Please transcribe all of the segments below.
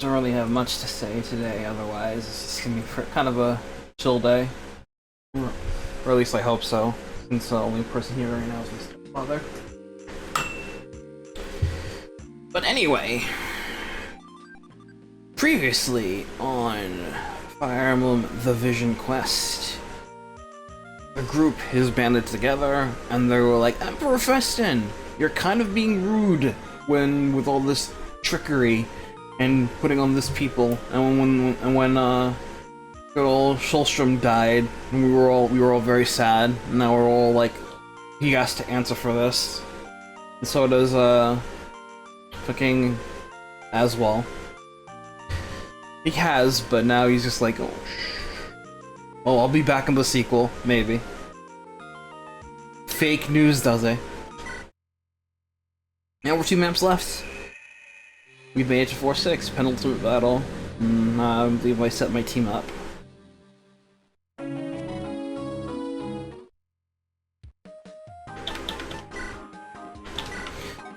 Don't really have much to say today, otherwise it's just gonna be kind of a chill day. Or at least I hope so, since the only person here right now is my stepfather. But anyway, previously on Fire Emblem The Vision Quest, a group is banded together, and they were like, Emperor Festan, you're kind of being rude with all this trickery and putting on this people. And when good old Shulstrom died, and we were all very sad. And now we're all like, he has to answer for this. And so does fucking Aswell. He has, but now he's just like, oh, I'll be back in the sequel, maybe. Fake news, does it? Now we're 2 maps left. We've made it to P4-6, penultimate battle. I believe I set my team up.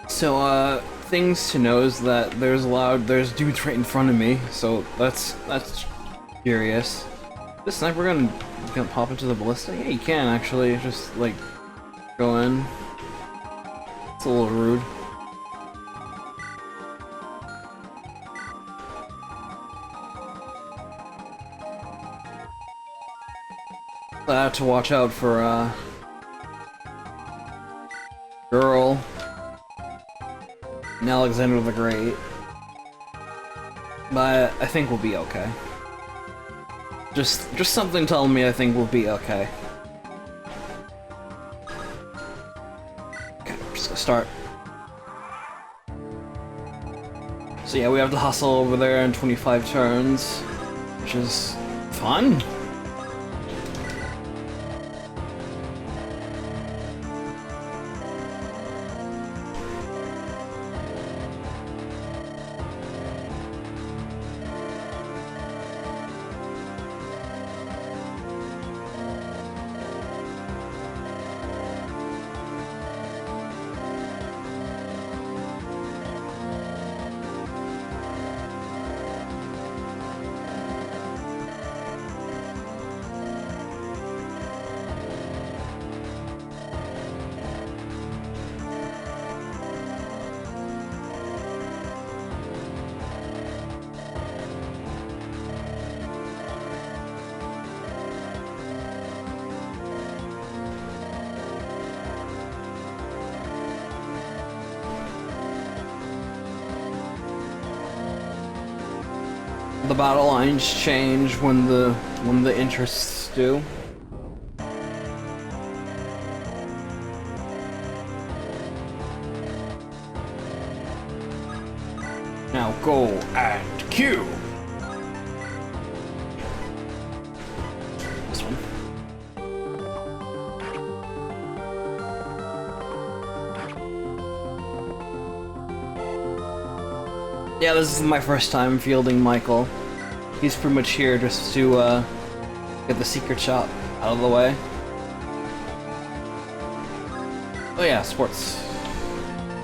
So, things to know is that there's dudes right in front of me, so that's curious. This sniper gonna pop into the ballista? Yeah, you can actually, just like go in. It's a little rude. I have to watch out for Girl and Alexander the Great, but I think we'll be okay. Just something telling me I think we'll be okay. Okay, just gonna start. So yeah, we have to hustle over there in 25 turns, which is fun. The battle lines change when the interests do. Now go and Q. This one. Yeah, this is my first time fielding Michael. He's pretty much here just to get the secret shot out of the way. Oh yeah, sports.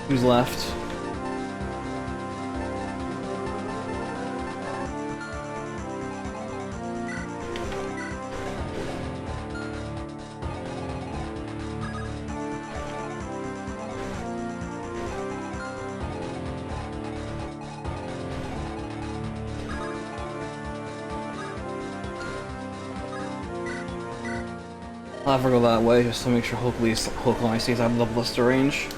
Who's left? I'll have to go that way just to make sure Hulkline stays out of the blister range.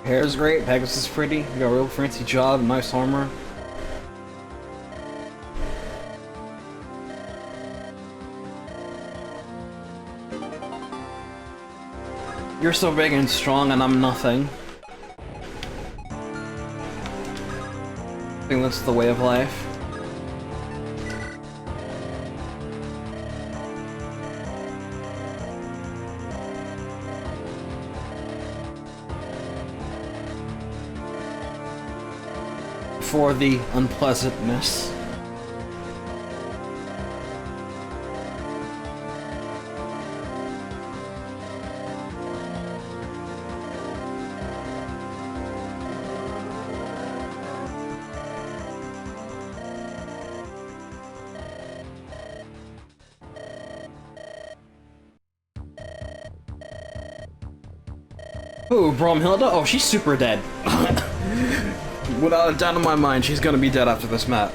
Hair's great, Pegasus is pretty, you got a real fancy job, nice armor. You're so big and strong and I'm nothing. I think that's the way of life. for the unpleasantness. Ooh, Bromhilda? Oh, she's super dead. Without a doubt in my mind, she's gonna be dead after this map.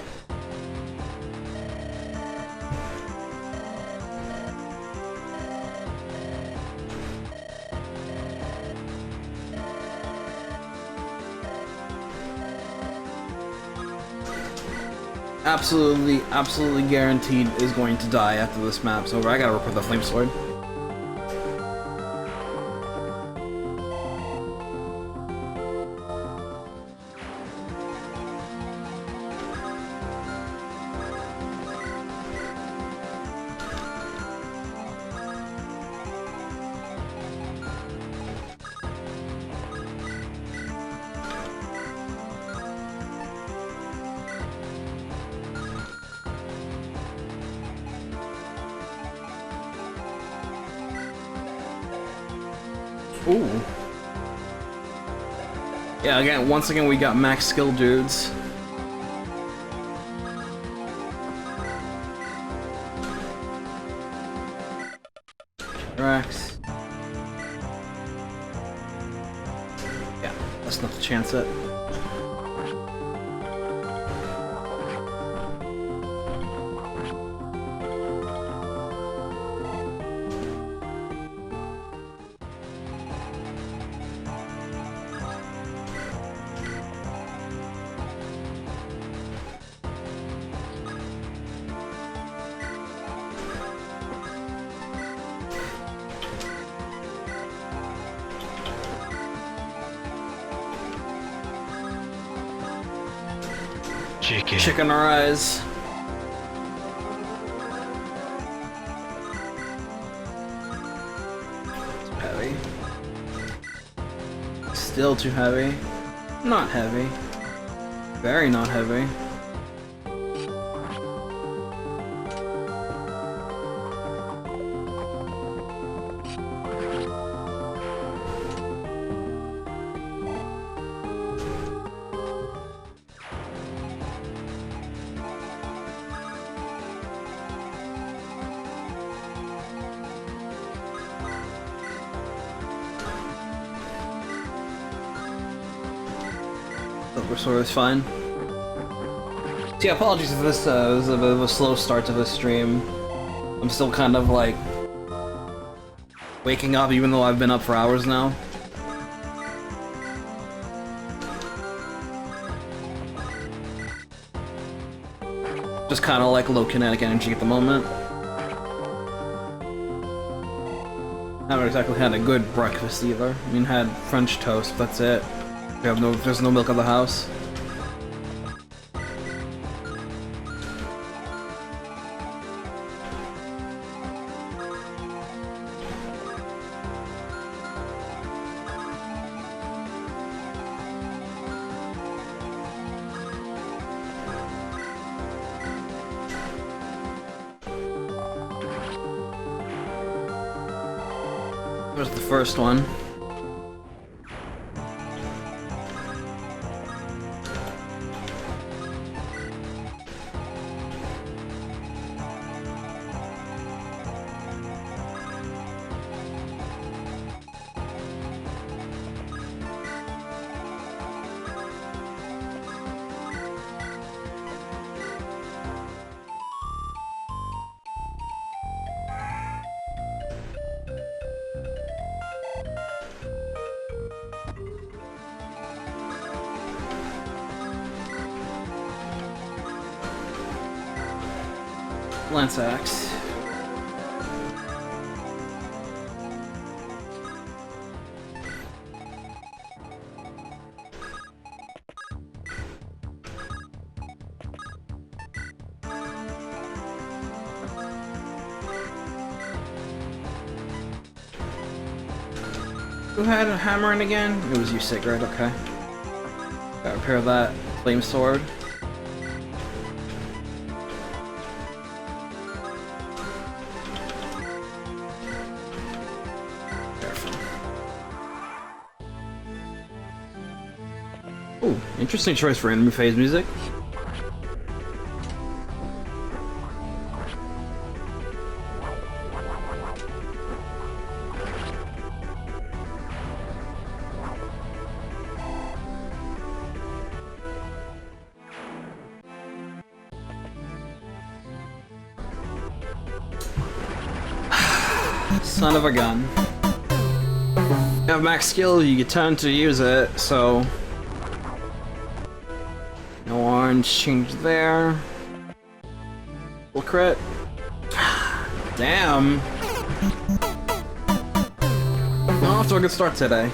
Absolutely guaranteed is going to die after this map's over. I gotta report the flame sword. Ooh. Yeah, once again we got max skill dudes. Rex. Yeah, that's not the chance it. Chicken our eyes. Too heavy. Still too heavy. Not heavy. Very not heavy. Sword is fine. So yeah, apologies if this was a bit of a slow start to this stream. I'm still kind of like waking up even though I've been up for hours now. Just kind of like low kinetic energy at the moment. Haven't exactly had a good breakfast either. I mean, had French toast, but that's it. There's no milk in the house. There's the first one. Lance axe. Who had a hammer in again? It was you, Sig, right? Okay. Gotta repair that flame sword. Ooh, interesting choice for enemy phase music. Son of a gun. You have max skill, you get time to use it, so... No orange change there. Full crit. Damn! Not off to a good start today.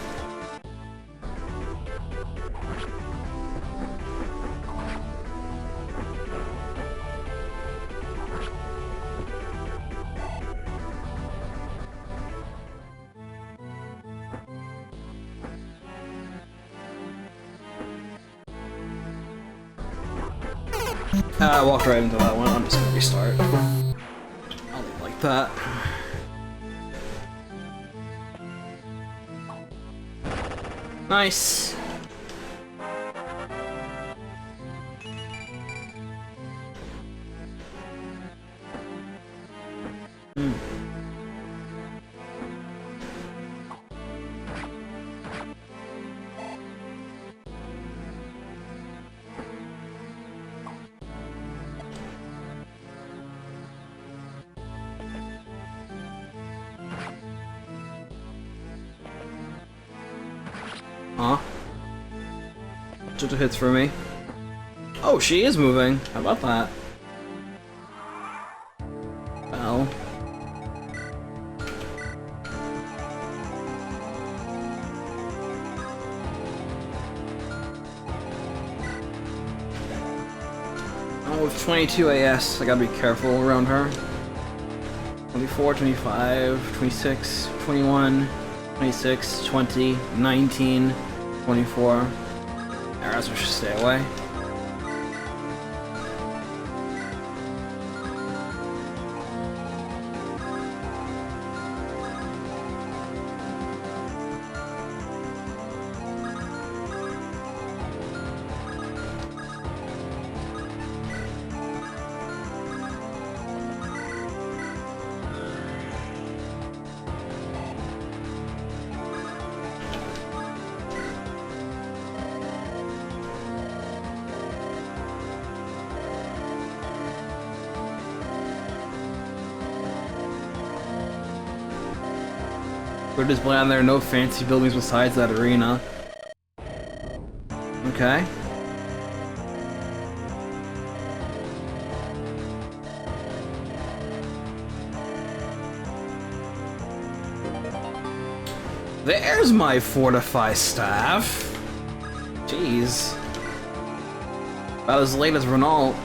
I walked right into that one. I'm just gonna restart. I'll leave like that. Nice. Huh? Just hits for me. Oh, she is moving. How about that? Well. Oh, with 22 AS, I gotta be careful around her. 24, 25, 26, 21, 26, 20, 19, 24. Arrows should stay away. Put a display on there, no fancy buildings besides that arena. Okay. There's my fortify staff. Jeez. About as late as Renault.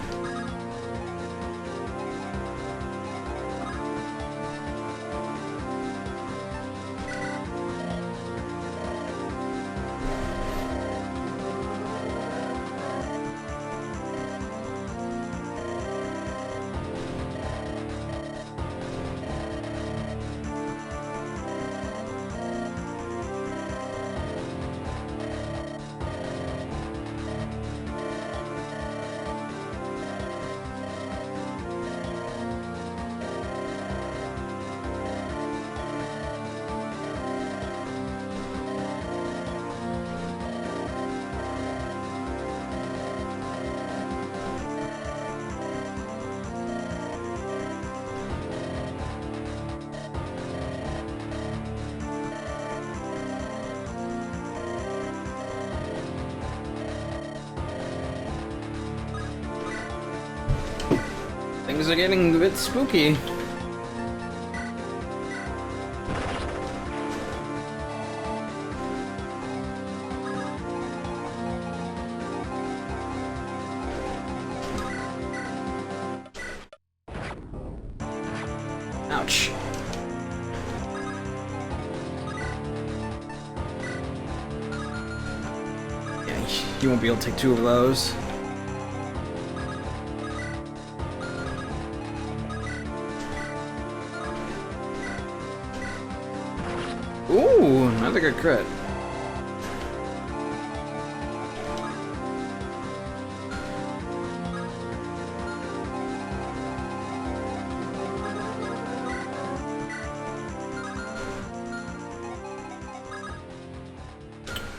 Things are getting a bit spooky. Ouch. Yeah, you won't be able to take two of those. Ooh, another good crit.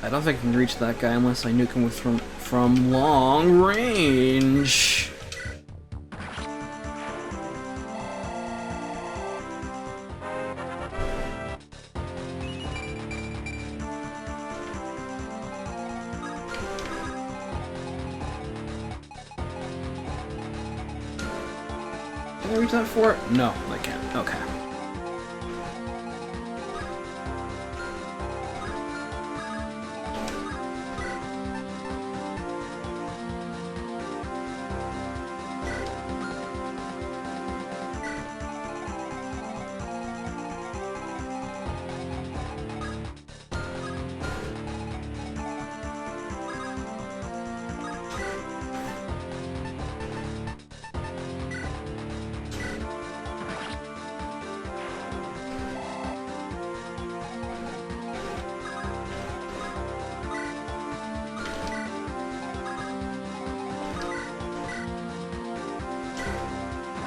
I don't think I can reach that guy unless I nuke him with from long range. Can I reach that fort? No, I can't. Okay.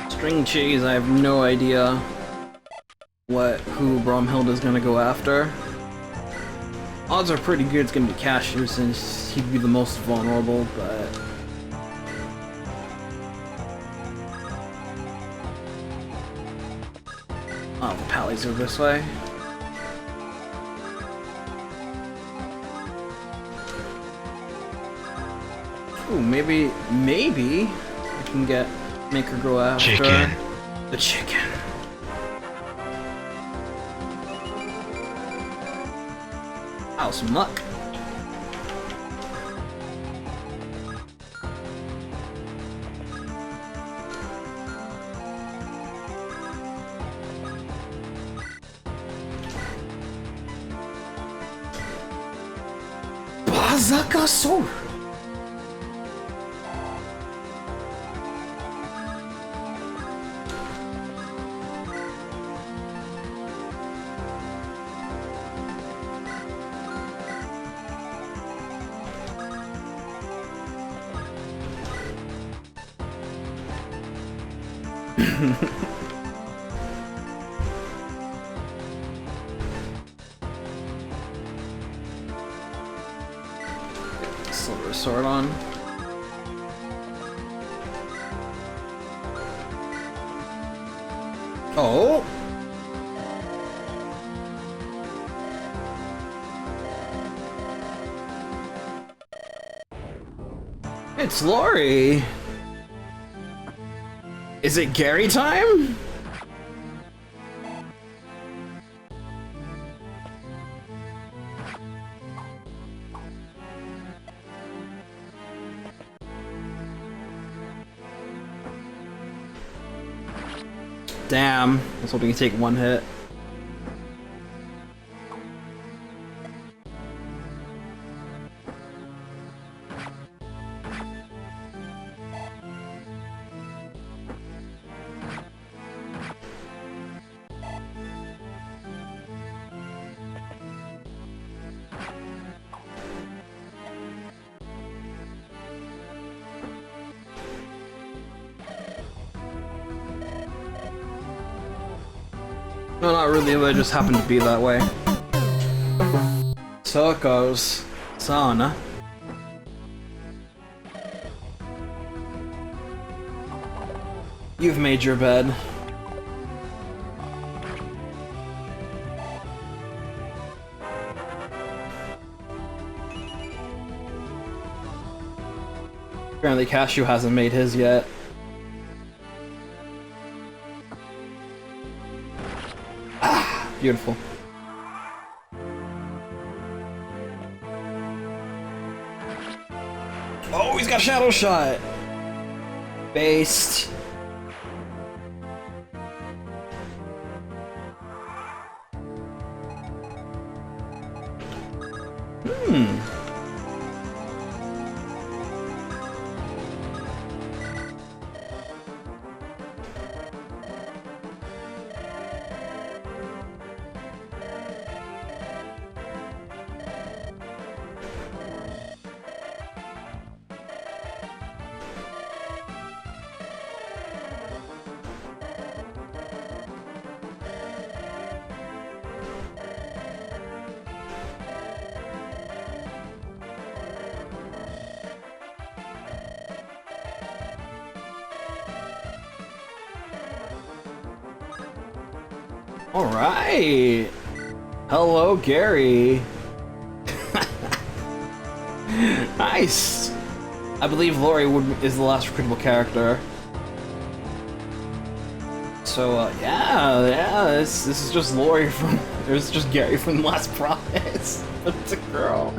String cheese, I have no idea who Bromhilda's gonna go after. Odds are pretty good it's gonna be Cashew since he'd be the most vulnerable, but... Oh, the pallies are this way. Ooh, maybe I can make her go after the chicken. Ow, some luck. Bazaka sword. Silver sword on. Oh! It's Lori! Is it Gary time? Damn, I was hoping to take one hit. No, not really, but it just happened to be that way. So it goes. Sauna. You've made your bed. Apparently Cashew hasn't made his yet. Beautiful. Oh, he's got Shadow Shot! Based. Alright! Hello, Gary! Nice! I believe Lori is the last recruitable character. So, yeah, this is just Lori from... There's just Gary from the last province. But it's a girl.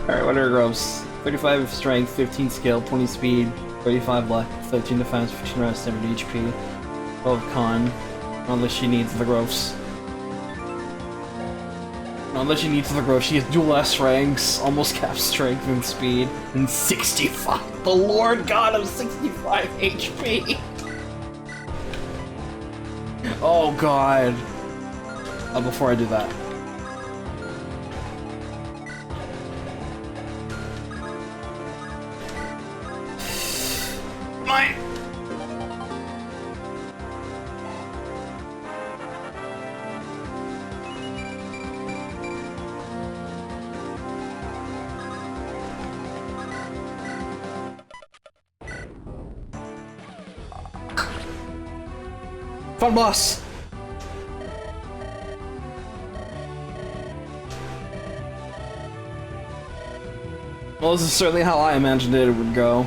Alright, what are her growths? 35 strength, 15 skill, 20 speed, 35 luck, 13 defense, 15 rest, 70 HP, 12 con. Unless she needs the growths. Unless she needs the growth, she has dual S ranks, almost cap strength and speed, and 65. The Lord God of 65 HP. Oh God. Before I do that. My. Fun boss! Well, this is certainly how I imagined it would go.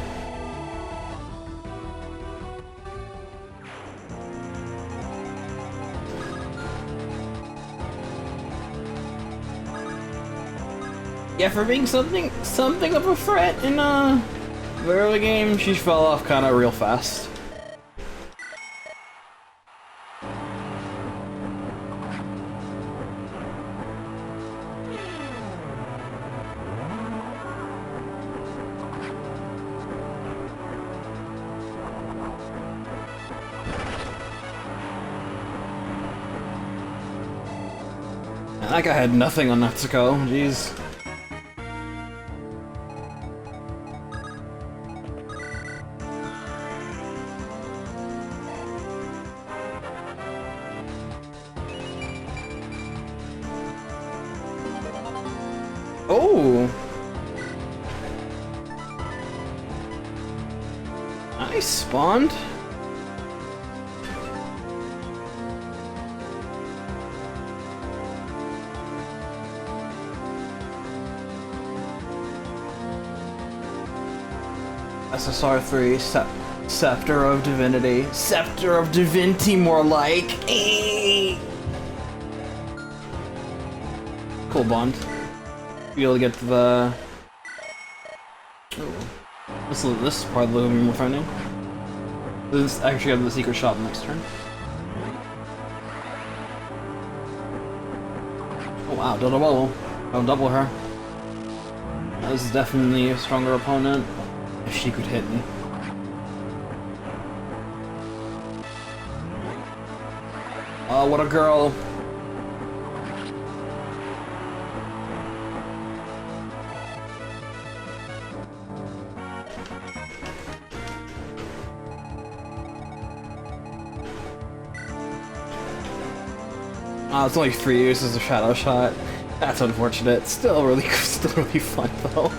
Yeah, for being something of a threat in the early game, she fell off kind of real fast. That guy had nothing on Natsuko, jeez. Oh! Nice, spawned. SSR3, Scepter of Divinity. Scepter of Divinity, more like. Cool bond. Be able to get to the... Oh. This is part of the room we're finding. This actually have the secret shop next turn. Oh wow, double. I'll double her. This is definitely a stronger opponent. If she could hit me. Oh, what a girl. It's only 3 uses of Shadow Shot. That's unfortunate. Still really fun though.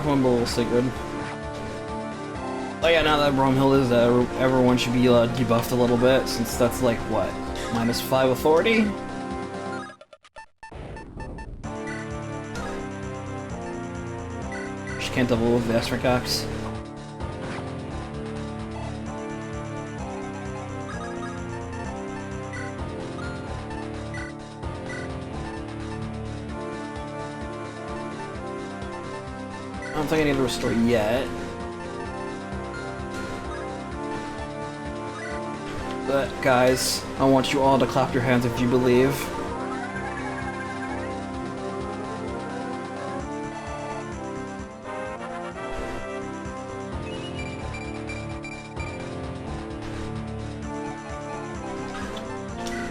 Rumble will stay good. Oh yeah, now that Rome Hill is everyone should be debuffed a little bit, since that's like, what, -5 authority? She can't double with the S rank axe. I don't think I need to restore yet. Guys, I want you all to clap your hands if you believe.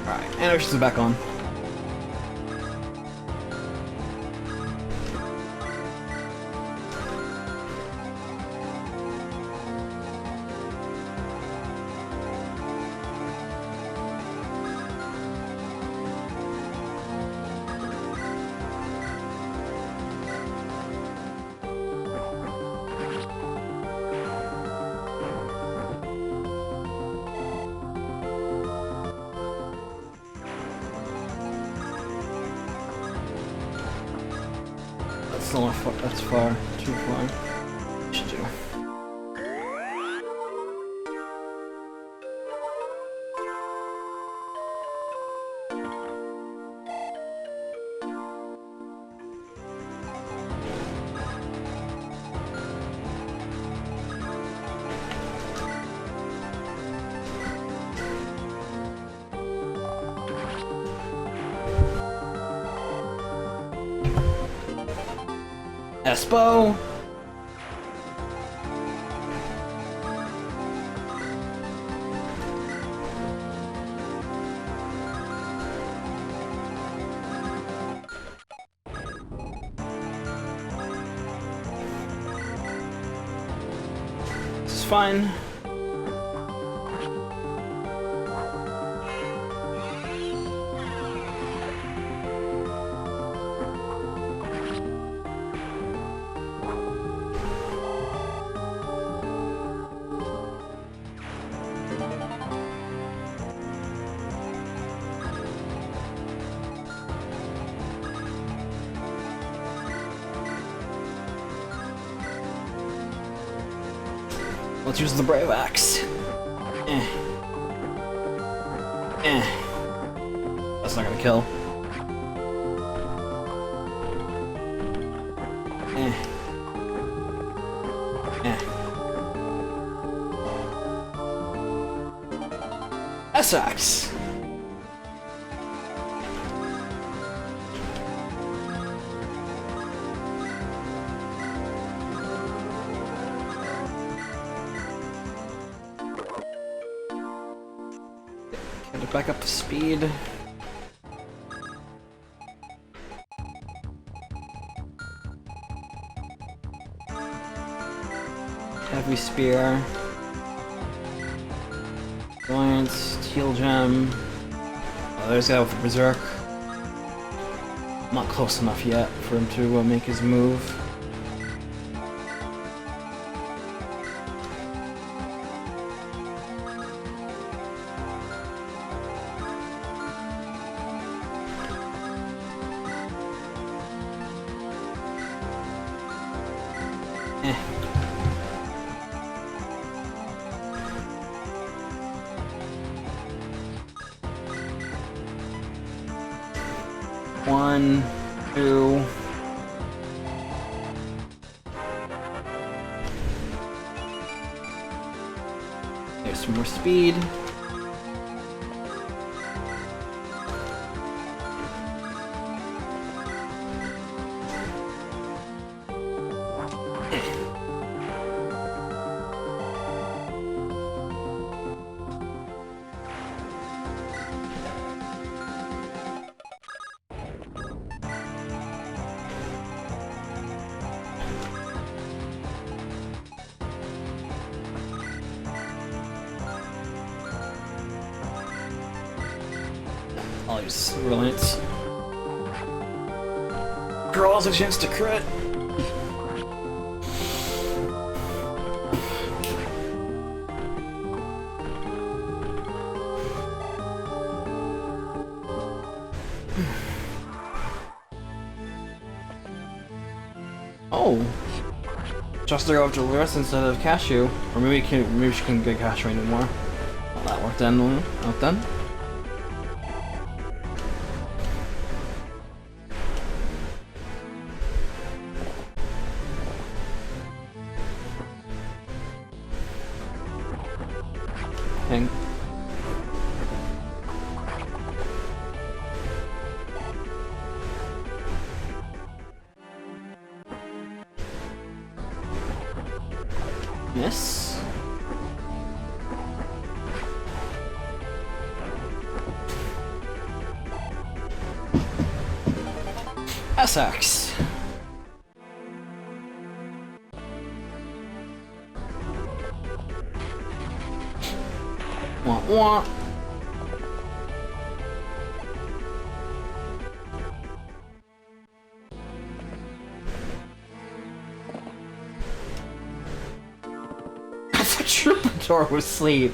Alright, animations are back on. That's far. Too far. Should do. Espo! This is fine. Let's use the Brave Axe. That's not gonna kill. S-Axe! Back up to speed. Heavy spear. Giant steel gem. Oh, there's a guy with a berserk. Not close enough yet for him to make his move. One, two. There's some more speed. I'll use Reliance. Girl has a chance to crit. Oh, just to go up to Lewis instead of Cashew, or maybe she can get Cashew anymore. Well, that worked then. Out then. miss. SX. Wah wah. The troubadour was asleep.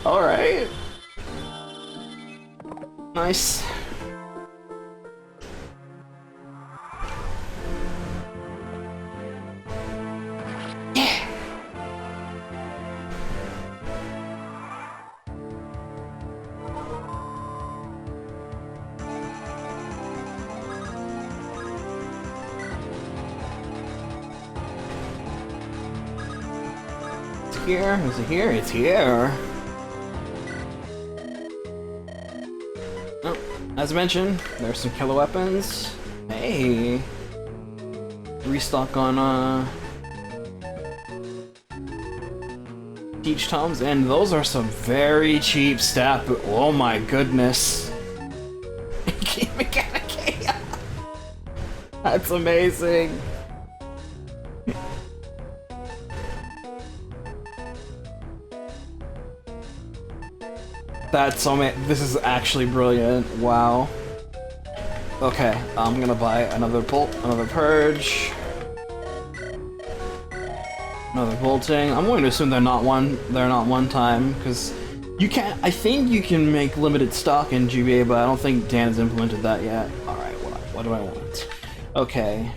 Alright. Nice. Yeah. Here? Is it here? It's here. Oh, as mentioned, there's some killer weapons. Hey! Restock on, Teach Toms, and those are some very cheap stat, but oh my goodness. That's amazing. That's so this is actually brilliant. Wow. Okay, I'm gonna buy another bolt, another purge, another bolting. I'm going to assume they're not one time, because you can't. I think you can make limited stock in GBA, but I don't think Dan has implemented that yet. All right, what do I want? Okay,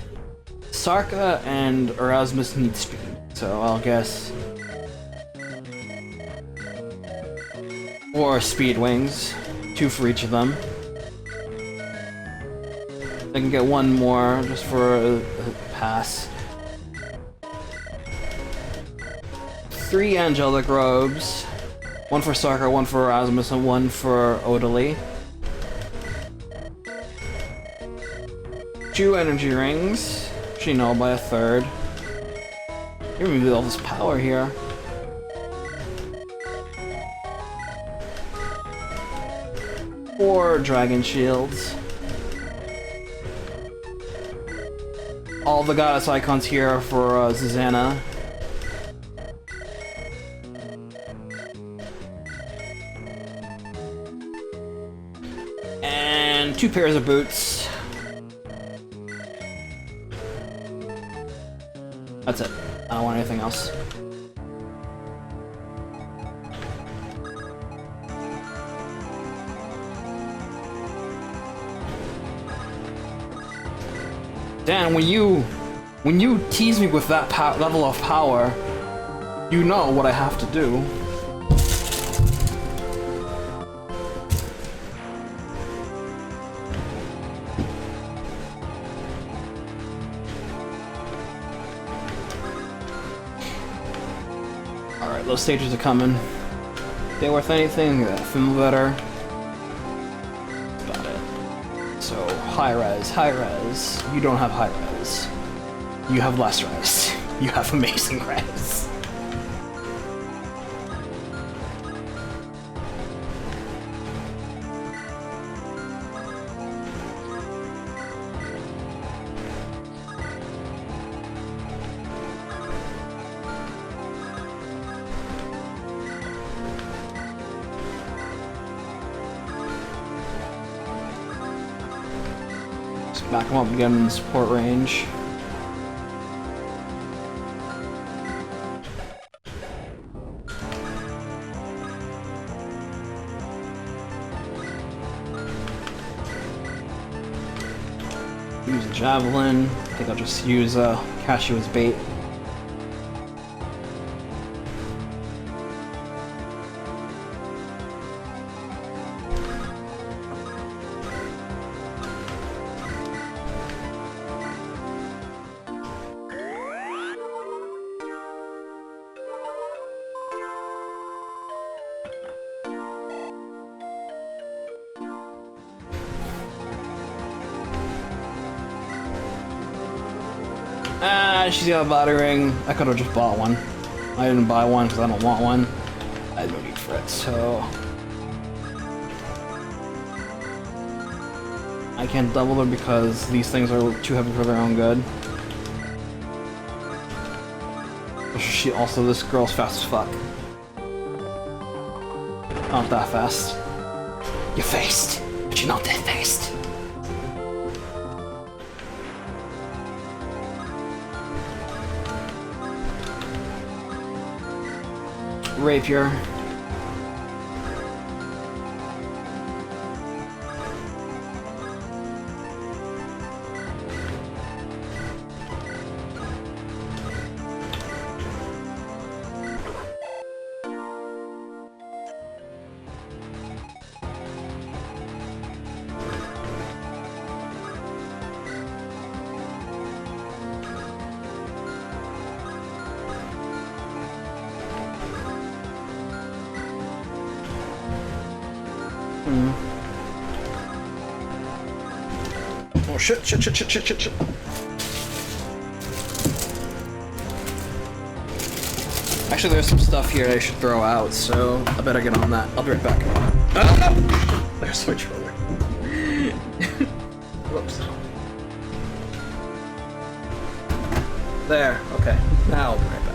Sarka and Erasmus need speed, so I'll guess. Or speed wings, 2 for each of them. I can get 1 more just for a pass. 3 angelic robes, 1 for Sarka, 1 for Erasmus, and 1 for Odalie. 2 energy rings, actually no, by a 3rd. Give me all this power here. 4 dragon shields. All the goddess icons here for Zuzana. And 2 pairs of boots. That's it. I don't want anything else. Dan, when you tease me with that level of power, you know what I have to do. Alright, those stages are coming. They worth anything? Film better. So, high res. You don't have high res. You have less res. You have amazing res. Back him up and get him in the support range. Use a javelin. I think I'll just use Cashew as bait. And she's got a body ring. I could have just bought one. I didn't buy one because I don't want one. I had no need for it, so... I can't double her because these things are too heavy for their own good. She also, this girl's fast as fuck. Not that fast. You're fast, but you're not that fast. Rapier. Oh shit. Actually, there's some stuff here I should throw out, so I better get on that. I'll be right back. Ah! There's my controller. Whoops. There, okay. Now I'll be right back.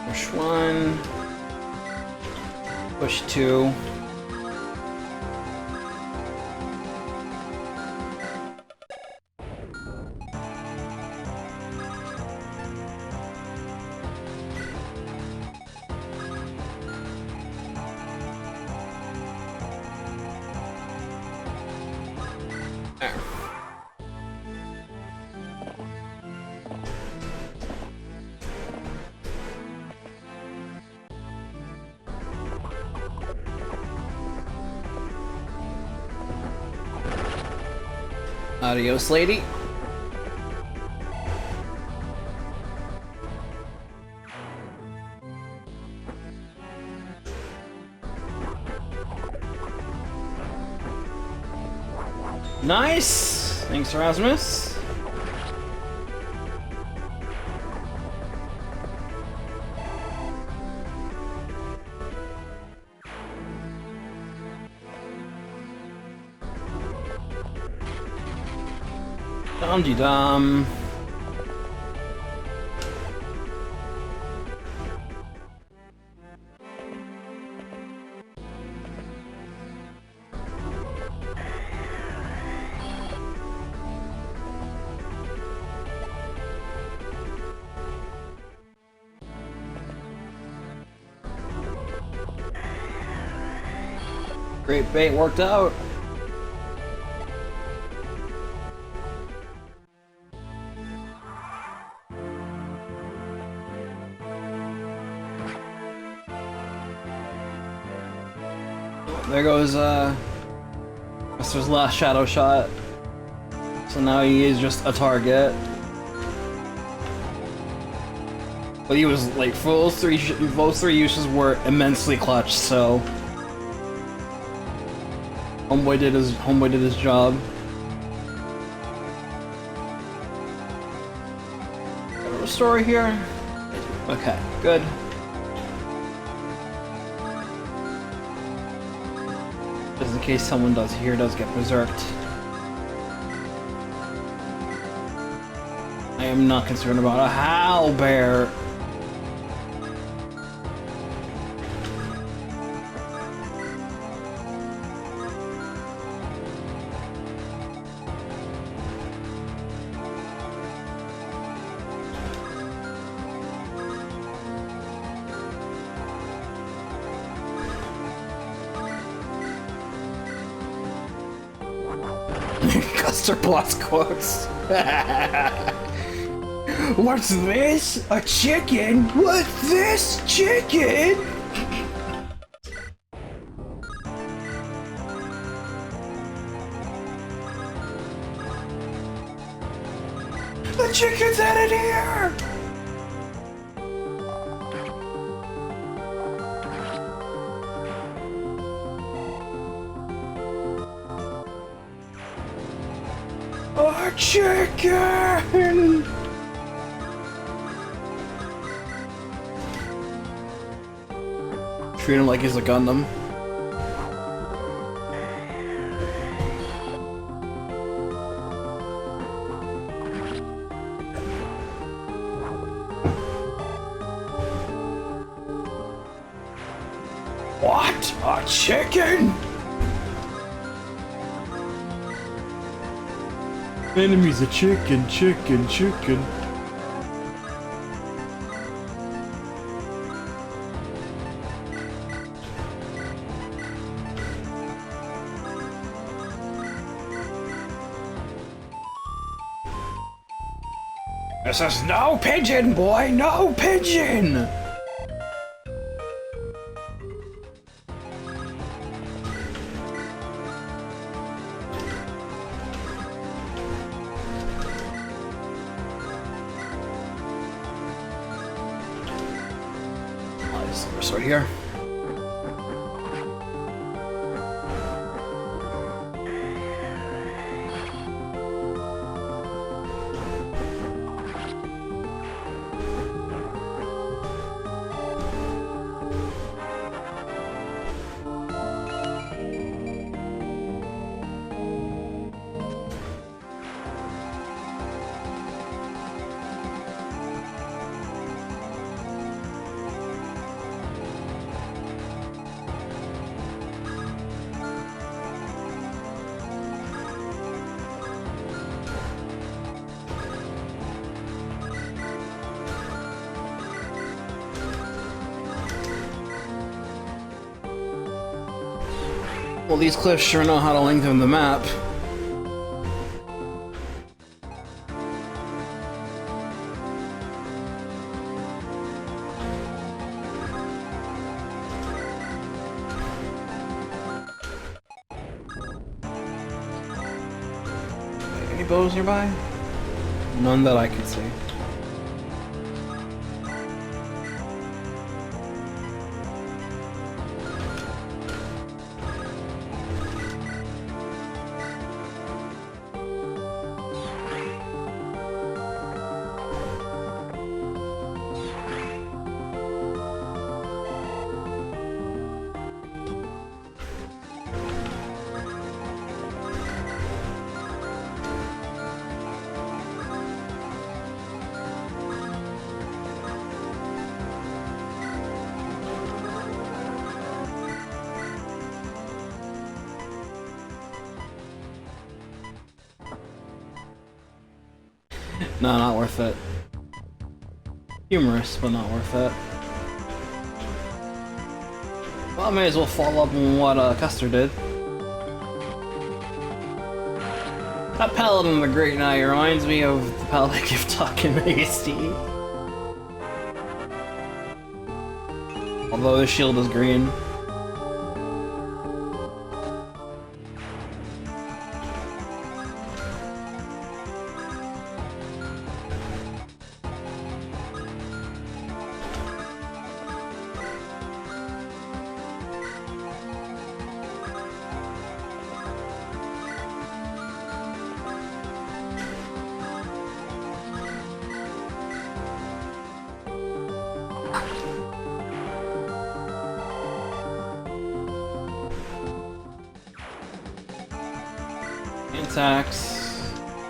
Push one. Push two. Adios, lady. Nice! Thanks, Erasmus. Dum-de-dum. Great bait worked out. There goes, Mister's last shadow shot. So now he is just a target. But he was, like, for those three uses were immensely clutch, so... Homeboy did his job. Got a story here? Okay, good. Just in case someone does get berserked. I am not concerned about a howl bear. Surplus quotes. What's this? A chicken? What's this? Chicken? The chicken's headed here! A chicken! Treat him like he's a Gundam. What? A chicken? Enemy's a chicken, chicken, chicken. This is no pigeon, boy! No pigeon! Right here. Well, these cliffs sure know how to lengthen the map. Any bows nearby? None that I can see. No, not worth it. Humorous, but not worth it. Well, I may as well follow up on what Custer did. That Paladin the Great Knight reminds me of the Paladin give talk in ASD. Although the shield is green.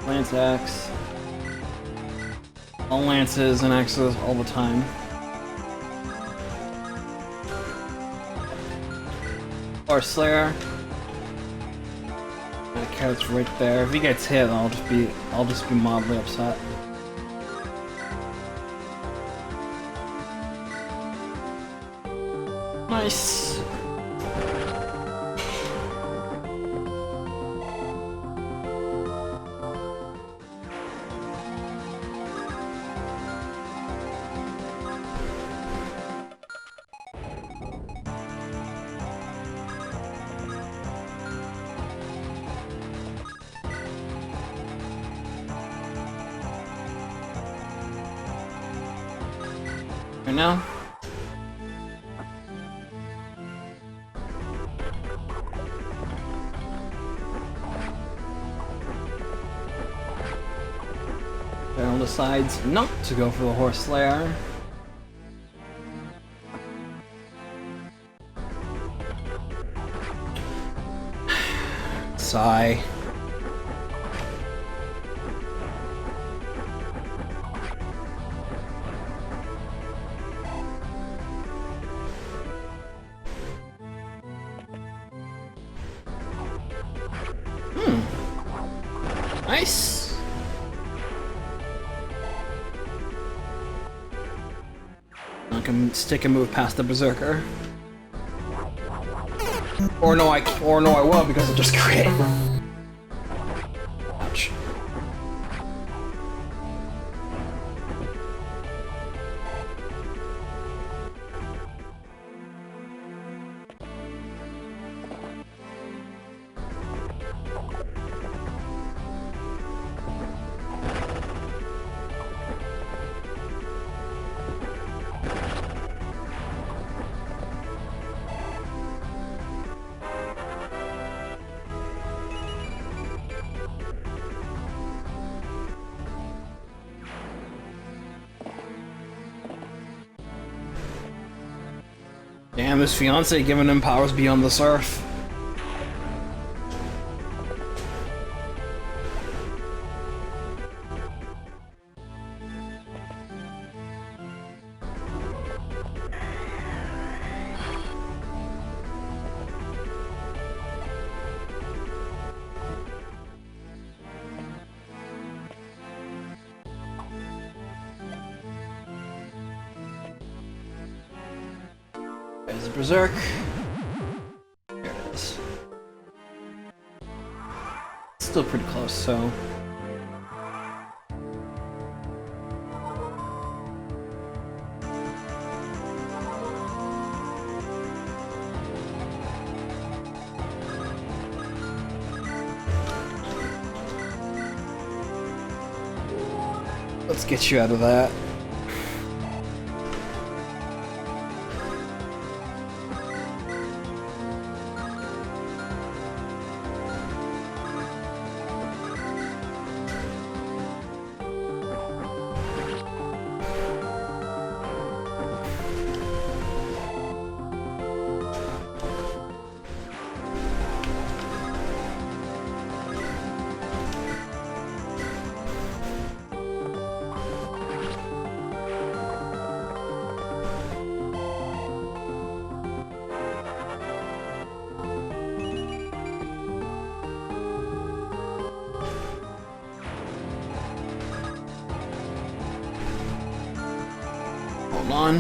Lance axe, all lances and axes all the time. Or Slayer. That carrot's right there. If he gets hit, I'll just be mildly upset. Nice. Right now? Baron decides not to go for the Horse Slayer. Sigh. Nice. I can stick and move past the Berserker. Or no, I won't because it just crit. Ouch. Damn, his fiance giving him powers beyond this earth. There's a Berserk. There it is. Still pretty close, so... Let's get you out of that. Hold on.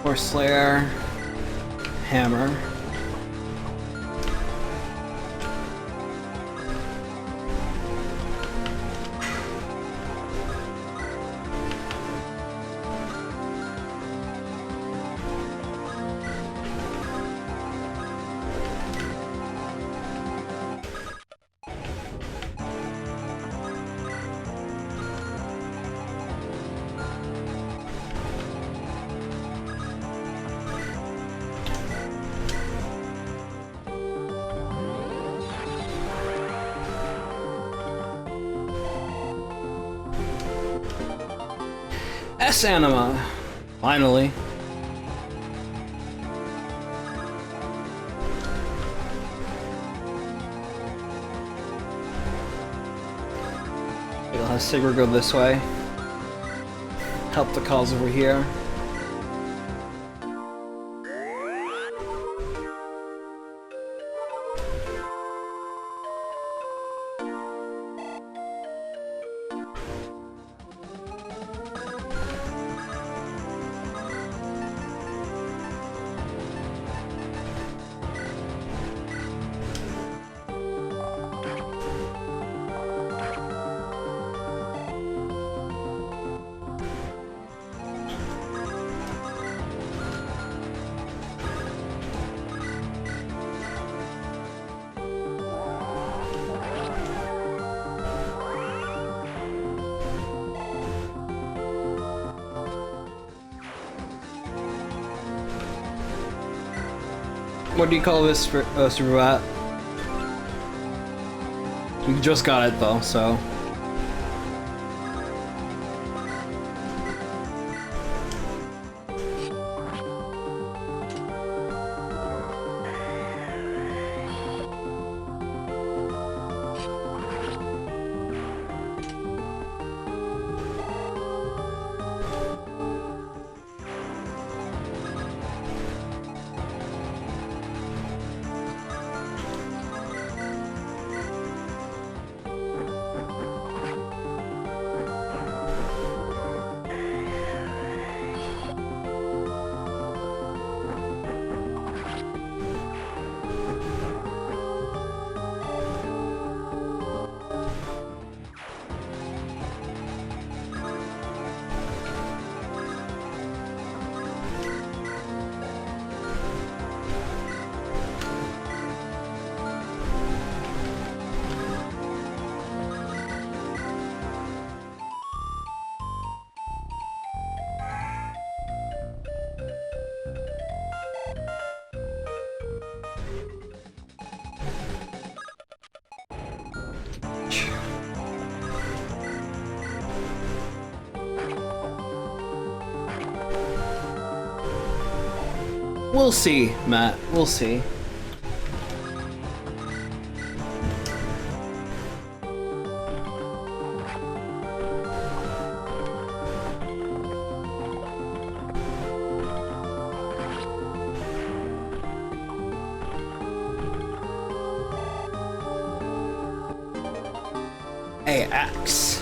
Horse Slayer. Hammer. S-Anima! Finally. We'll have Sigurd go this way. Help the cause over here. what do you call this, Super Bat? We just got it though, so... We'll see, Matt. We'll see. Hey, axe.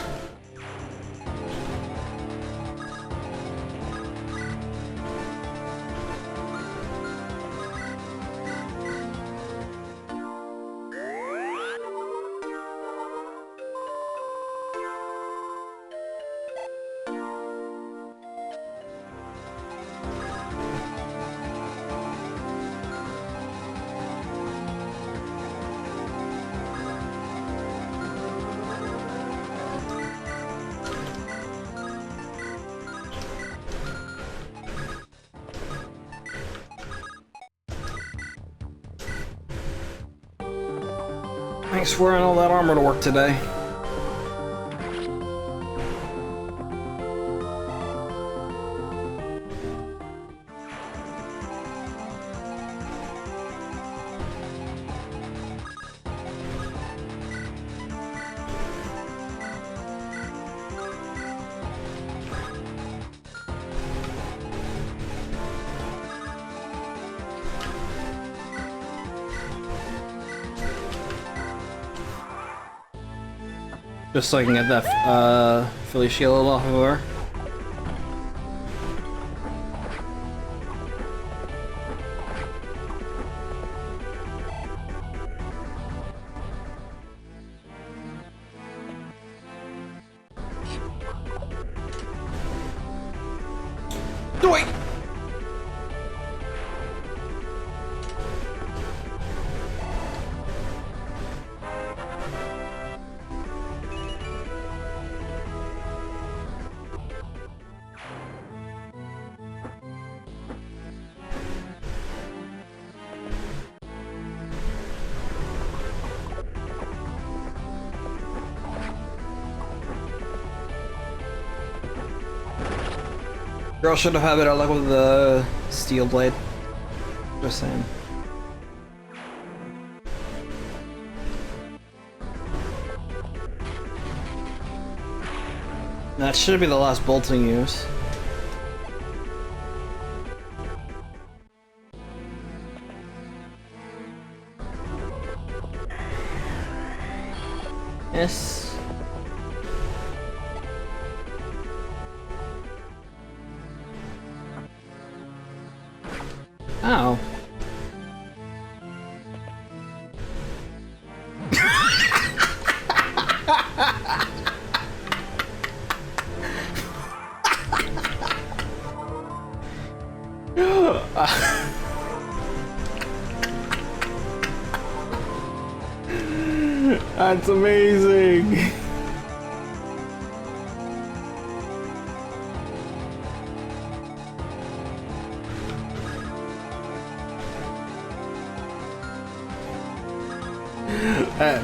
Thanks for wearing all that armor to work today. Just so I can get that Philly shield off of her. Wait! Girl should have had better luck with the steel blade. Just saying. That should be the last bolting use. Yes. Ow. That's amazing.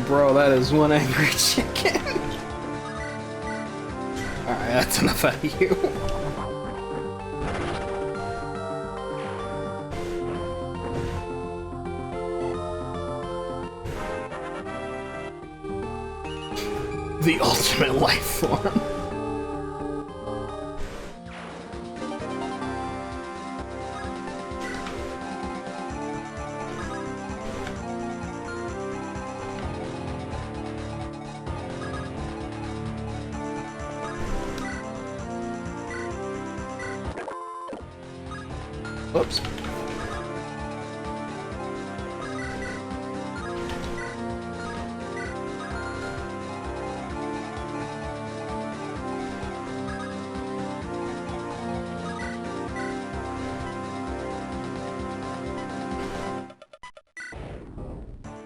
bro, that is one angry chicken. Alright, that's enough out of you. The ultimate life form. Whoops.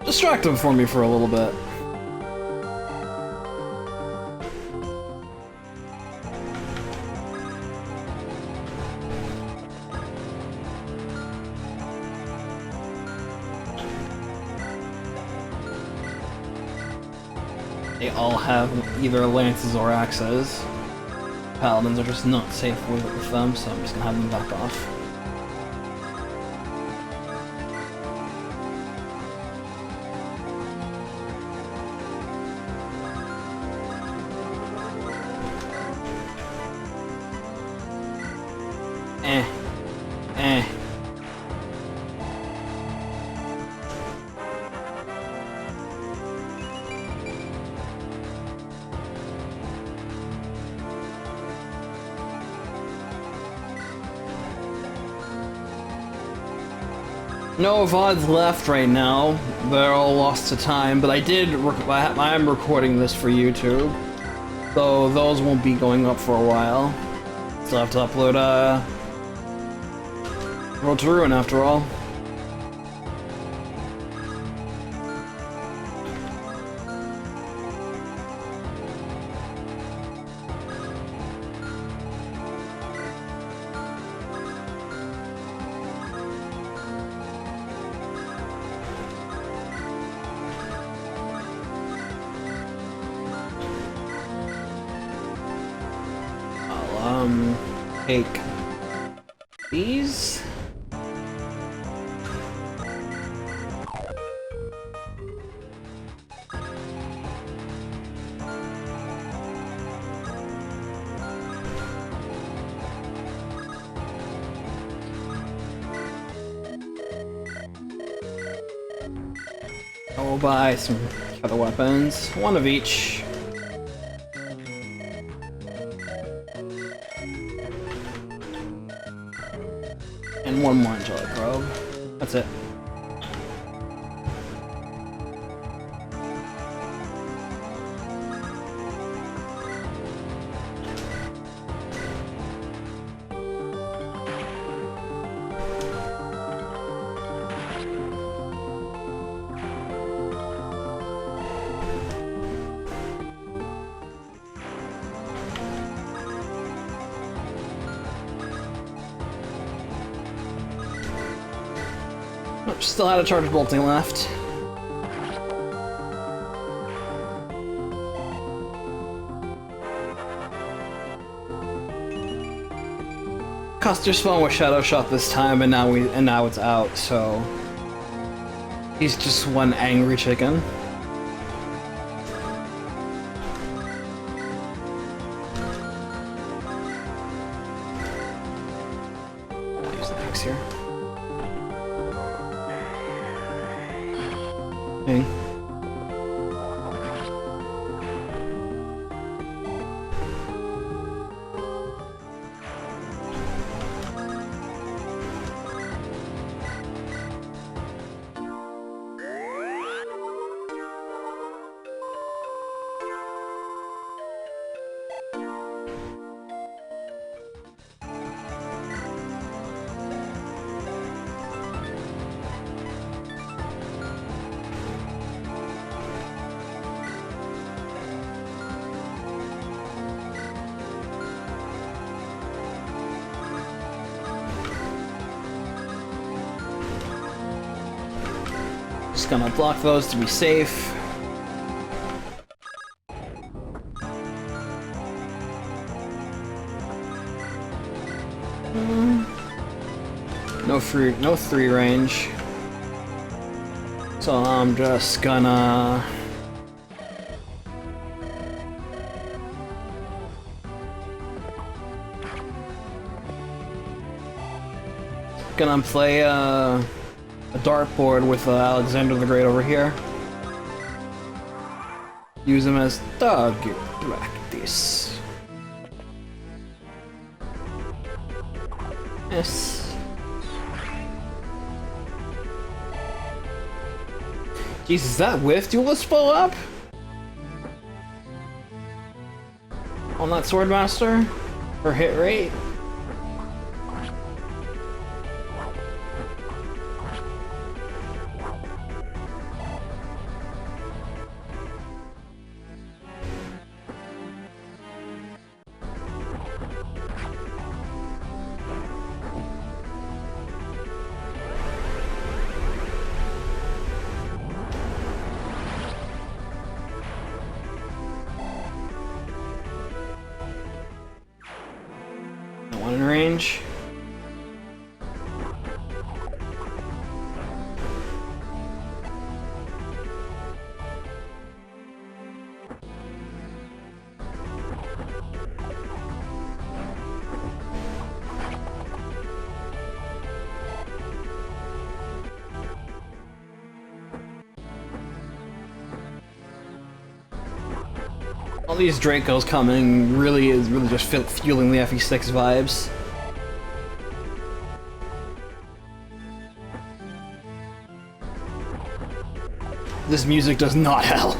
Distract him for me for a little bit. They all have either lances or axes. Paladins are just not safe with them, so I'm just gonna have them back off. No VODs left right now. They're all lost to time, but I am recording this for YouTube. So those won't be going up for a while. Still have to upload Road to Ruin after all. Take these. I will buy some other weapons, one of each. And one more angelic probe. That's it. Still had a charge bolting left. Custer's phone was shadow shot this time, and now it's out. So he's just one angry chicken. I'll use the axe here. Hey. Just gonna block those to be safe. No three range. So I'm just gonna... play a dartboard with Alexander the Great over here. Use him as target practice. Yes. Jesus, is that with duelist blow up? On that Swordmaster? For hit rate? One in range. All these Dracos coming really just fueling the FE6 vibes. This music does not help.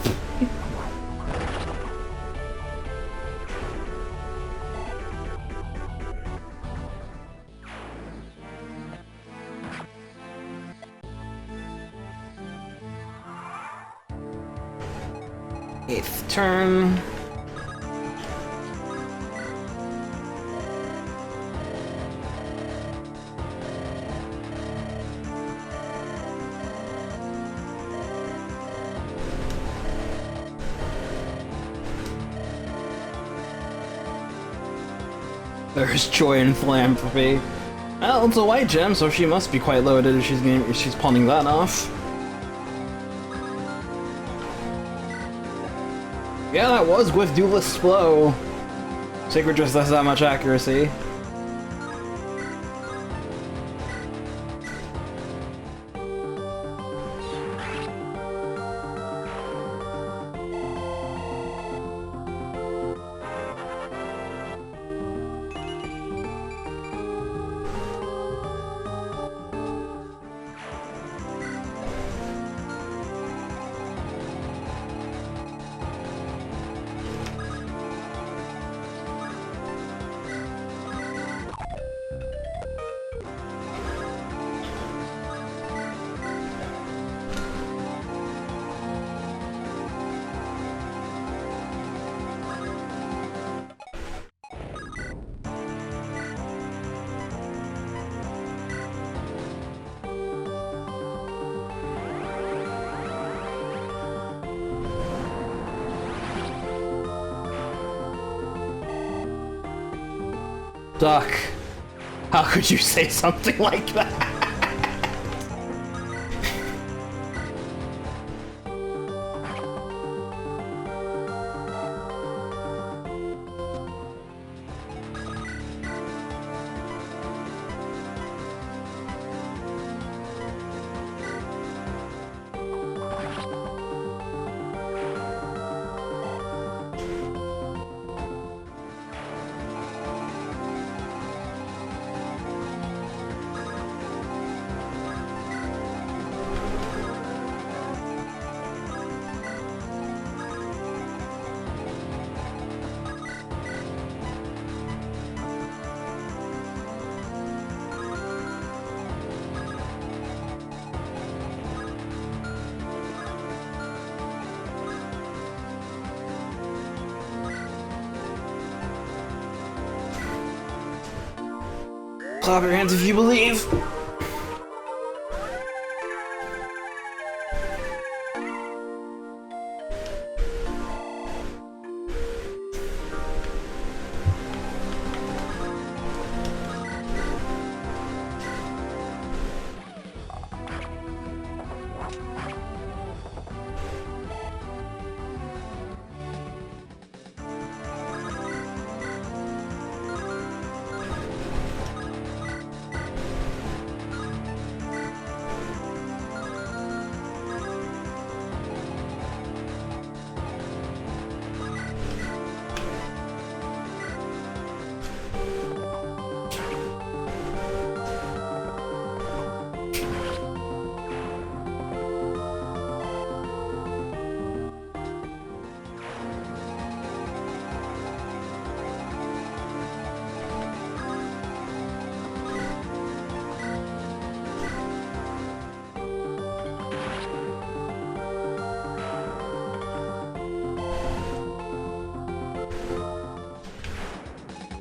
Eighth turn. There's joy and philanthropy. Well, it's a white gem, so she must be quite loaded if she's pawning that off. Yeah, that was with Duelist's Blow. Sacred just has that much accuracy. Duck, how could you say something like that? Clap your hands if you believe.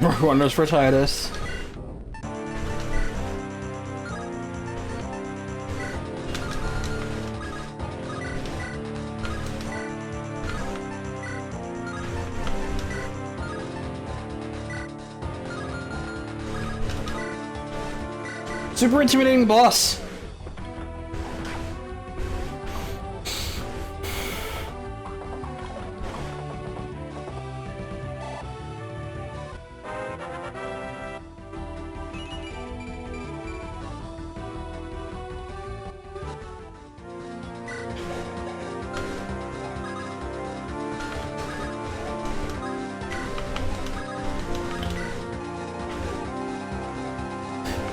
Wonders for Titus. Super intimidating boss.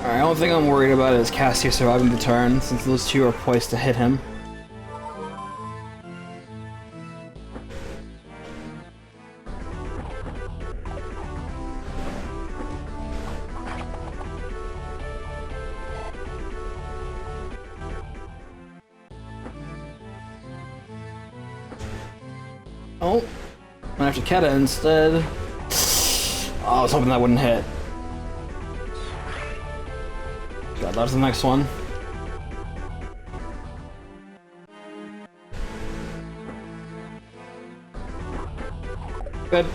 Alright, the only thing I'm worried about is Cassia surviving the turn, since those two are poised to hit him. Oh, I have to Keta instead. Oh, I was hoping that wouldn't hit. God, that's the next one. Good.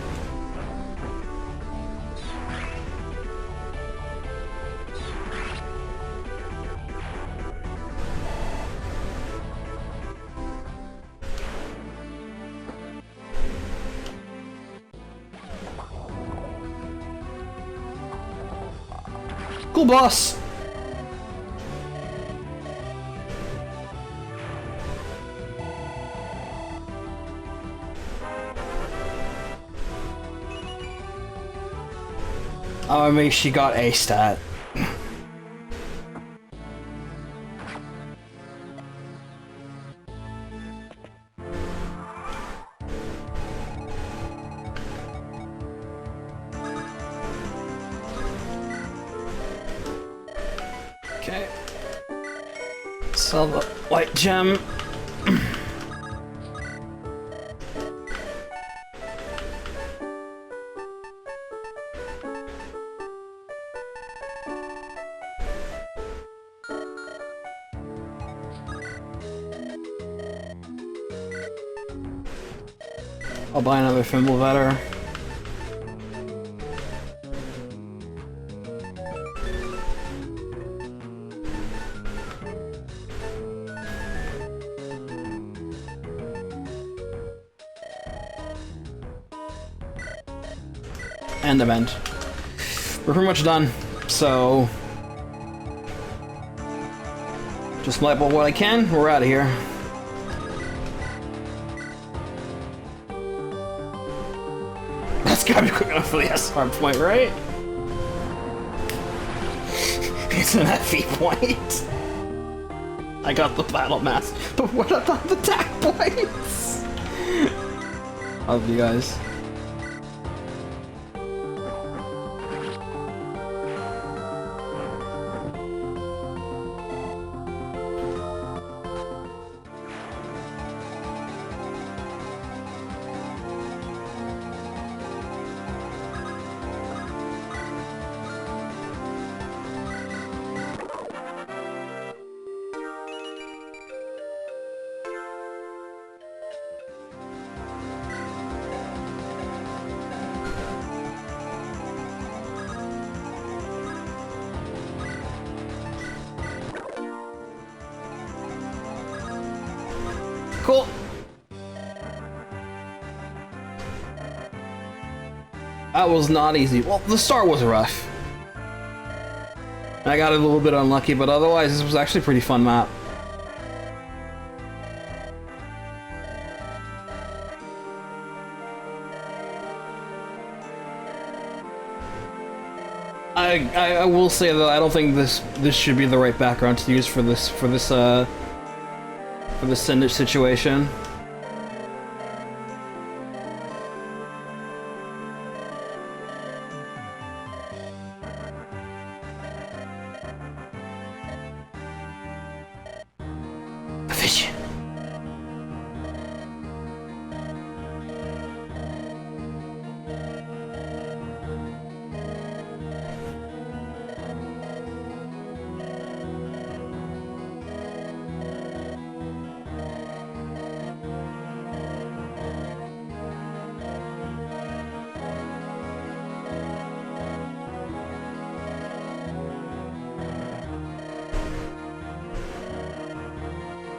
Cool boss! Oh, I mean, she got a stat. Okay. Sell the white gem. I'll buy another thimble better. And event. We're pretty much done, so just light bulb what I can, we're out of here. That's gotta be quick enough for the SR point, right? It's an FE point. I got the battle mask, but what about the attack points? Love you guys. Cool. That was not easy. Well, the start was rough. I got a little bit unlucky, but otherwise this was actually a pretty fun map. I will say that I don't think this should be the right background to use for this situation. Fish.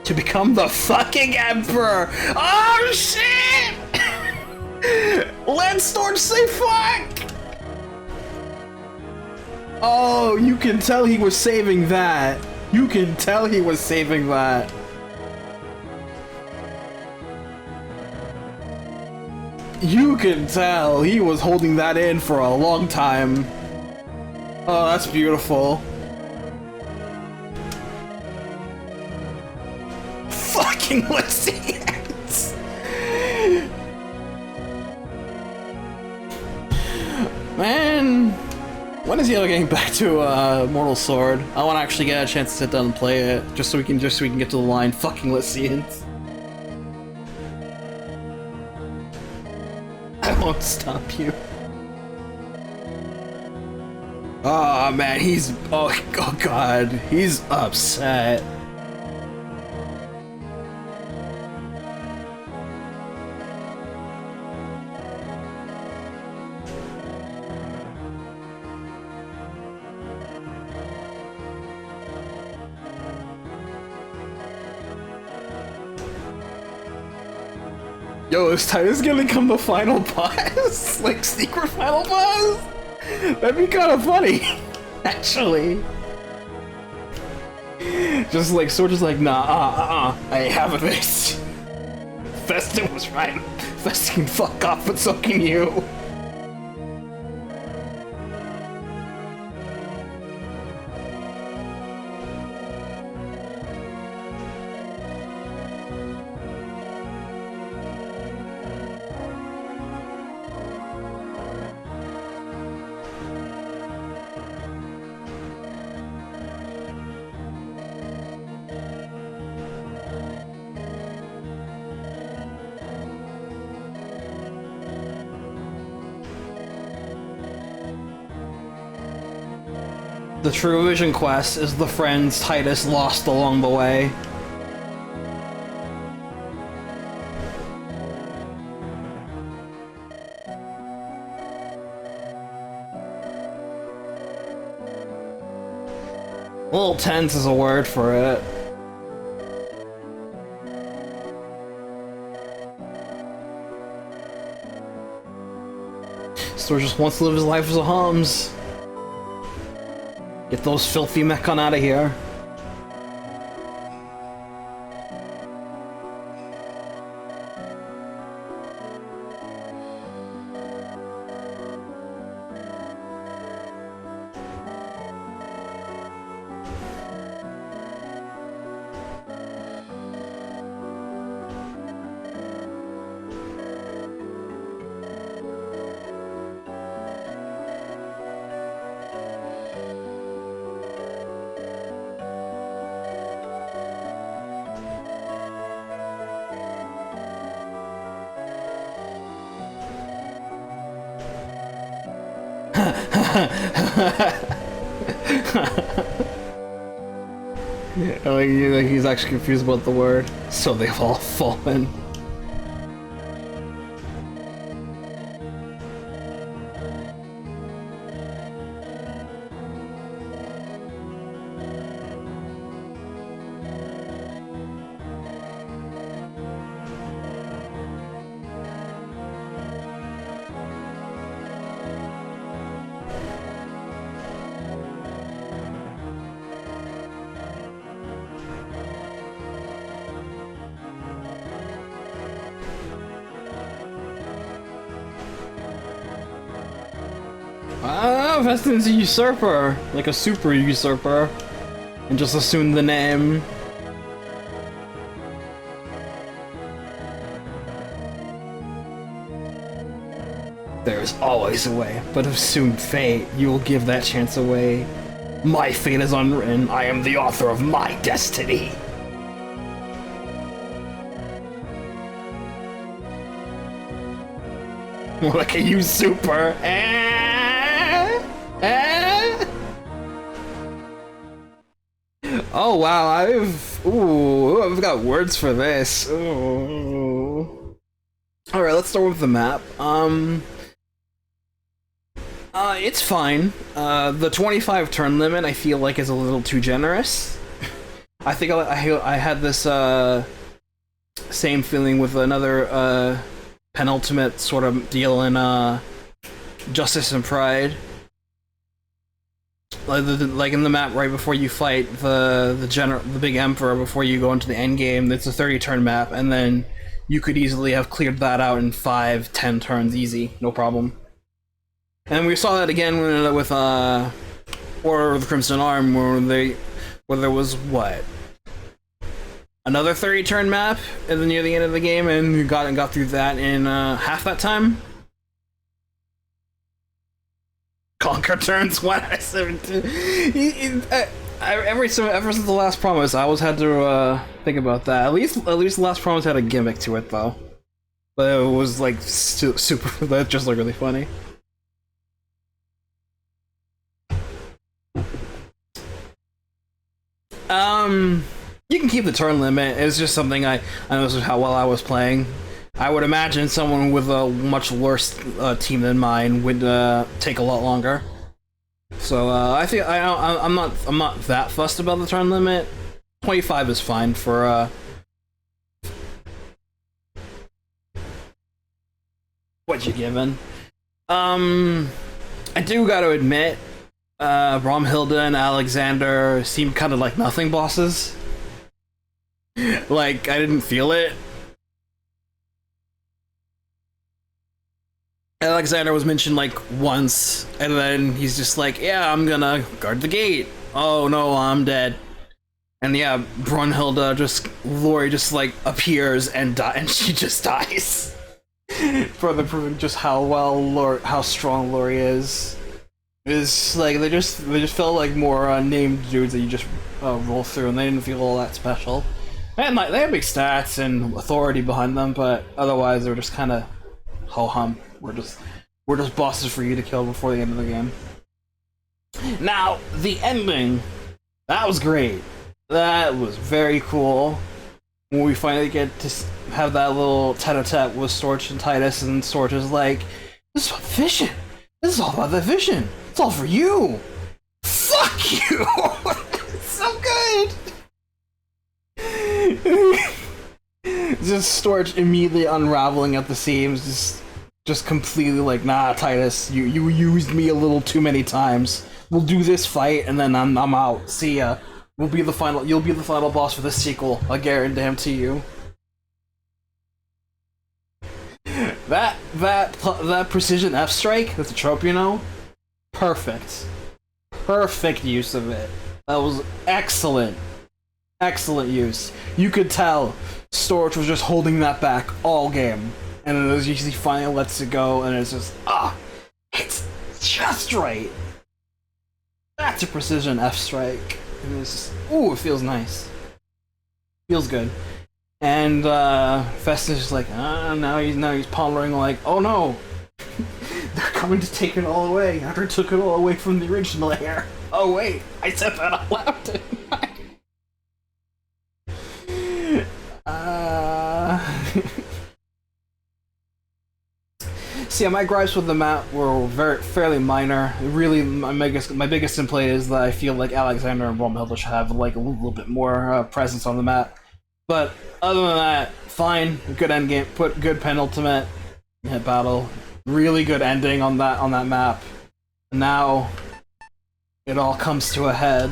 to become the fucking Emperor! Oh shit! Let Storch say fuck! Oh, you can tell he was saving that. You can tell he was saving that. You can tell he was holding that in for a long time. Oh, that's beautiful. Fucking Lycians! Man, when is he ever getting back to Mortal Sword? I want to actually get a chance to sit down and play it, just so we can get to the line. Fucking Lycians. I won't stop you. Oh man, he's oh god, he's upset. Yo, is Titus gonna become the final boss? Like, secret final boss? That'd be kind of funny, actually. Just like, sort of like, nah, I ain't having this. Festan was right. Festan can fuck off, but so can you. The true vision quest is the friends Titus lost along the way. A little tense is a word for it. Storch just wants to live his life as a Hums. Get those filthy mechon out of here. Like he's actually confused about the word. So they've all fallen. Festan's a usurper, like a super usurper, and just assume the name. There is always a way, but assume fate, you will give that chance away. My fate is unwritten, I am the author of my destiny. Look at you, super. Oh wow, I've got words for this. Ooh. All right, let's start with the map. It's fine. The 25 turn limit I feel like is a little too generous. I think I had this same feeling with another penultimate sort of deal in Justice and Pride. Like in the map right before you fight the big Emperor, before you go into the end game, it's a 30-turn map, and then you could easily have cleared that out in 5-10 turns, easy, no problem. And we saw that again with Order of the Crimson Arm, where there was what, another 30-turn map near the end of the game, and you got through that in half that time. Conquer turns 1 out of 17. Ever since the Last Promise, I always had to think about that. At least the Last Promise had a gimmick to it, though. But it was like super. That's just like really funny. You can keep the turn limit. It's just something I noticed how well I was playing. I would imagine someone with a much worse team than mine would take a lot longer. So I think I'm not that fussed about the turn limit. 25 is fine for what you're given. I do got to admit, Bromhilda and Alexander seem kind of like nothing bosses. Like, I didn't feel it. Alexander was mentioned like once, and then he's just like, yeah, I'm gonna guard the gate. Oh no, I'm dead. And yeah, Brunhilde Lori just like appears and she just dies. Further proving just how strong Lori is. It's like they just felt like more named dudes that you just roll through, and they didn't feel all that special. And like they have big stats and authority behind them, but otherwise they were just kind of ho-hum. We're just bosses for you to kill before the end of the game. Now, the ending, that was great. That was very cool. When we finally get to have that little tete-a-tete with Storch and Titus, and Storch is like, this is about vision. This is all about the vision. It's all for you. Fuck you! It's so good! Just Storch immediately unraveling at the seams, just completely like, nah, Titus, you used me a little too many times. We'll do this fight, and then I'm out. See ya. You'll be the final boss for the sequel. I guarantee you. That precision F strike, that's a trope, you know? Perfect. Perfect use of it. That was excellent. Excellent use. You could tell Storch was just holding that back all game. And it was usually finally lets it go, and it's just, it's just right. That's a precision F strike. And it's just, ooh, it feels nice. Feels good. And Festin's just like, now he's pondering like, oh no, they're coming to take it all away after I took it all away from the original heir. Oh wait, I said that out loud, didn't I? See, my gripes with the map were fairly minor. Really, my biggest complaint is that I feel like Alexander and Bromhilde should have like a little bit more presence on the map. But other than that, fine. Good end game. Put good penultimate hit battle. Really good ending on that map. And now it all comes to a head.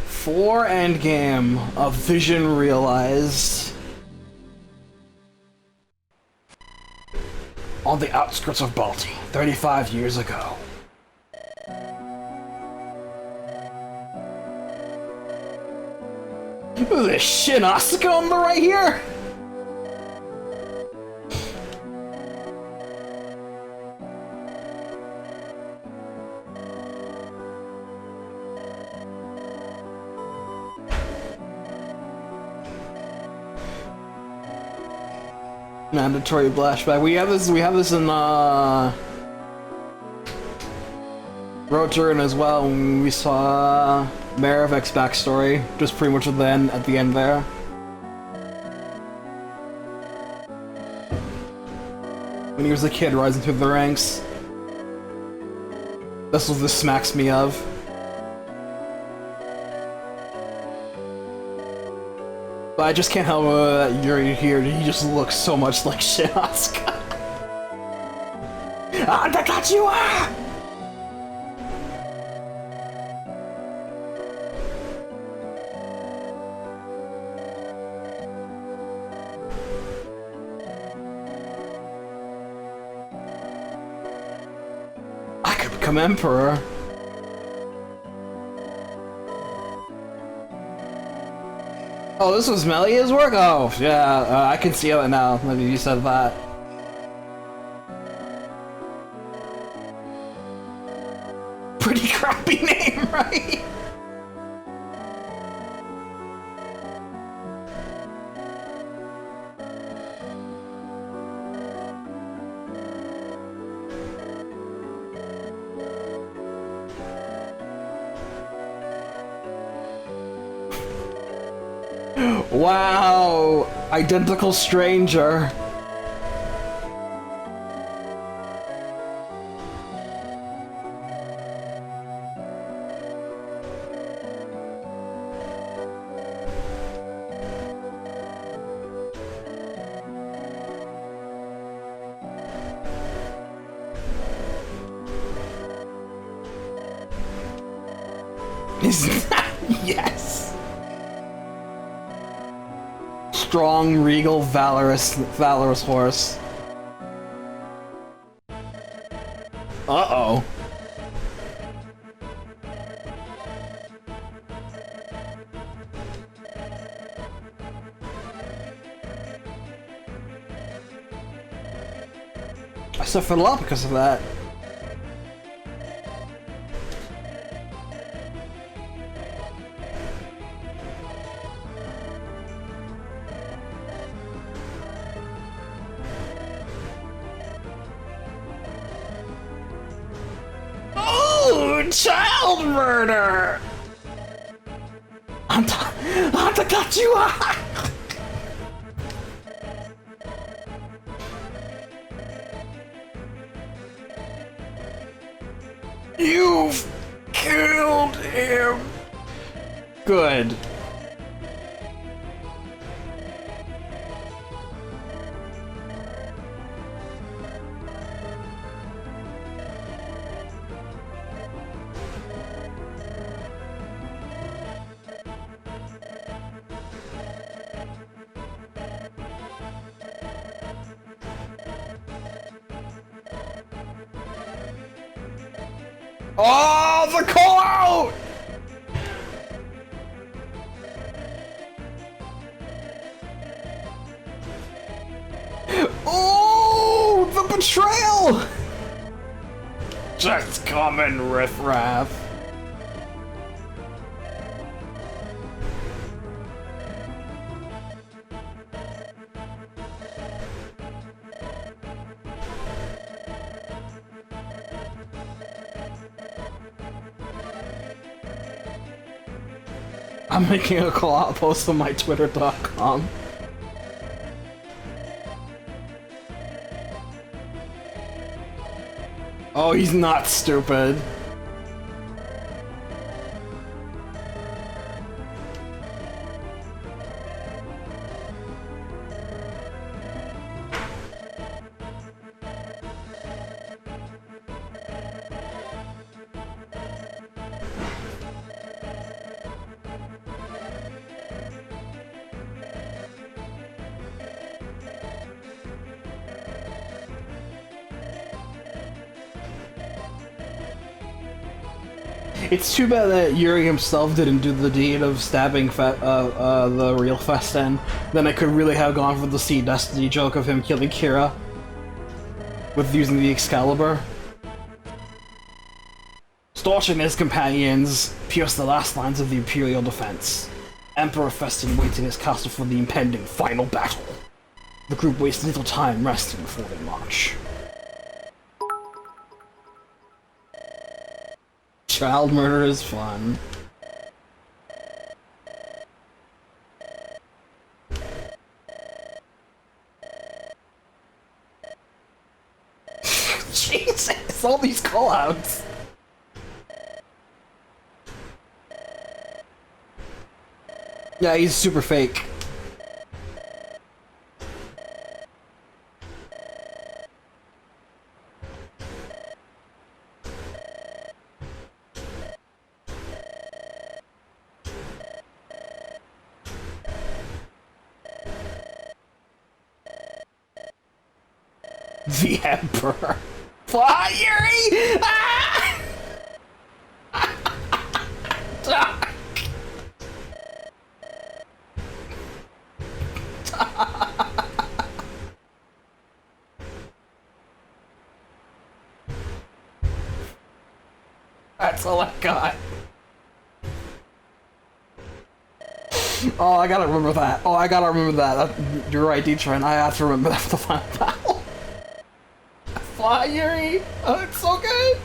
For endgame, a vision realized. On the outskirts of Balti, 35 years ago. There's a Shinasuke on the right here? Mandatory flashback. We have this in Road to Ruin as well. When we saw Maravek's backstory, just pretty much at the end there. When he was a kid rising through the ranks. That's what this smacks me of. I just can't help that Yury here. He just looks so much like Shiatsuka. I got you! I could become Emperor. Oh, this was Melia's work? Oh, yeah, I can see it now. Maybe you said that. Pretty crappy name, right? Wow! Identical stranger. Yes! Strong, regal, valorous horse. Uh-oh. I suffered a lot because of that. Child murder! Anta got you! You've killed him! Good. Oh, the call out! Oh, the betrayal! Just common riffraff. I'm making a call-out post on my twitter.com. Oh, he's not stupid. It's too bad that Yury himself didn't do the deed of stabbing the real Festan. Then I could really have gone for the Seed Destiny joke of him killing Kira with using the Excalibur. Storch and his companions pierced the last lines of the Imperial defense. Emperor Festan waits in his castle for the impending final battle. The group wastes little time resting before they march. Child murder is fun. Jesus, all these callouts. Yeah, he's super fake. The Emperor. Fly, Yury! Ah! That's all I got. Oh, I gotta remember that. Oh, I gotta remember that. You're right, D-Trent. I have to remember that for the final battle. Fly, Yury! Oh, it's so good!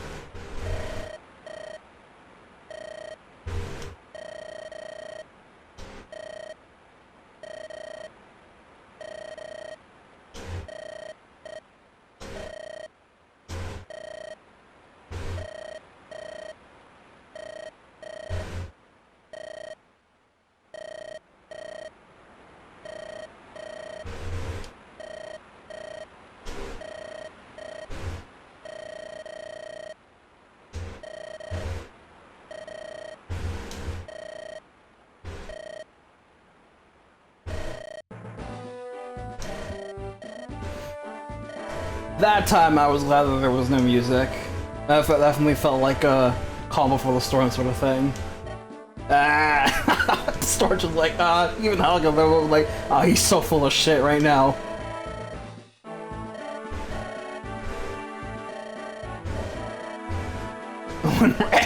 That time I was glad that there was no music. That definitely felt like a calm before the storm sort of thing. Ah, Storch was like, even Helga was like, he's so full of shit right now. One wreck.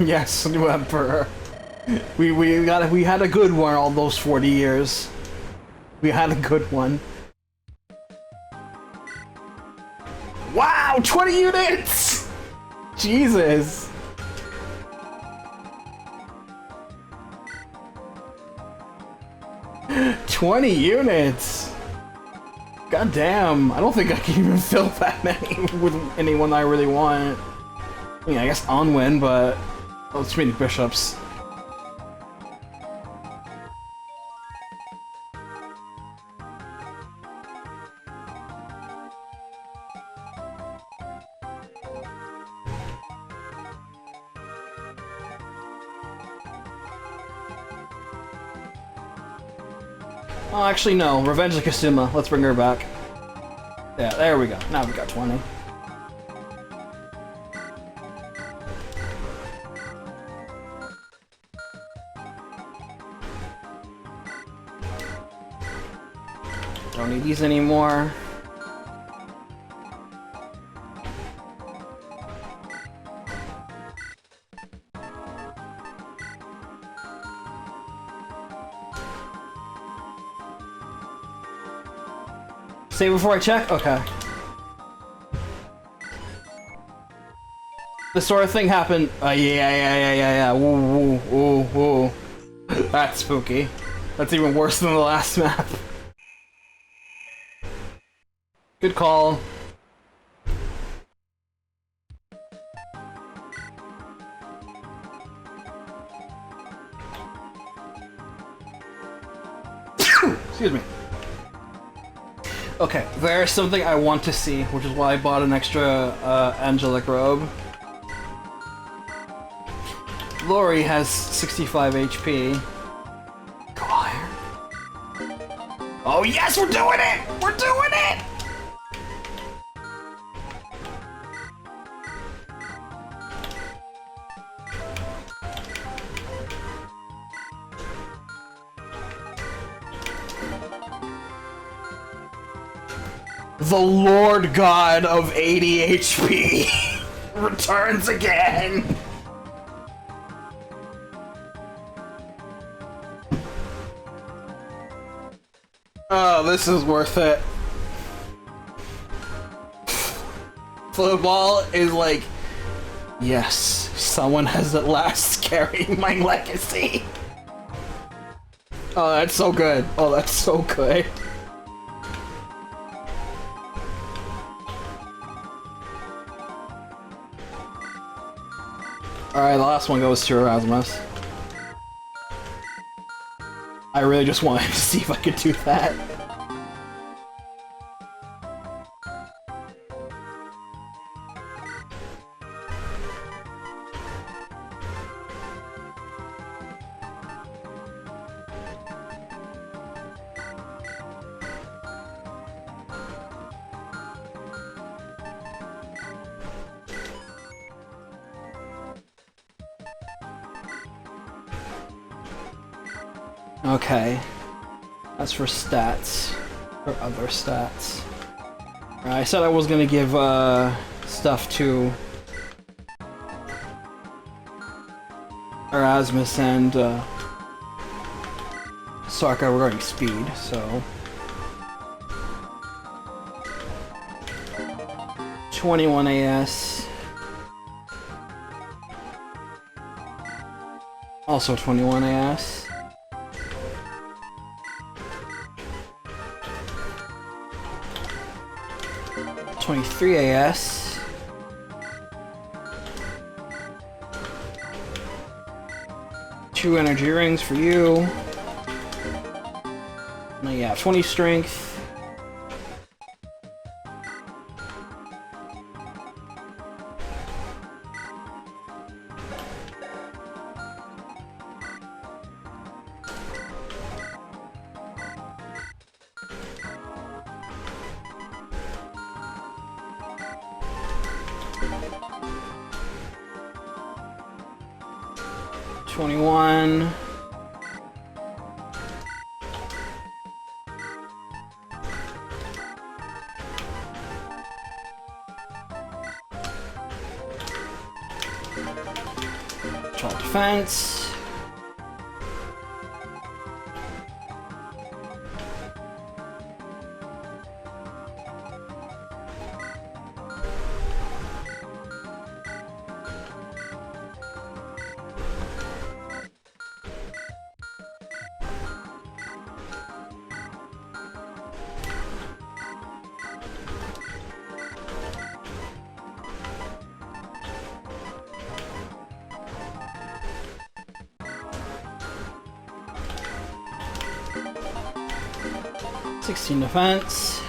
Yes, new Emperor. We had a good one all those 40 years. We had a good one. Wow, 20 units! Jesus. $20 units! God damn, I don't think I can even fill that many with anyone I really want. I mean, I guess Onwin, but too many bishops. Oh, actually, no. Revenge of Kasuma. Let's bring her back. Yeah, there we go. Now we got 20. Don't need these anymore. Save before I check? Okay. This sort of thing happened. Yeah. Woo. That's spooky. That's even worse than the last map. Good call. Excuse me. Okay, there's something I want to see, which is why I bought an extra angelic robe. Lori has 65 HP. Go higher. Oh yes, we're doing it! We're doing it! The Lord God of 80 HP returns again! Oh, this is worth it. Football is like, yes, someone has at last carried my legacy. Oh, that's so good. Oh, that's so good. Alright, the last one goes to Erasmus. I really just wanted to see if I could do that. Okay, that's for stats, or other stats. I said I was gonna give stuff to Erasmus and Sarka regarding speed, so 21 AS, also 21 AS. 23 AS. Two energy rings for you. No, yeah, 20 strength. Defense. Defense.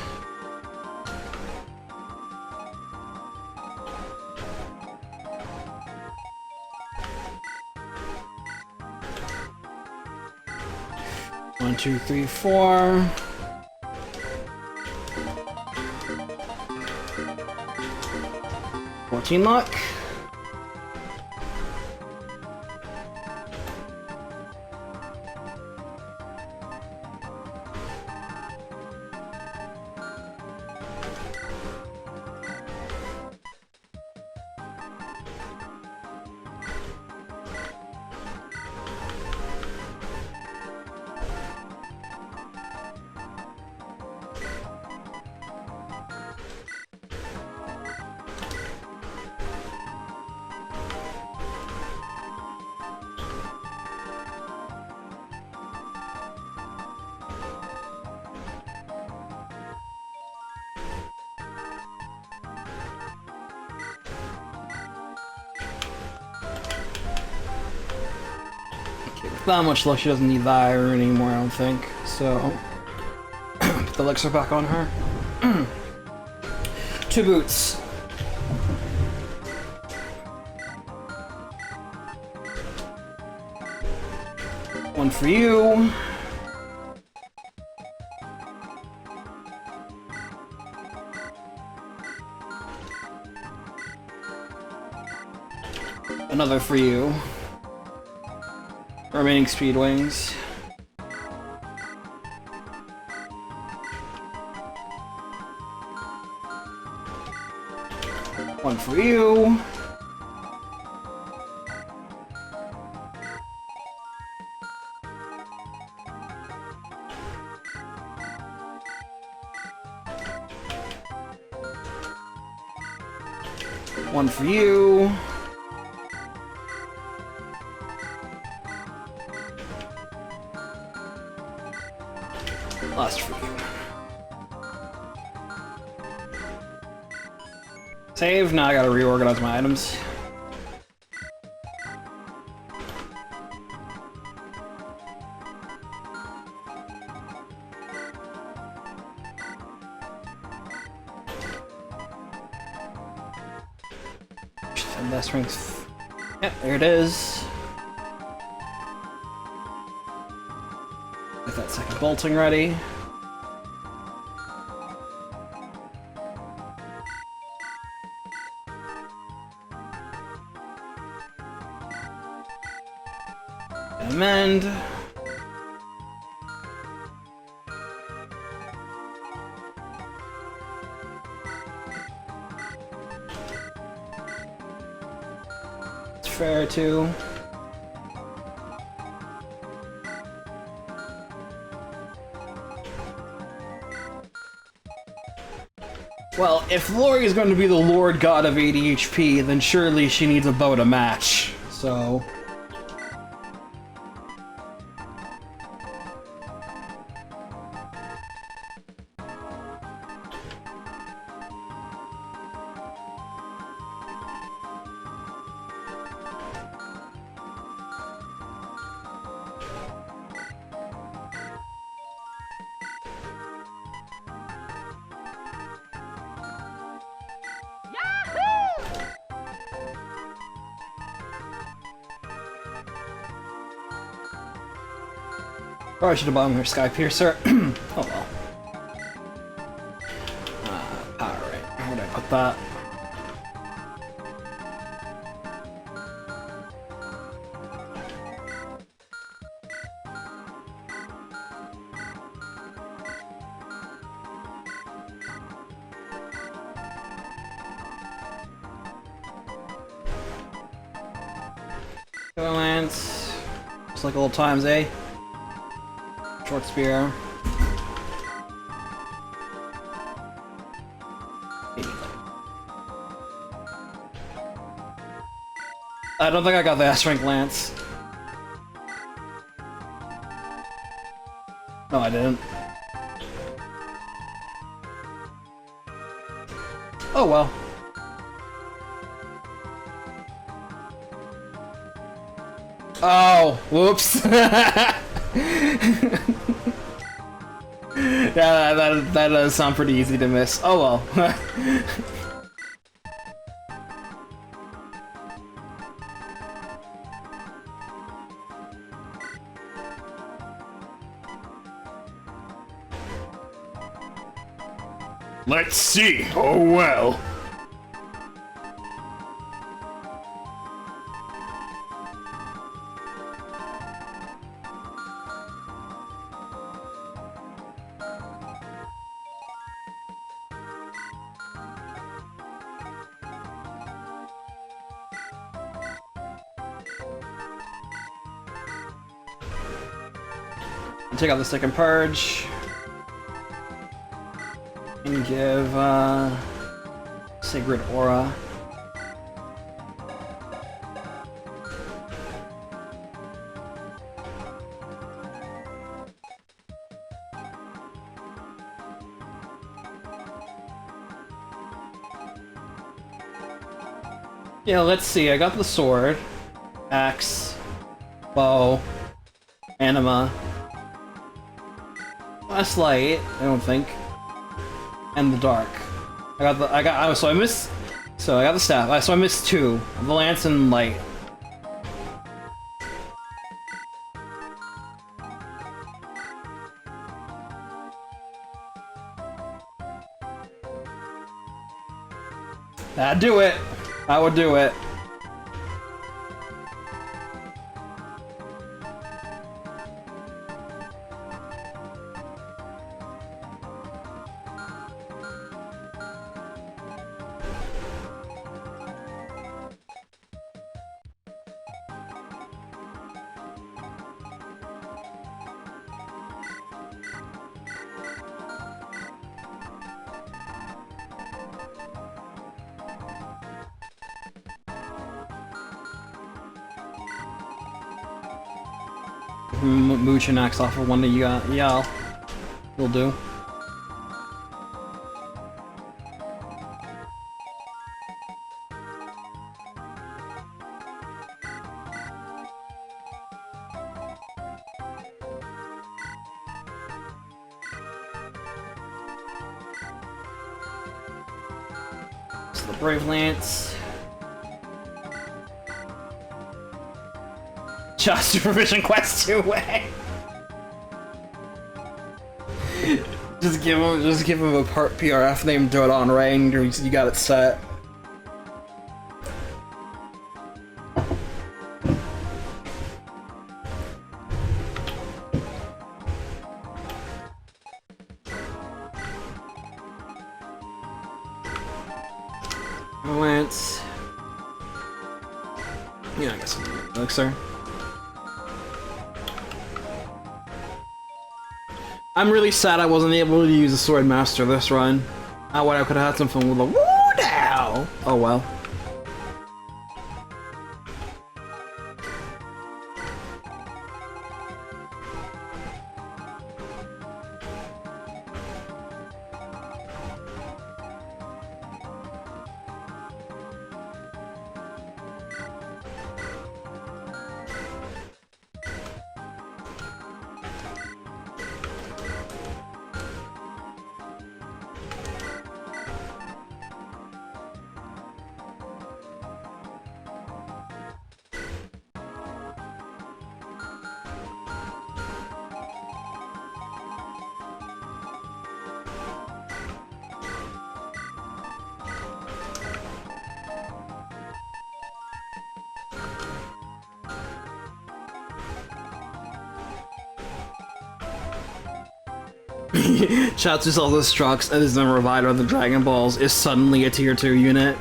One, two, three, 4. $14 luck. That much luck, she doesn't need the iron anymore, I don't think. So, put the elixir back on her. 2 boots. One for you. Another for you. Remaining speed wings. One for you. One for you. Last for you. Save. Now I gotta reorganize my items. And that strength. Yep, there it is. Get that second bolting ready. Amend. It's fair too. Well, if Lori is going to be the Lord God of 80 HP, then surely she needs a bow to match, so... Probably should have bought her Sky Piercer. Oh well. Alright, where would I put that? Go Lance. Just like old times, eh? Short spear. I don't think I got the S-rank lance. No, I didn't. Oh well. Oh, whoops. Yeah, that does sound pretty easy to miss. Oh well. Let's see. Oh well. Take out the second purge and give Sacred Aura. Yeah, let's see. I got the sword, axe, bow, anima. Last light, I don't think, and the dark. I got the staff. So I missed two, the lance and light. That'd do it. I would do it. Mooch and axe off of one that you got. Yeah, will do. So the Brave Lance. Just Supervision Quest 2 way. just give him a part PRF name, throw it on Ray, and you got it set. Lance. Yeah, I guess elixir. I'm really sad I wasn't able to use the Sword Master this run. I would have had some fun with the woo now. Oh well. Shouts to all the Strux and is the Reviver of the Dragon Balls is suddenly a tier 2 unit.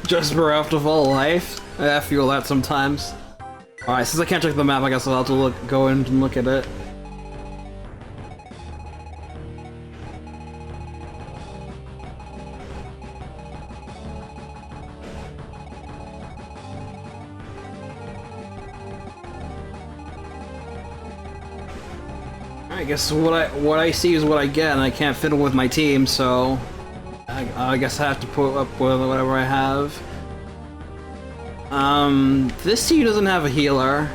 Just bereft of all life? I feel that sometimes. Alright, since I can't check the map, I guess I'll have to go in and look at it. I guess what I see is what I get, and I can't fit it with my team, so I guess I have to put up with whatever I have. This team doesn't have a healer.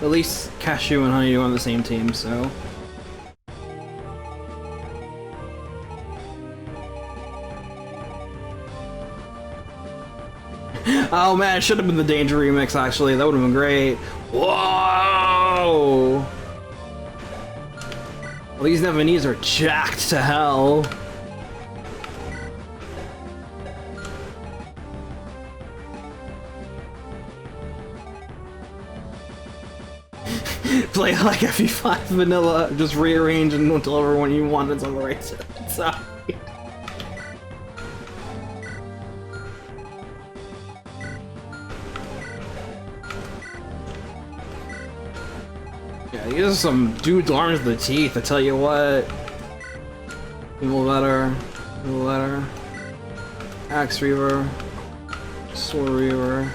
At least Cashew and Honeydew on the same team, so. Oh man, it should have been the Danger remix actually. That would have been great. Whoa! Well, these Nevanese are jacked to hell. Play like FE5 vanilla, just rearrange until everyone you want is on the right side. Yeah, these are some dude's arms to the teeth, I tell you what. Evil letter. Axe Reaver. Sword Reaver.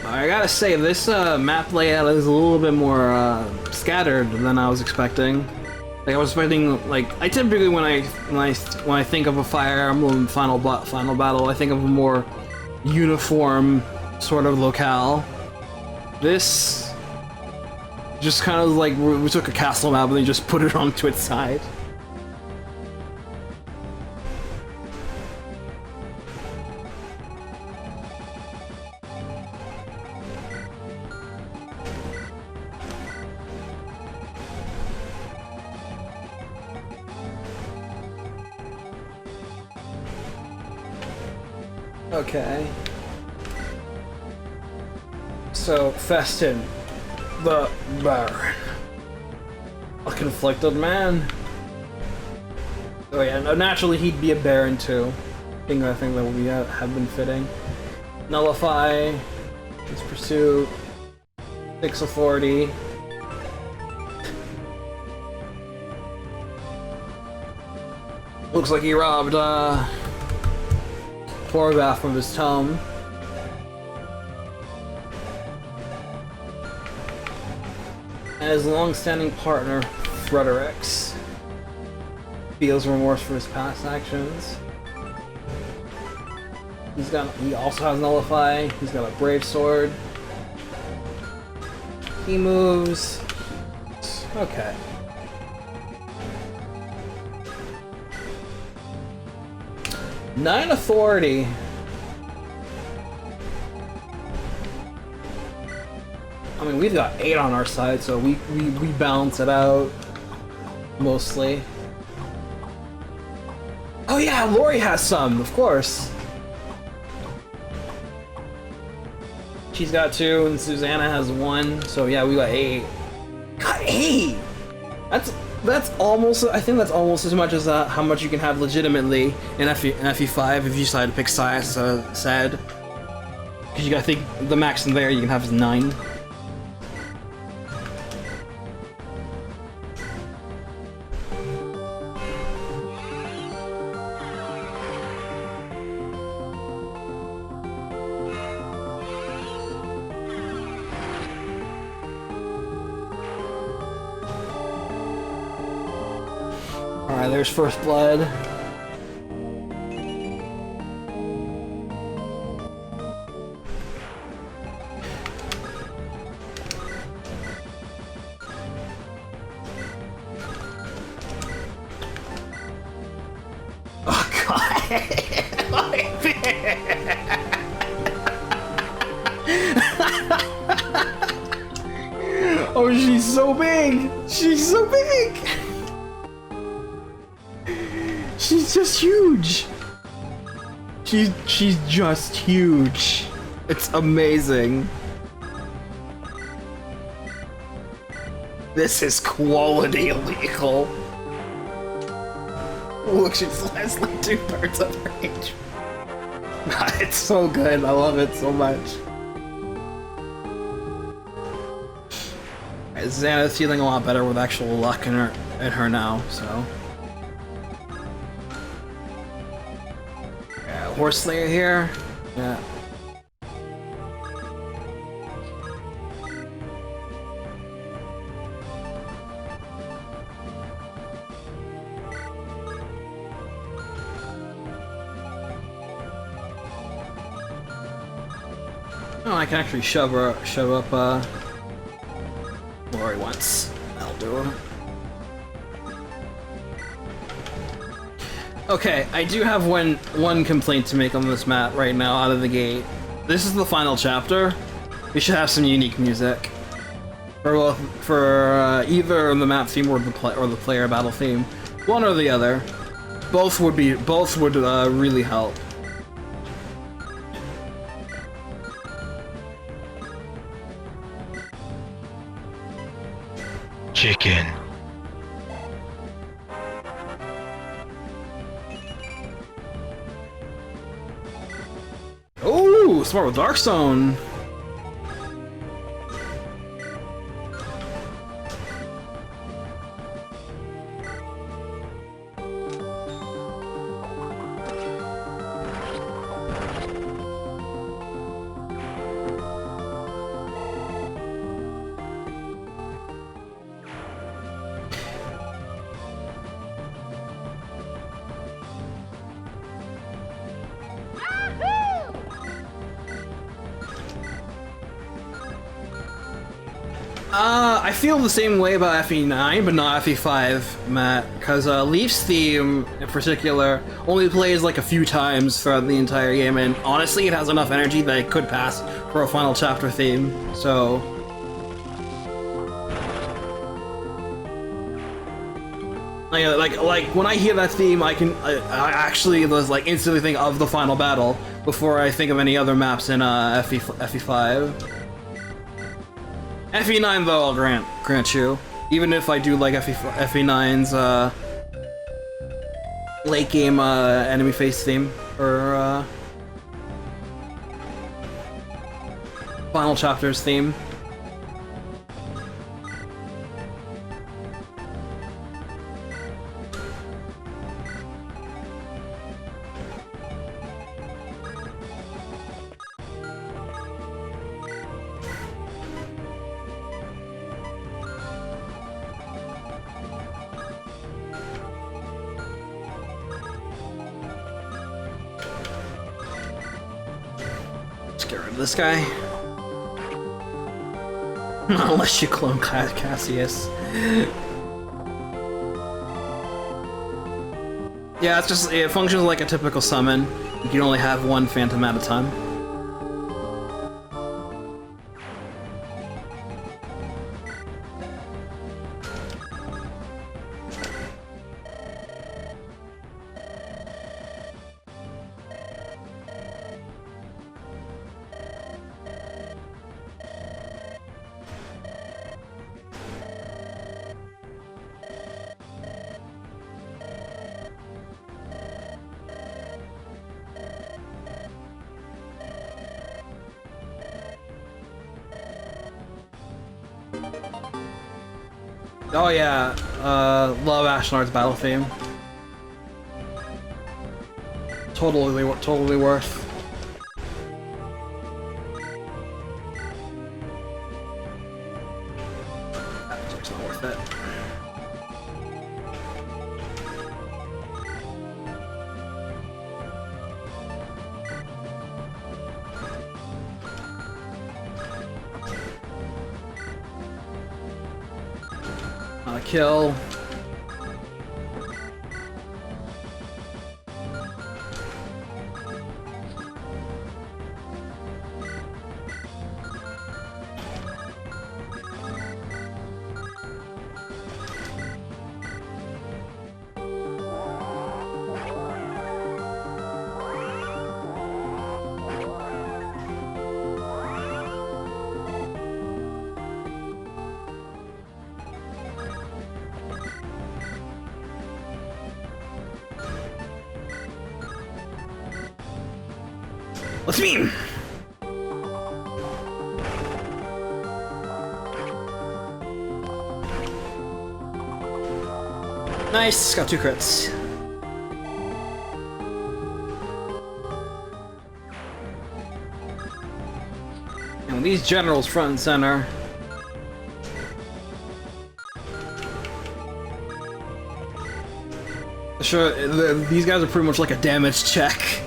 I gotta say, this map layout is a little bit more scattered than I was expecting. Like I was expecting, like I typically when I think of a Fire Emblem final battle, I think of a more uniform sort of locale. This just kind of like we took a castle map and then just put it onto its side. Okay. So, Festan the Riot. A conflicted man. Oh yeah, naturally he'd be a Baron too. I think that would have been fitting. Nullify his pursuit. 6 authority. Looks like he robbed Horvath from his tome. And his long-standing partner, Fredericks, feels remorse for his past actions. He also has Nullify. He's got a Brave Sword. He moves. Okay. Nine authority. I mean, we've got 8 on our side, so we balance it out mostly. Oh yeah, Lori has some, of course. She's got 2, and Susanna has 1. So yeah, we got 8. Got 8. That's almost. I think that's almost as much as how much you can have legitimately in FE5 if you decide to pick Sias Sad. Because I think the max in there you can have is 9. Alright, there's First Blood. Oh god! Oh, she's so big! She's so big! She's just huge! She's just huge. It's amazing. This is quality illegal. Look, she's Leslie 2 birds of her age. It's so good. I love it so much. Xana's feeling a lot better with actual luck in her now, so. Yeah, Horse Slayer here. Yeah. Oh, I can actually shove up Lori once. That'll do her. Okay, I do have one complaint to make on this map right now out of the gate. This is the final chapter. We should have some unique music for either the map theme or the player battle theme, one or the other. Both would really help. Chicken. Oh, smart with Darkstone. I feel the same way about FE9, but not FE5, Matt, because Leaf's theme, in particular, only plays like a few times throughout the entire game, and honestly, it has enough energy that it could pass for a final chapter theme, so... Like when I hear that theme, I actually was like instantly think of the final battle, before I think of any other maps in FE5. FE9 though, I'll grant you. Even if I do like FE9's late game enemy face theme, or final chapters theme. This guy. Unless you clone Cassius. Yeah, it's just, it functions like a typical summon. You can only have one phantom at a time. Oh yeah, love Ashnard's battle theme. Totally worth. It's not worth it. Kill. What's mean? Nice, got 2 crits. And with these generals front and center. Sure, these guys are pretty much like a damage check.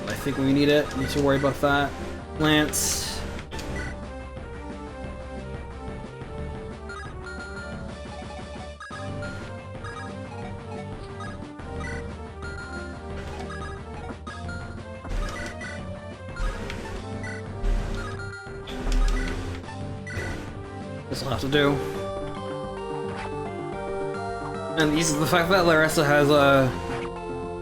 I think we need it. Need to worry about that. Lance. This will have to do. And the fact that Larissa has a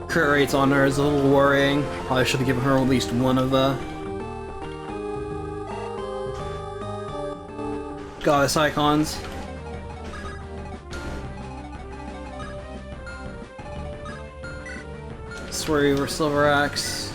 crit rates on her is a little worrying. Probably should have given her at least one of the goddess icons. Swear or Silver Axe.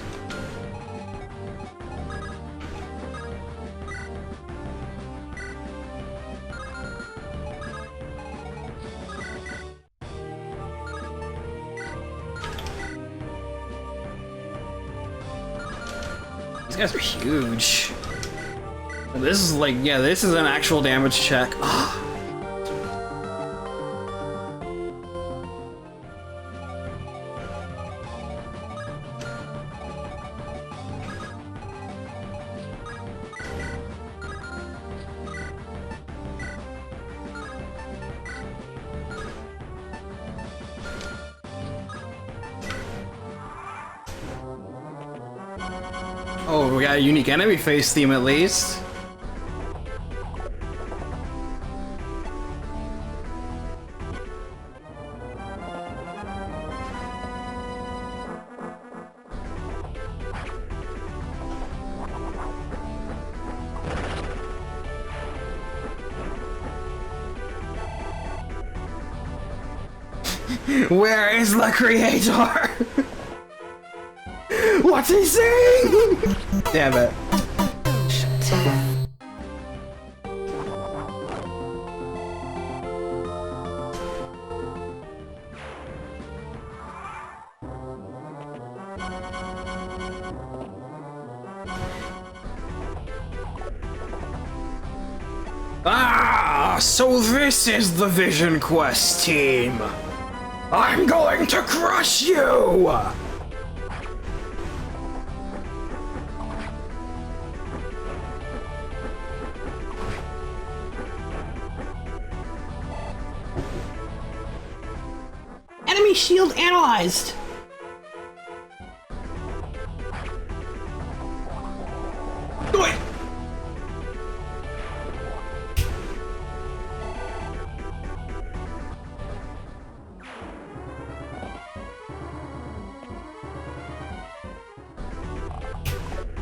These guys are huge. This is like, yeah, this is an actual damage check. Ugh. Oh, we got a unique enemy face theme at least. Where is the creator? What's he saying? Damn it. Shit. Ah, so this is the Vision Quest team. I'm going to crush you! Enemy shield analyzed! Do it!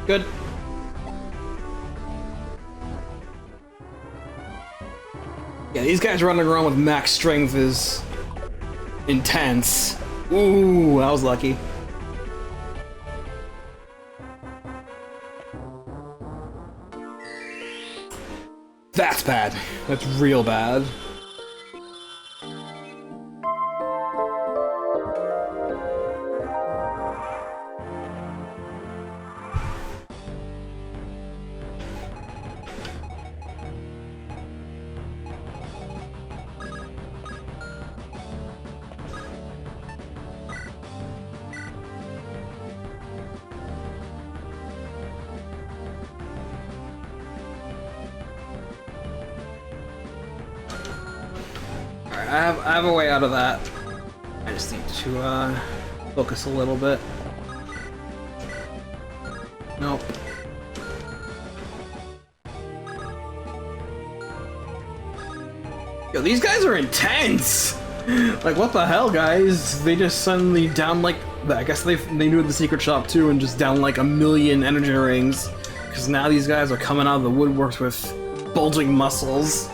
Good. Yeah, these guys running around with max strength is intense. Ooh, I was lucky. That's bad. That's real bad. I have a way out of that. I just need to focus a little bit. Nope. Yo, these guys are intense! Like, what the hell, guys? They just suddenly down, like, I guess they knew the secret shop too and just down like 1,000,000 energy rings. Because now these guys are coming out of the woodworks with bulging muscles.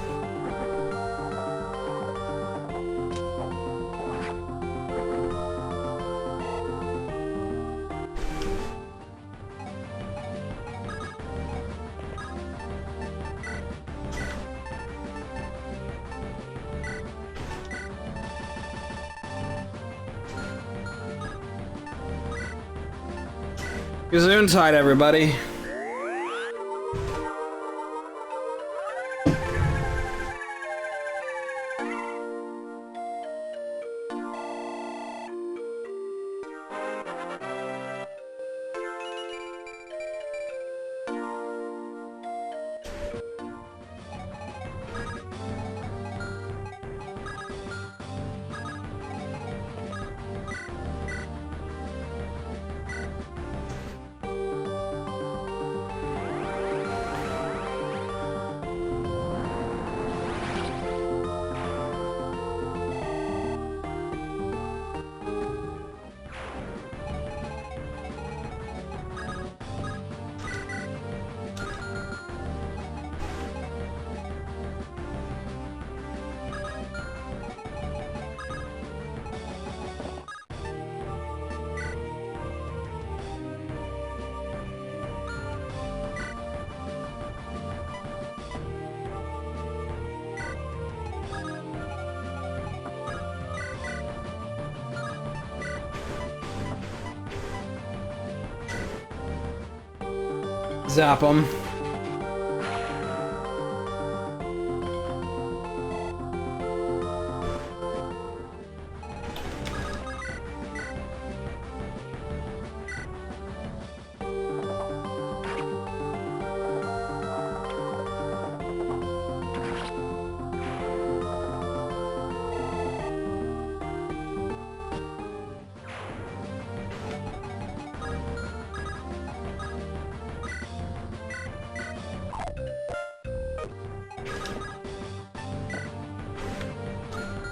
Gesundheit, everybody. Zap him.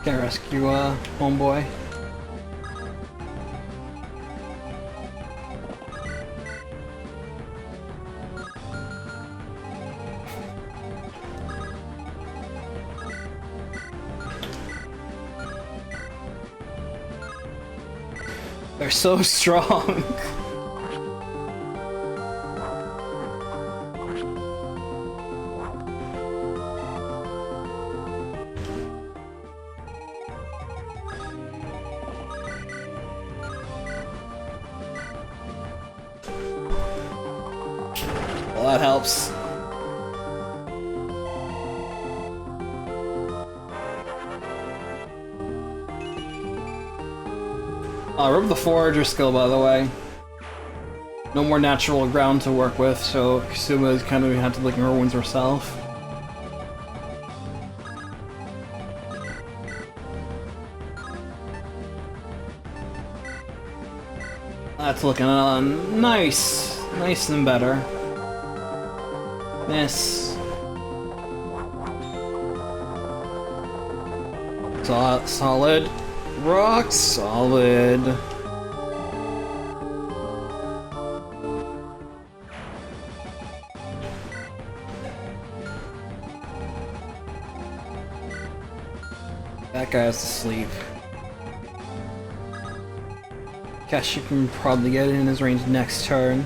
Can't rescue, homeboy. They're so strong. Well, that helps. Rub the Forager skill, by the way. No more natural ground to work with, so Kasuma's kind of had to lick her wounds herself. That's looking nice. Nice and better. Miss. Solid. Rock solid. That guy's asleep. Guess you can probably get it in his range next turn.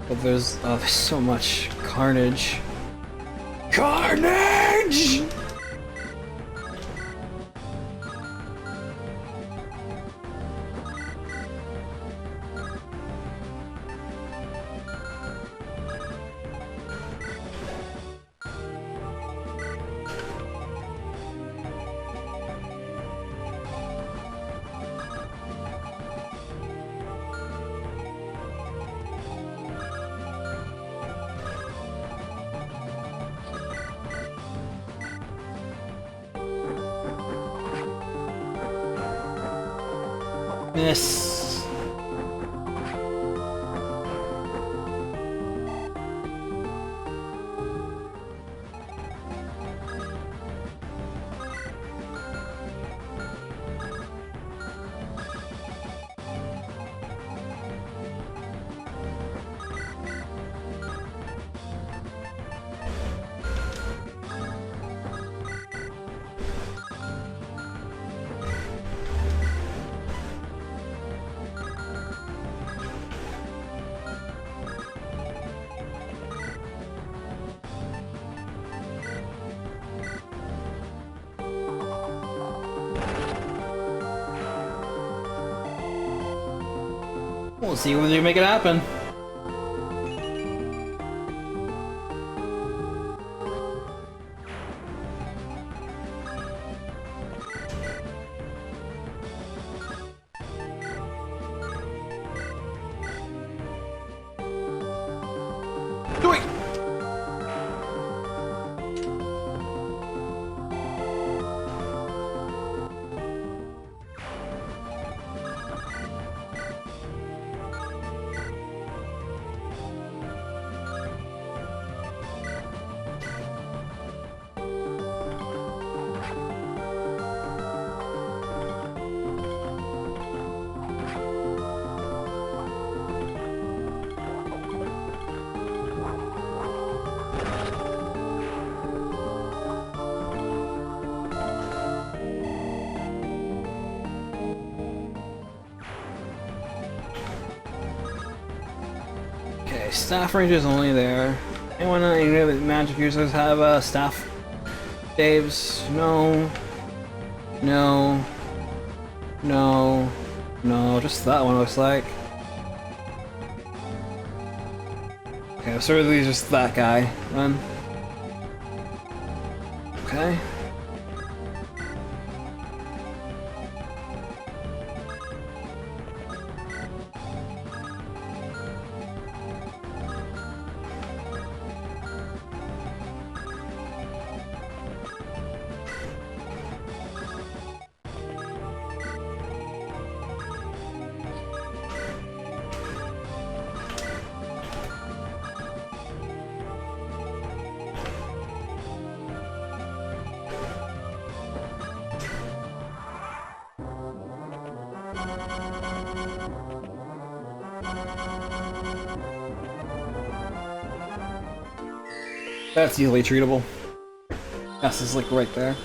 But there's so much carnage. Carnage! Miss. We'll see when you make it happen. Do it! Staff range is only there. Anyone any of the magic users have staff saves? No. No. No. No, just that one looks like. Okay, so really just that guy then. Okay. That's easily treatable. That's just like right there.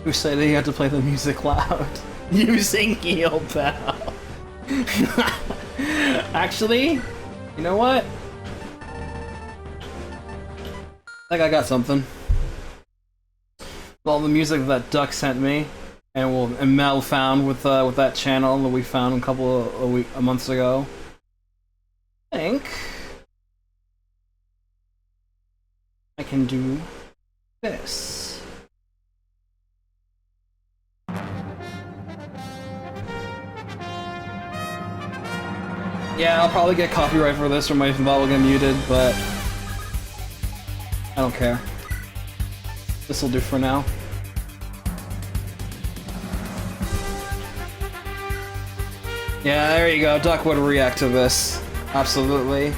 Who said he had to play the music loud? Using heal pal. Actually, you know what? I think I got something. All the music that Duck sent me, and Mel found with that channel that we found a couple of months ago. I think I can do this. Yeah, I'll probably get copyright for this or my file will get muted, but I don't care. This'll do for now. Yeah, there you go. Duck would react to this. Absolutely.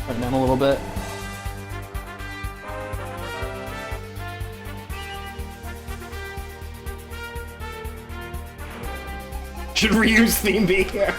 Turn down a little bit. Should Ryu's theme be here?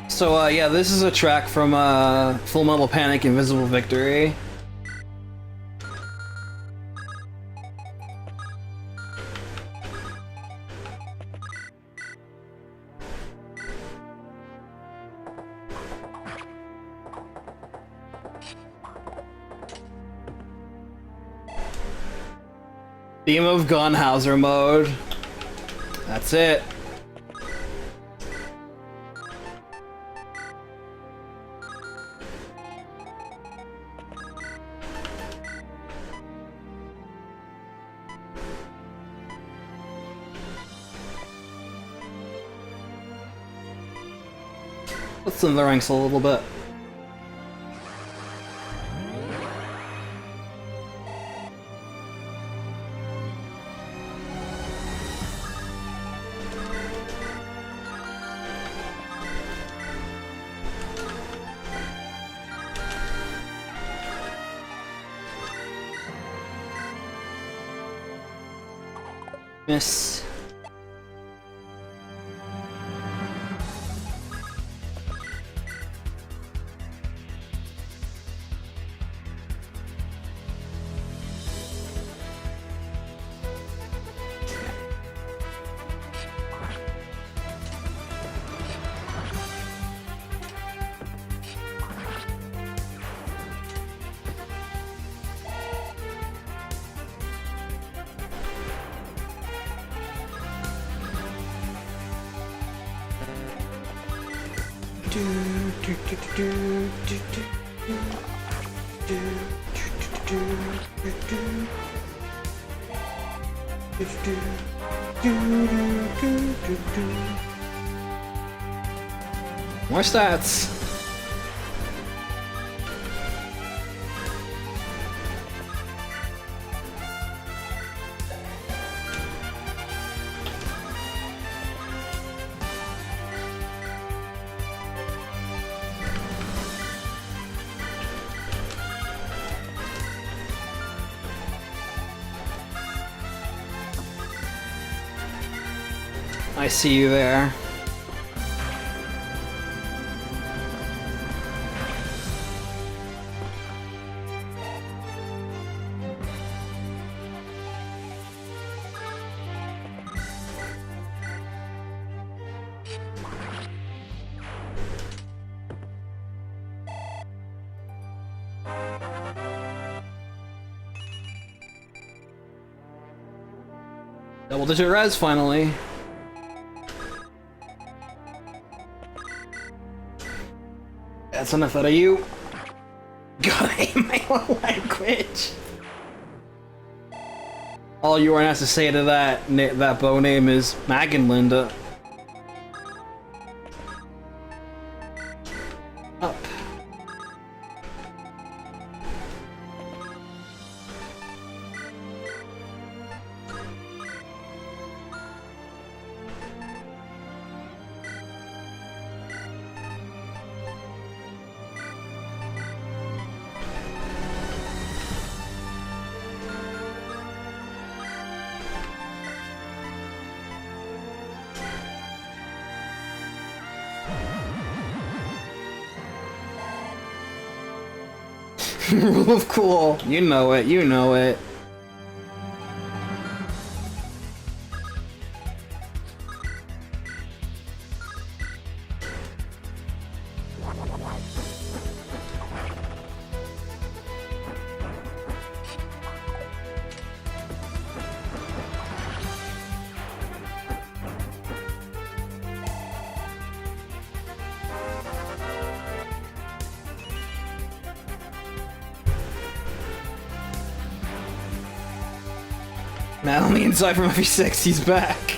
So, yeah, this is a track from Full Metal Panic: Invisible Victory. Theme of Gunhauser mode. That's it. Let's in the ranks a little bit. Miss. More stats. I see you there. Double-digit res finally. That's enough out of you. God, I hate my own language. All Yury has to say to that bow name is Magenlinda. Up. Rule of cool. You know it, you know it. Now on the inside from FE8, he's back.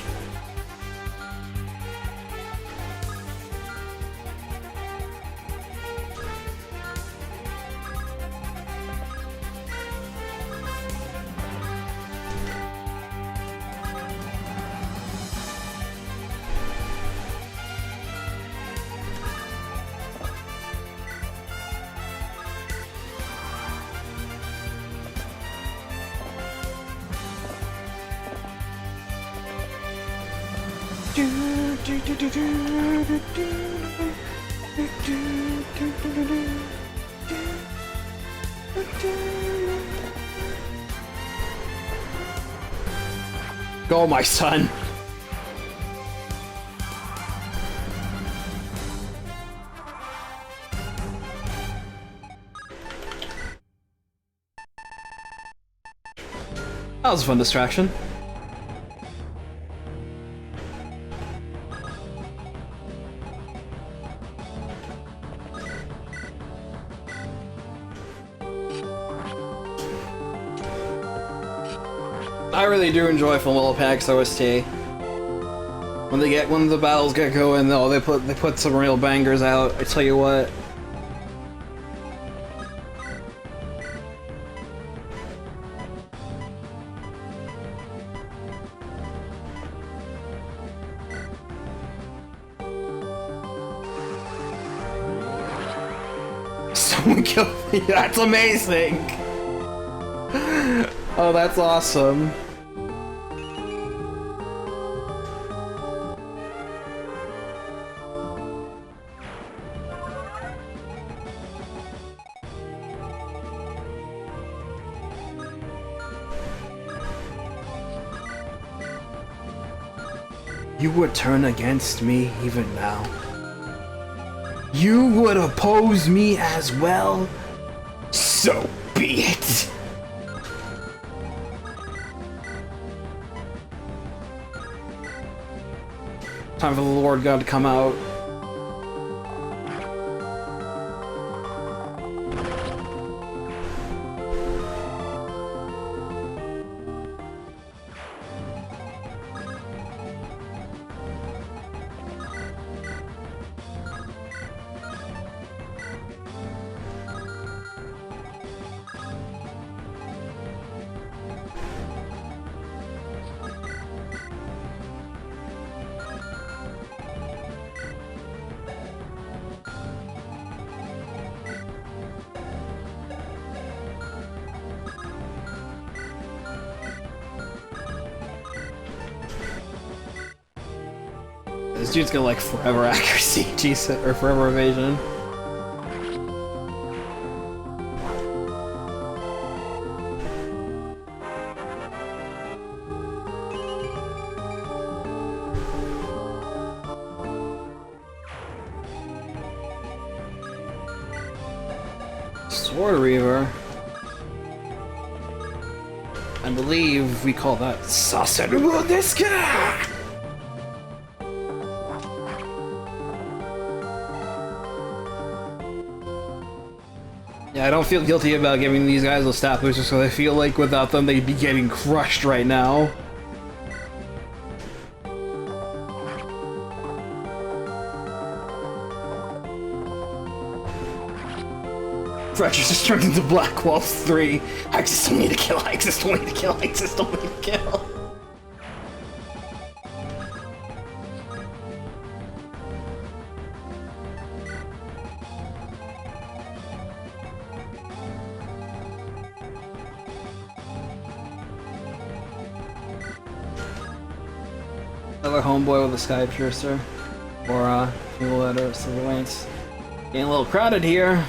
Go, my son. That was a fun distraction. I really do enjoy Full Packs OST. When the battles get going, though, they put some real bangers out. I tell you what. Someone killed me. That's amazing. Oh, that's awesome. You would turn against me even now. You would oppose me as well. So be it. Time for the Lord God to come out. This dude's got like forever accuracy, Jesus, or forever evasion. Sword Reaver. I believe we call that Sasarudiska! Yeah, I don't feel guilty about giving these guys a stat boost just because I feel like without them they'd be getting crushed right now. Fractures just turned into Black Wolf 3. I just don't need to kill, I just don't need to kill, I just don't need to kill. Another homeboy with a Sky Piercer. Or, Fuel Letter, Silver Lance. Getting a little crowded here.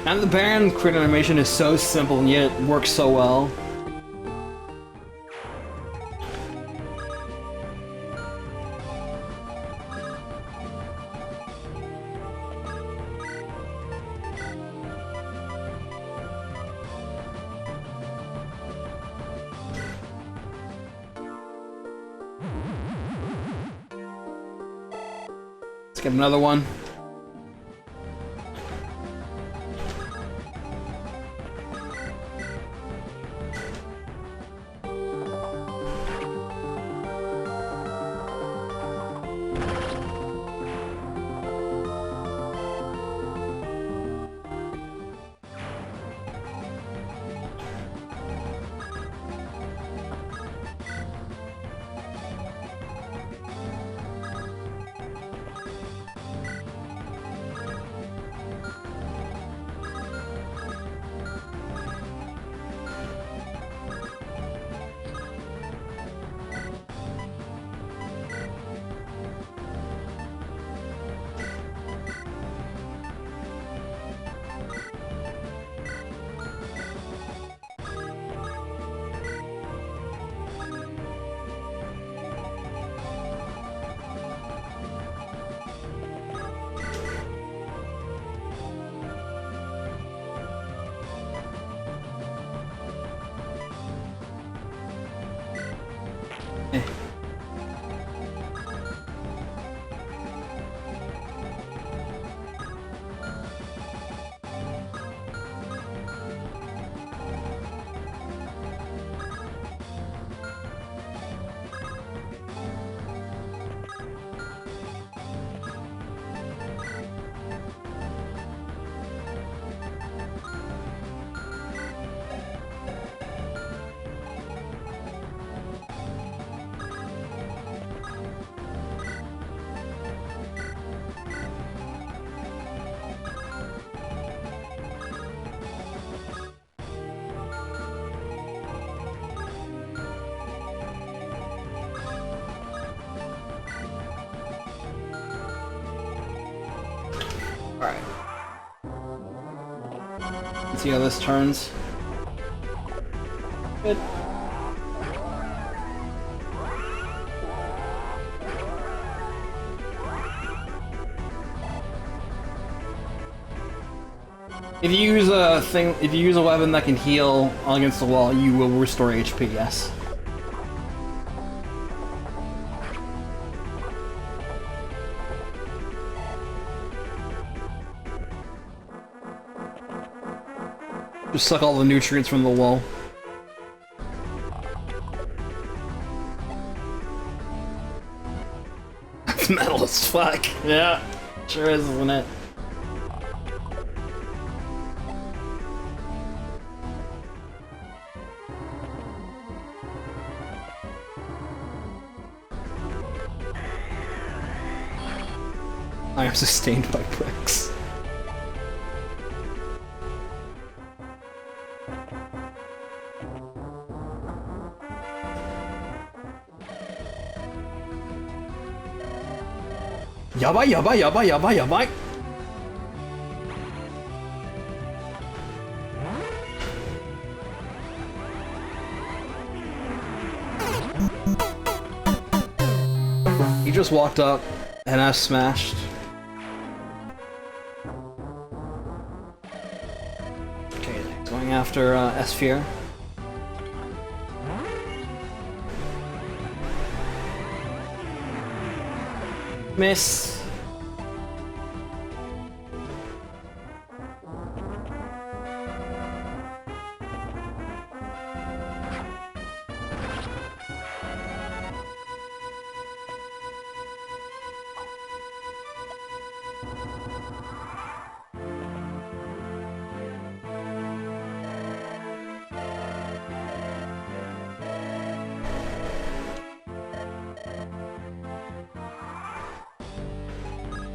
And the Baron crit animation is so simple and yet it works so well. Let's get another one. Alright. Let's see how this turns. Good. If you use a weapon that can heal against the wall, you will restore HP, yes. Just suck all the nutrients from the wall. That's metal as fuck. Yeah, sure is, isn't it? I'm sustained by bricks. Yabai, yabai, yabai, yabai, yabai! He just walked up, and I smashed. Okay, going after S-Fear. Miss.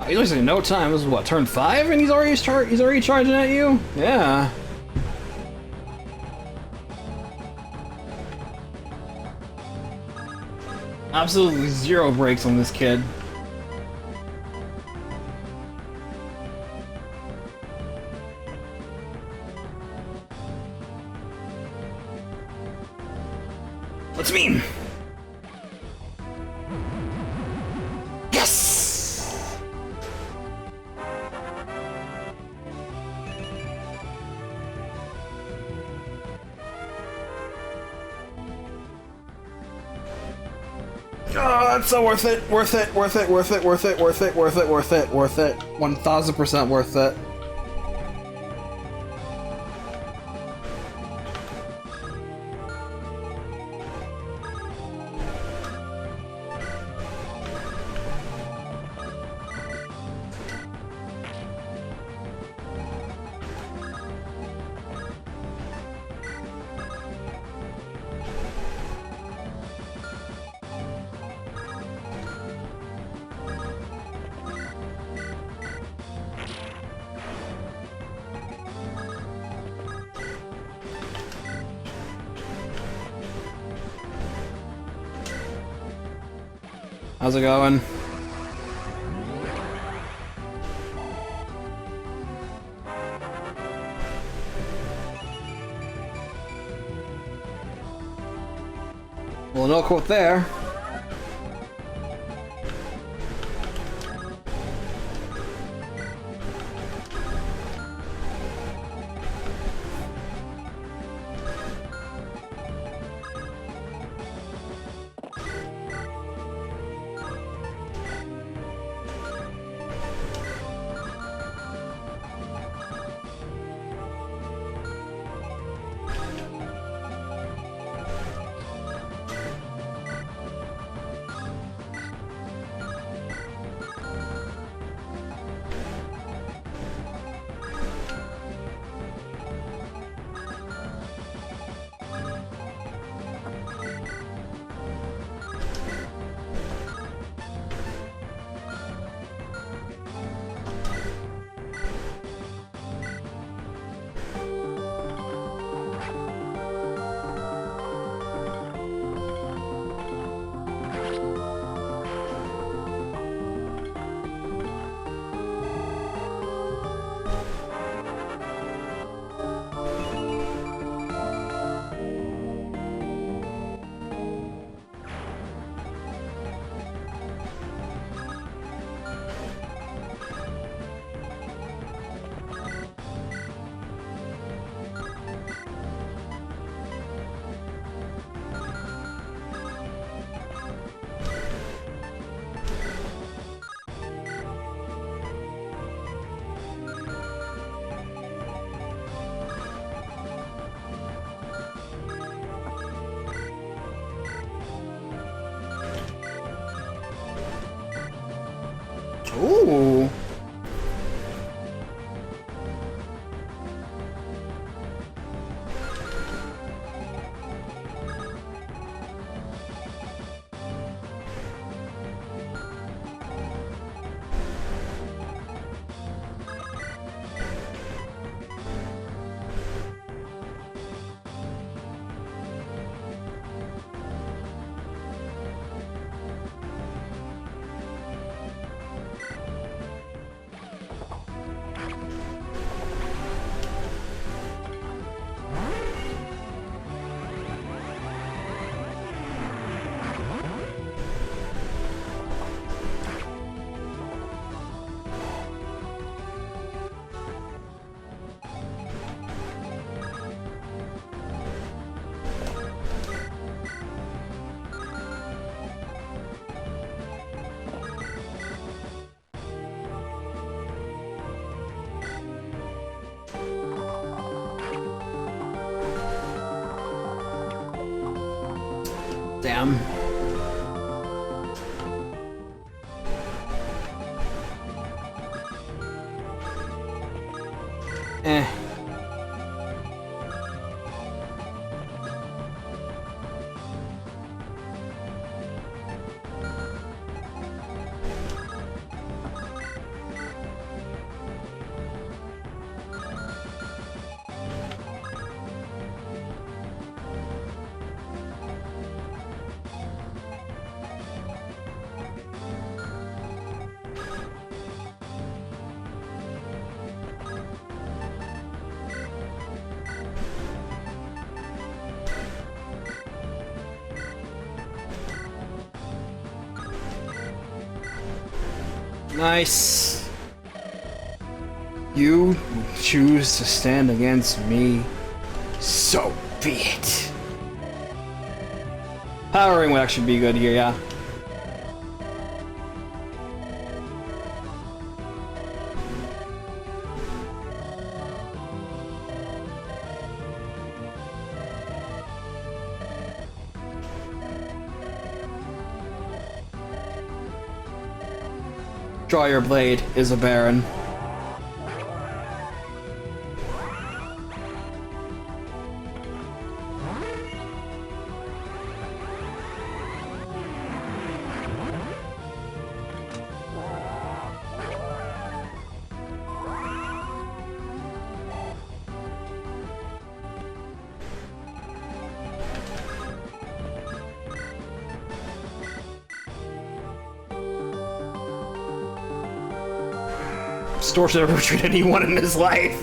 He's wasting no time. This is what, turn 5, and he's already charging at you? Yeah. Absolutely zero brakes on this kid. What's mean? Oh, that's so worth it, worth it, worth it, worth it, worth it, worth it, worth it, worth it, worth it. 1000% worth it. How's it going? Well, no quote there. Damn. Eh. Nice. You choose to stand against me, so be it. Powering would actually be good here, yeah. Draw your blade is a Baron. Storch never treated anyone in his life.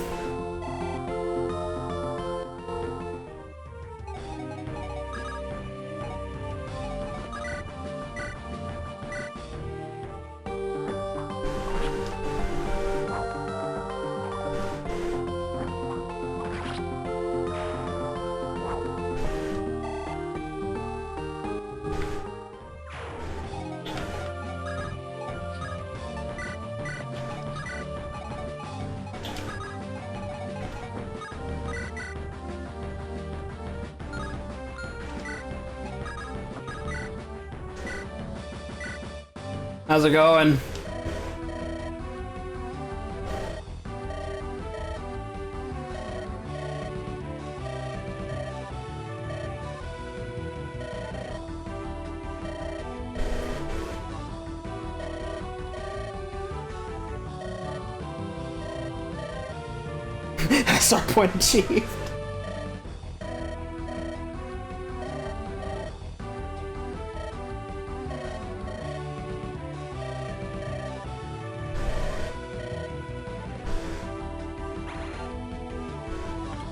How's it going? SR point achieved.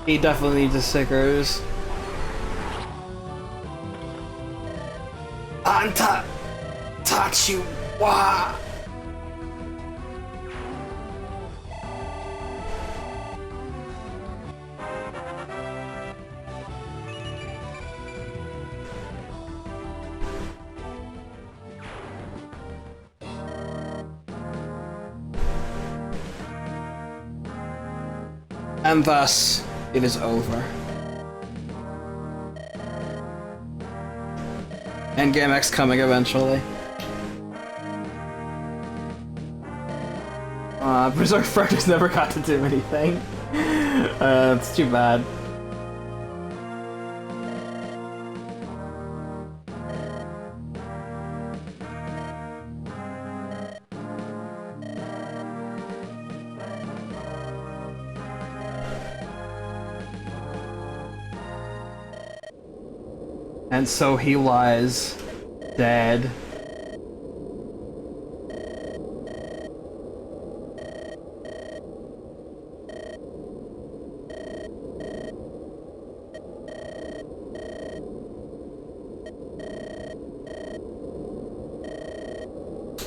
He definitely needs the stickers. Anta Tachiwa. And thus, it is over. Endgame X coming eventually. Berserk Fractors never got to do anything. It's too bad. And so he lies, dead.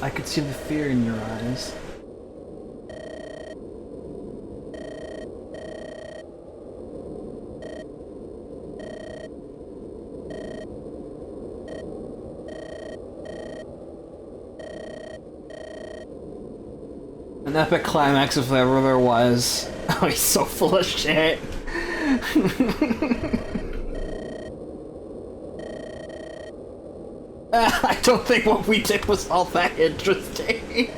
I could see the fear in your eyes. An epic climax if ever there was. Oh, he's so full of shit. I don't think what we did was all that interesting.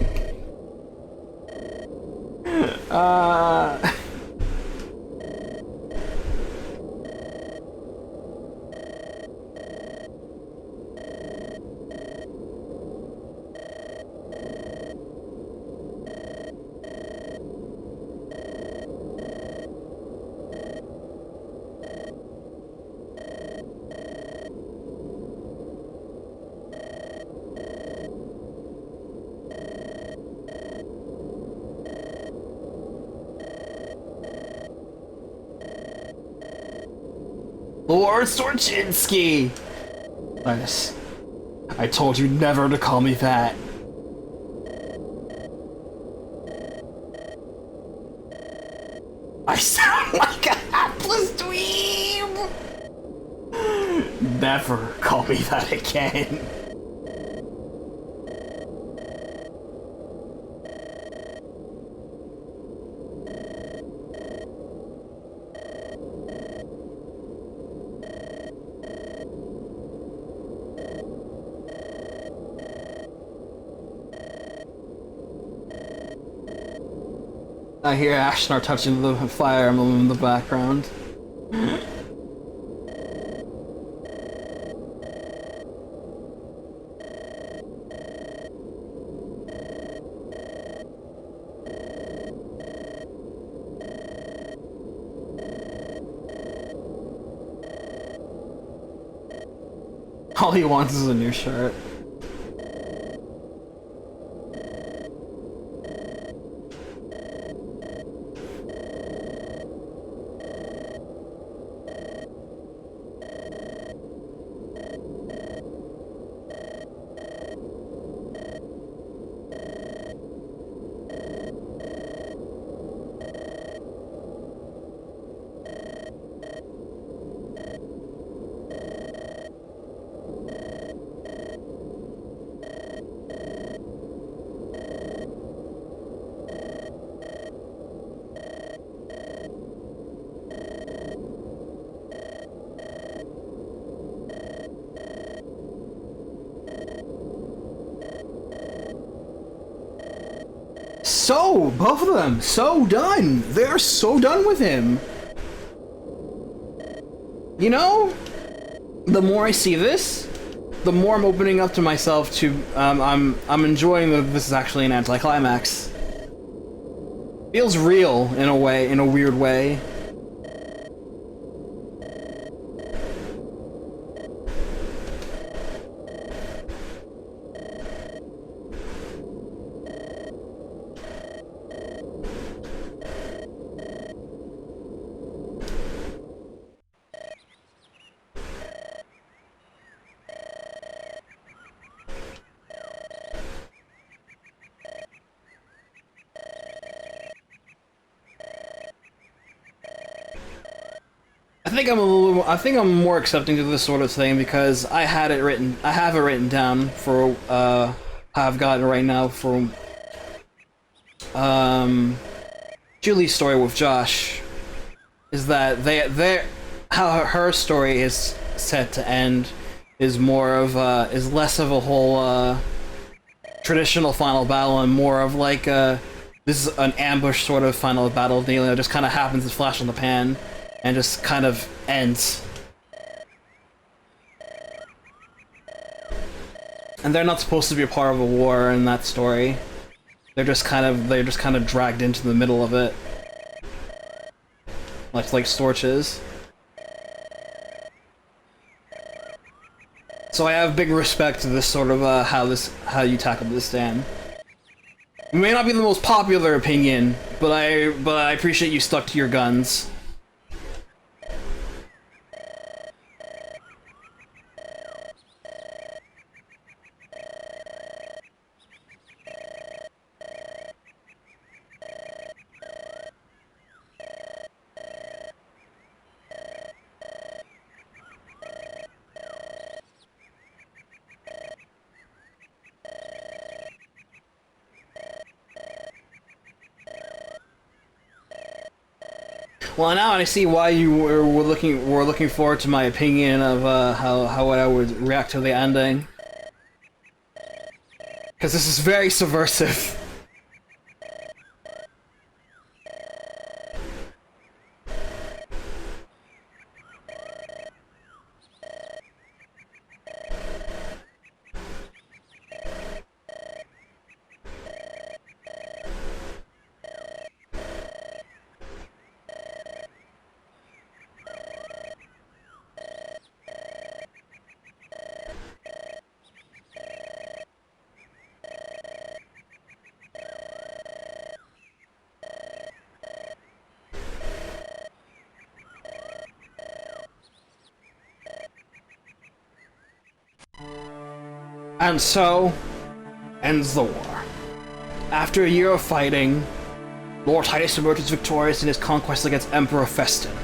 Lord Storchinsky! Titus, I told you never to call me that. I sound like a hapless dweeb! Never call me that again. I hear Ashnar touching the fire emblem in the background. All he wants is a new shirt. So, both of them, so done! They're so done with him! You know, the more I see this, the more I'm opening up to myself to, I'm enjoying that this is actually an anticlimax. Feels real, in a way, in a weird way. I think I'm more accepting to this sort of thing because I have it written down for how I've got it right now for Julie's story with Josh is that how her story is set to end is more of is less of a whole traditional final battle and more of like this is an ambush sort of final battle deal. It just kind of happens to flash on the pan. And just kind of ends. And they're not supposed to be a part of a war in that story. They're just kind of dragged into the middle of it. Like Storch is. So I have big respect to this sort of how you tackle this, Dan. It may not be the most popular opinion, but I appreciate you stuck to your guns. Well, now I see why you were looking forward to my opinion of how I would react to the ending. Because this is very subversive. And so ends the war. After a year of fighting, Lord Titus emerges victorious in his conquest against Emperor Festan.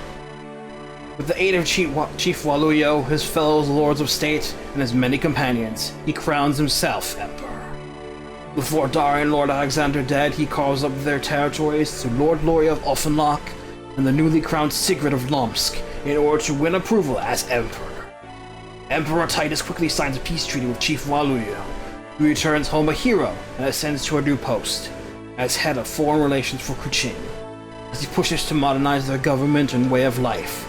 With the aid of Chief Waluyo, his fellow lords of state, and his many companions, he crowns himself emperor. With Lord Dar and Lord Alexander dead, he carves up their territories to Lord Lory of Offenloch and the newly crowned Sigrid of Lomsk in order to win approval as emperor. Emperor Titus quickly signs a peace treaty with Chief Waluyo, who returns home a hero and ascends to a new post, as head of foreign relations for Kuchin, as he pushes to modernize their government and way of life.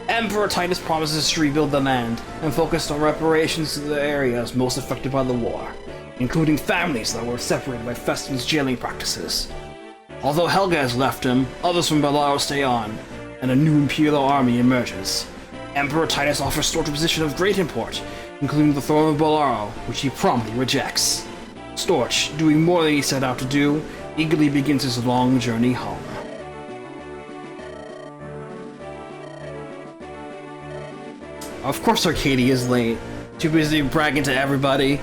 Emperor Titus promises to rebuild the land and focus on reparations to the areas most affected by the war, including families that were separated by Festan's jailing practices. Although Helga has left him, others from Belaro stay on, and a new imperial army emerges. Emperor Titus offers Storch a position of great import, including the throne of Belaro, which he promptly rejects. Storch, doing more than he set out to do, eagerly begins his long journey home. Of course Arcadia is late. Too busy bragging to everybody.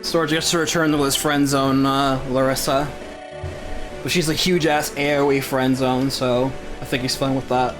Storch gets to return to his friend zone, Larissa. But she's a huge-ass AoE friend zone, so I think he's fine with that.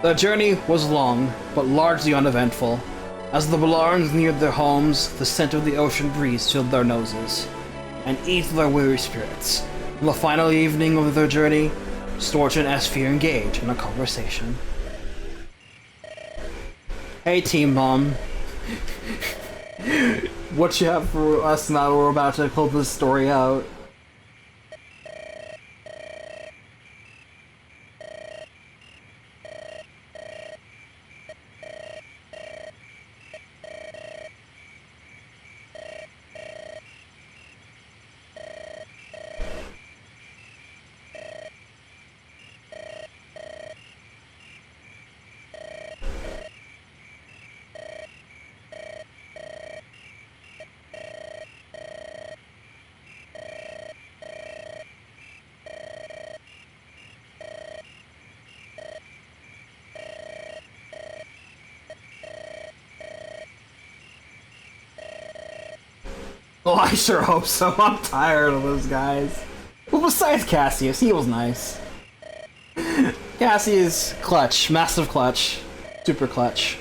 The journey was long, but largely uneventful. As the Belarans neared their homes, the scent of the ocean breeze filled their noses, and eased their weary spirits. On the final evening of their journey, Storch and Esphere engage in a conversation. Hey Team Mom. What you have for us now? We're about to pull this story out. Oh, I sure hope so. I'm tired of those guys. Well, besides Cassius, he was nice. Cassius, clutch. Massive clutch. Super clutch.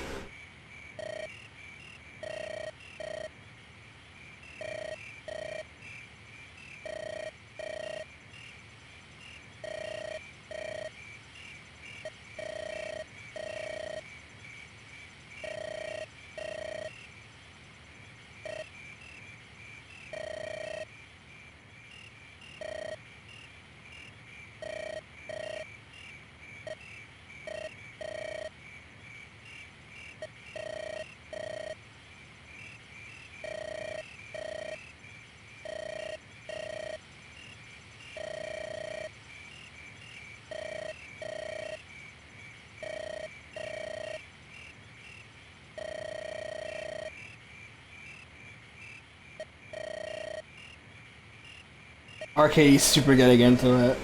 Arcade's super getting into it.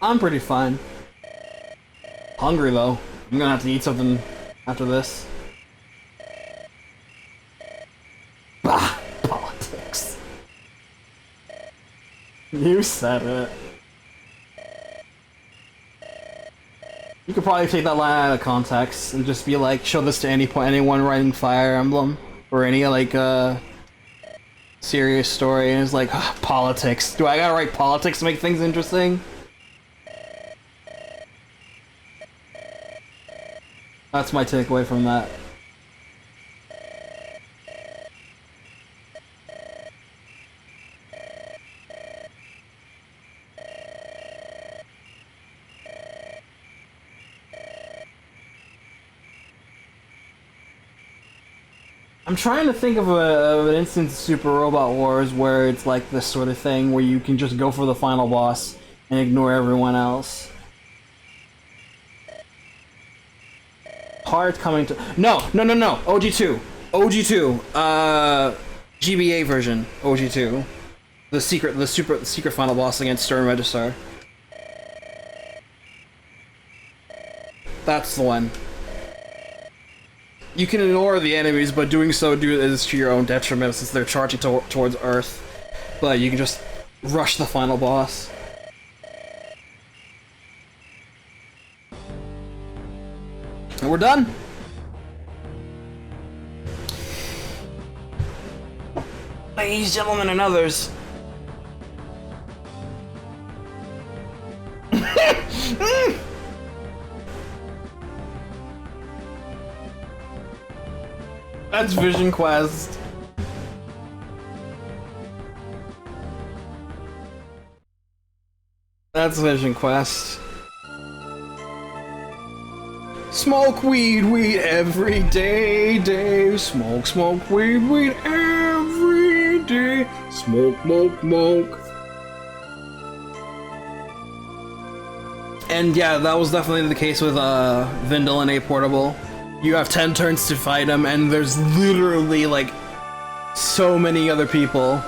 I'm pretty fine. Hungry though. I'm gonna have to eat something after this. Bah! Politics. You said it. You could probably take that line out of context and just be like, show this to anyone writing Fire Emblem or any like serious story, and it's like, politics. Do I gotta write politics to make things interesting? That's my takeaway from that. I'm trying to think of an instance of Super Robot Wars where it's like this sort of thing where you can just go for the final boss and ignore everyone else. Hard coming to OG2 GBA version OG2, the secret final boss against Stern Register. That's the one. You can ignore the enemies, but doing so is to your own detriment since they're charging towards Earth. But you can just rush the final boss. And we're done. Ladies, gentlemen, and others. That's Vision Quest. That's Vision Quest. Smoke weed every day. Smoke weed every day. Smoke. And yeah, that was definitely the case with Vindel and A Portable. You have 10 turns to fight him, and there's literally like so many other people.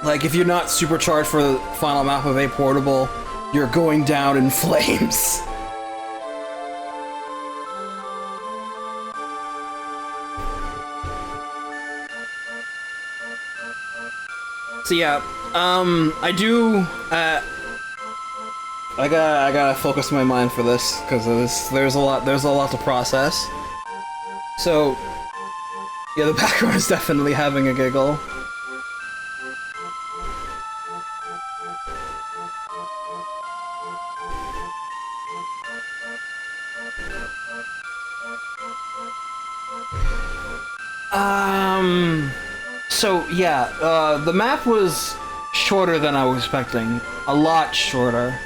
Like, if you're not supercharged for the final map of A Portable, you're going down in flames. So yeah, I gotta focus my mind for this, because there's a lot to process. So, yeah, the background is definitely having a giggle. So yeah, the map was shorter than I was expecting. A lot shorter.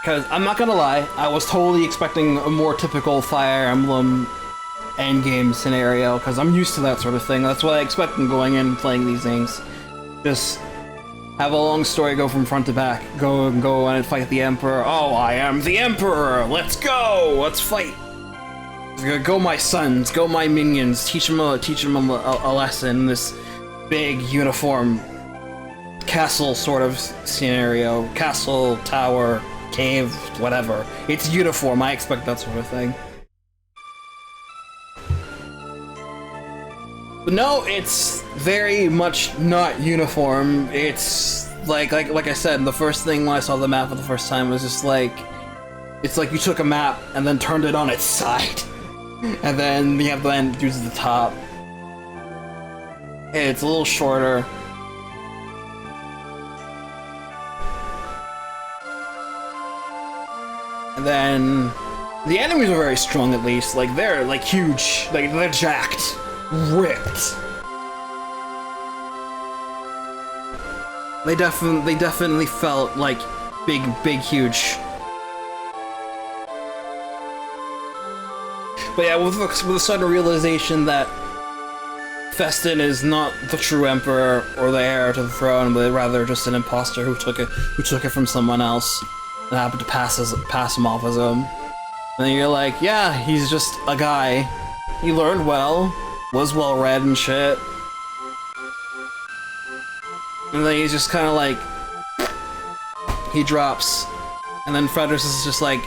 Because, I'm not gonna lie, I was totally expecting a more typical Fire Emblem endgame scenario, because I'm used to that sort of thing. That's what I expect when going in and playing these things. Just have a long story, go from front to back. Go and fight the Emperor. Oh, I am the Emperor! Let's go! Let's fight! Go my sons, go my minions, teach them a lesson in this big uniform castle sort of scenario. Castle, tower, cave, whatever. It's uniform, I expect that sort of thing. But no, it's very much not uniform. It's like I said, the first thing when I saw the map for the first time was just like, it's like you took a map and then turned it on its side. And then you have the end use the top. It's a little shorter. And then the enemies are very strong, at least. Like, they're like huge. Like, they're jacked. Ripped. They definitely felt like big, huge. But yeah, with the sudden realization that Festan is not the true emperor or the heir to the throne, but rather just an imposter who took it from someone else and happened to pass him off as him. And then you're like, yeah, he's just a guy. He learned well, was well read and shit. And then he's just kind of like, he drops, and then Frederick is just like,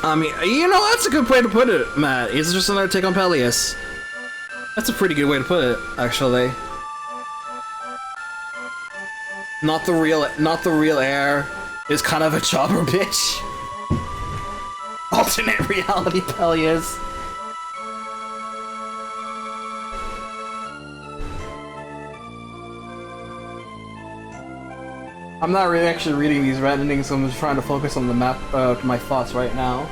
I mean, you know, that's a good way to put it, Matt. He's just another take on Peleus. That's a pretty good way to put it, actually. Not the real heir is kind of a jobber bitch. Alternate reality Peleus. I'm not really actually reading these endings, so I'm just trying to focus on the map, my thoughts right now.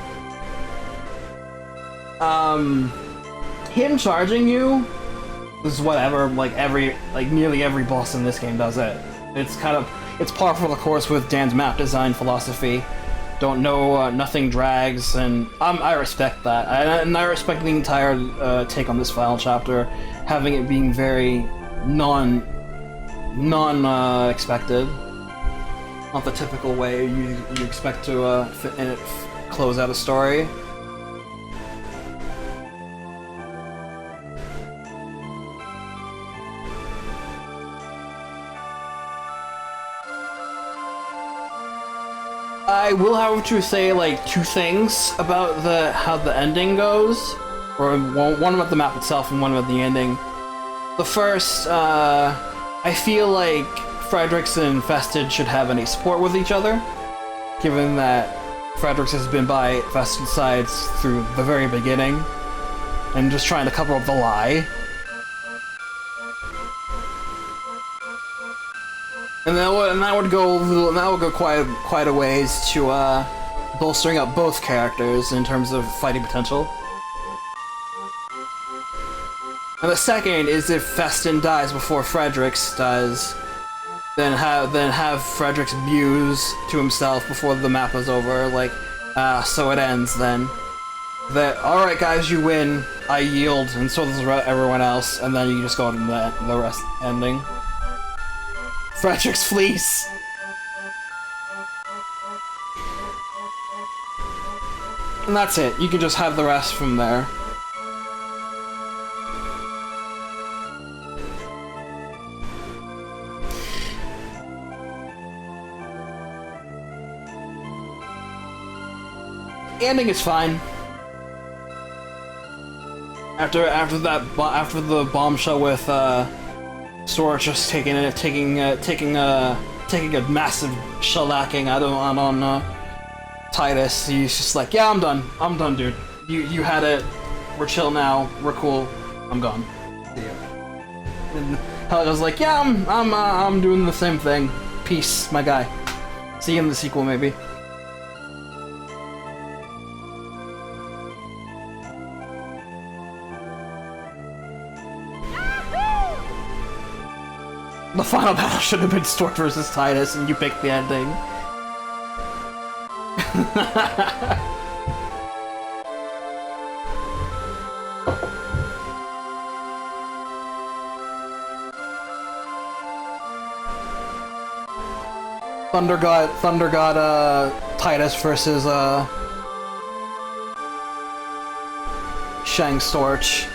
Him charging you is whatever, like nearly every boss in this game does it. It's par for the course with Dan's map design philosophy. Don't know, nothing drags, and I respect that. And I respect the entire take on this final chapter, having it being very expected. Not the typical way you expect to close out a story. I will have to say like two things about how the ending goes, or one about the map itself and one about the ending. The first, I feel like Fredericks and Festan should have any support with each other, given that Fredericks has been by Festan's sides through the very beginning, and just trying to cover up the lie. And that would go quite a ways to bolstering up both characters in terms of fighting potential. And the second is if Festan dies before Fredericks does. Then have Fredericks muse to himself before the map is over, like, so it ends then. That, alright guys, you win, I yield, and so does everyone else, and then you just go to the rest ending. Fredericks flees! And that's it, you can just have the rest from there. The ending is fine. After the bombshell with Storch just taking a massive shellacking on Titus, he's just like, yeah, I'm done, dude. You had it. We're chill now. We're cool. I'm gone. See ya. And Helga's like, yeah, I'm doing the same thing. Peace, my guy. See you in the sequel, maybe. The final battle should have been Storch versus Titus, and you picked the ending. Thunder God, Titus versus, Shang Storch.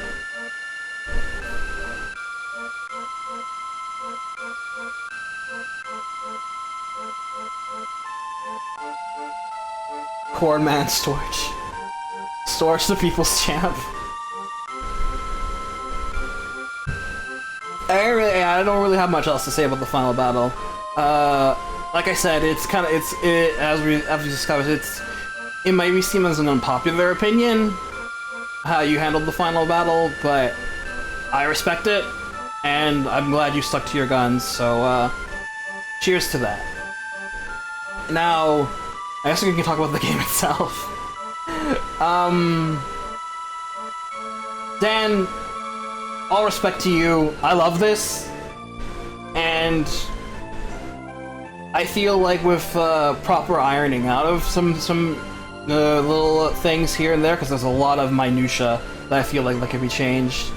Cornman Storch. Storch the people's champ. I don't really have much else to say about the final battle. Like I said, as we discovered, it might seem as an unpopular opinion how you handled the final battle, but I respect it, and I'm glad you stuck to your guns. So, cheers to that. Now, I guess we can talk about the game itself. Dan, all respect to you. I love this. And I feel like with proper ironing out of some little things here and there, because there's a lot of minutia that I feel like that could be changed.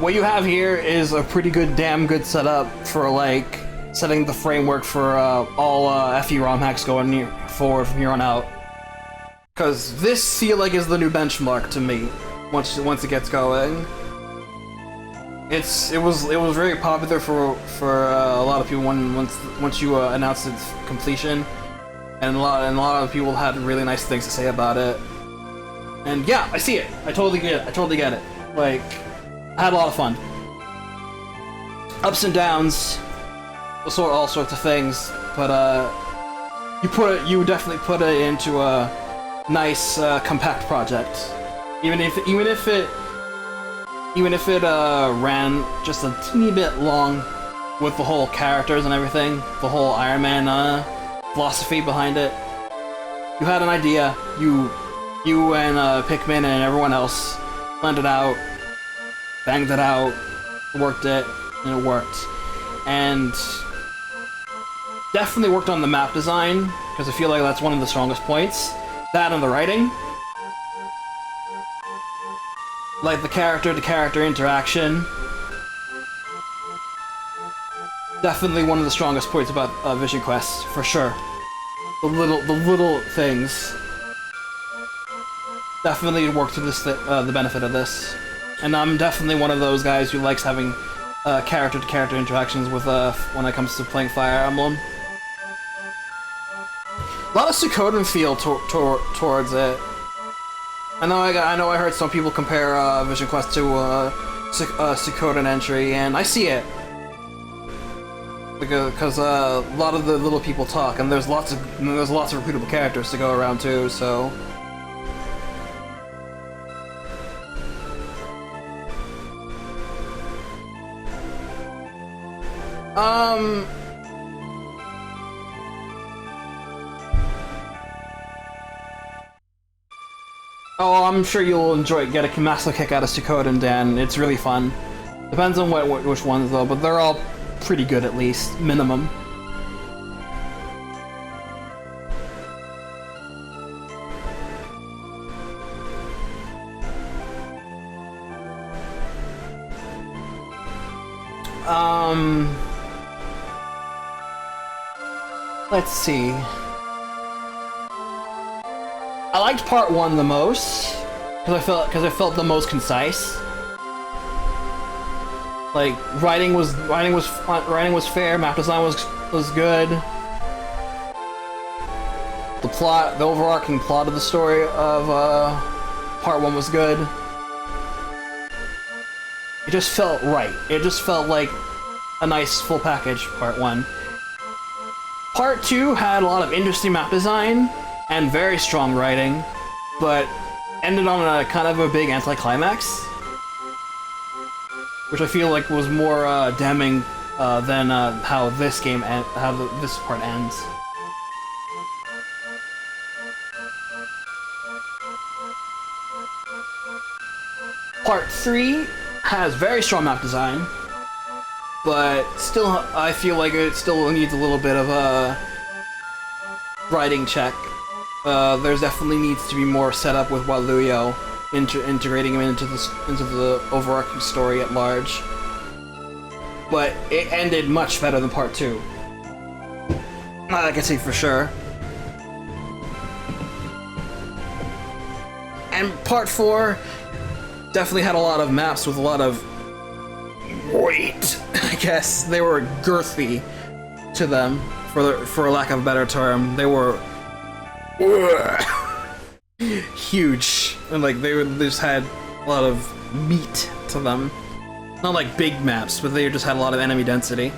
What you have here is a pretty damn good setup for like setting the framework for all FE ROM hacks going forward from here on out. Because this feel like is the new benchmark to me. Once it gets going, it was very popular for a lot of people once you announced its completion, and a lot of people had really nice things to say about it. And yeah, I see it. I totally get it. Like, I had a lot of fun. Ups and downs, all sorts of things, but you definitely put it into a nice compact project. Even if it ran just a teeny bit long with the whole characters and everything, the whole Iron Man philosophy behind it. You had an idea. You and Pikmin and everyone else planned it out, banged it out, worked it, and it worked. And definitely worked on the map design, because I feel like that's one of the strongest points. That and the writing. Like the character-to-character interaction. Definitely one of the strongest points about Vision Quest, for sure. The little things definitely work to the benefit of this. And I'm definitely one of those guys who likes having character-to-character interactions with when it comes to playing Fire Emblem. A lot of Succoden feel towards it. I know I heard some people compare Vision Quest to Succoden entry, and I see it. Because a lot of the little people talk, and there's lots of recruitable characters to go around too, so. Oh, I'm sure you'll get a massive kick out of Succoden, Dan. It's really fun. Depends on which ones though, but they're all pretty good at least, minimum. Let's see. I liked part 1 the most because I felt the most concise. Like writing was fair, map design was good. The overarching plot of the story of part 1 was good. It just felt right. It just felt like a nice full package, part 1. Part 2 had a lot of interesting map design and very strong writing, but ended on a kind of a big anticlimax, which I feel like was more damning than how this part ends. Part 3 has very strong map design, but still, I feel like it still needs a little bit of a writing check. There's definitely needs to be more setup with Waluyo, integrating him into the overarching story at large. But it ended much better than part 2. I can say for sure. And part 4 definitely had a lot of maps with a lot of weight. I guess they were girthy to them, for lack of a better term. They were huge, and like they just had a lot of meat to them. Not like big maps, but they just had a lot of enemy density.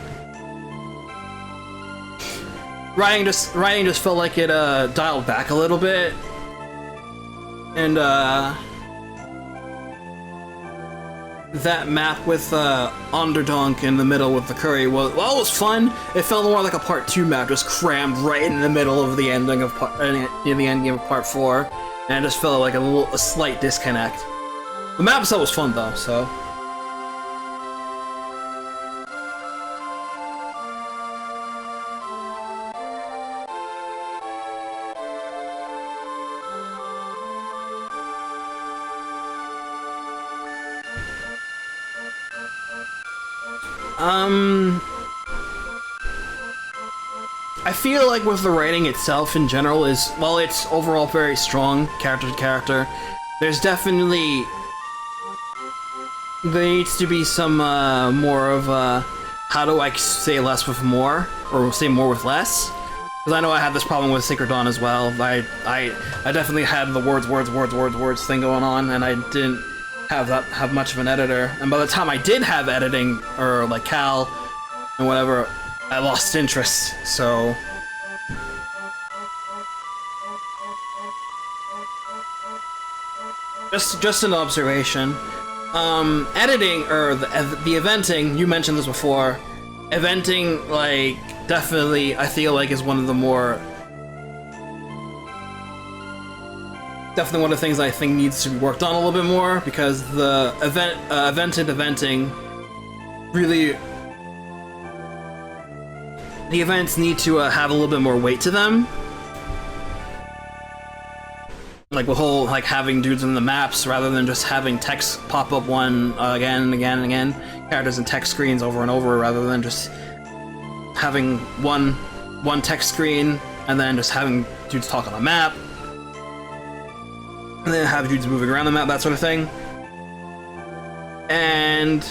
Writing just felt like it dialed back a little bit, and that map with Onderdonk in the middle with the curry was, well, it was fun. It felt more like a part 2 map, just crammed right in the middle of the ending of the end game of part 4, and it just felt like a slight disconnect. The map itself was fun though, so. I feel like with the writing itself in general is, while it's overall very strong, character to character, there's definitely... there needs to be some, more of, how do I say less with more? Or say more with less? Because I know I had this problem with Sacred Dawn as well. I definitely had the words thing going on, and I didn't have much of an editor. And by the time I did have editing, or like Cal, and whatever, I lost interest, so... Just an observation. Editing, or the eventing, you mentioned this before, eventing, like, definitely, I feel like is one of the more... definitely one of the things I think needs to be worked on a little bit more, because the eventing really... the events need to have a little bit more weight to them. Like the whole, like, having dudes in the maps rather than just having text pop up one again and again and again. Characters and text screens over and over rather than just having one text screen and then just having dudes talk on the map. And then have dudes moving around the map, that sort of thing. And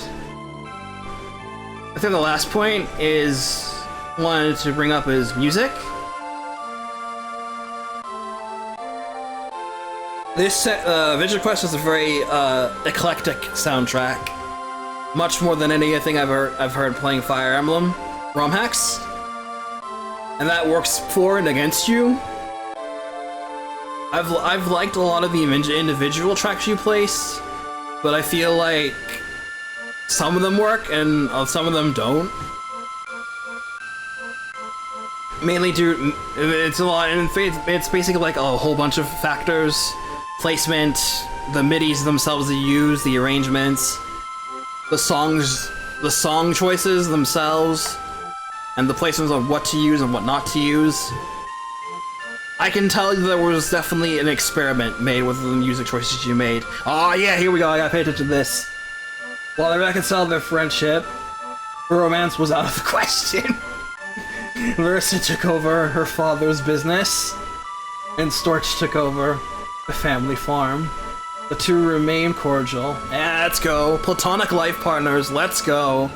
I think the last point is wanted to bring up is music. This Vision Quest is a very eclectic soundtrack, much more than anything I've heard playing Fire Emblem ROM hacks, and that works for and against you. I've liked a lot of the individual tracks you place, but I feel like some of them work and some of them don't. Mainly due, it's a lot, and it's basically like a whole bunch of factors. Placement, the MIDIs themselves you use, the arrangements, the song choices themselves, and the placements of what to use and what not to use. I can tell you there was definitely an experiment made with the music choices you made. Oh yeah, here we go, I gotta pay attention to this. While they reconciled their friendship, romance was out of the question. Larissa took over her father's business, and Storch took over the family farm. The two remain cordial. Yeah, let's go. Platonic life partners, let's go.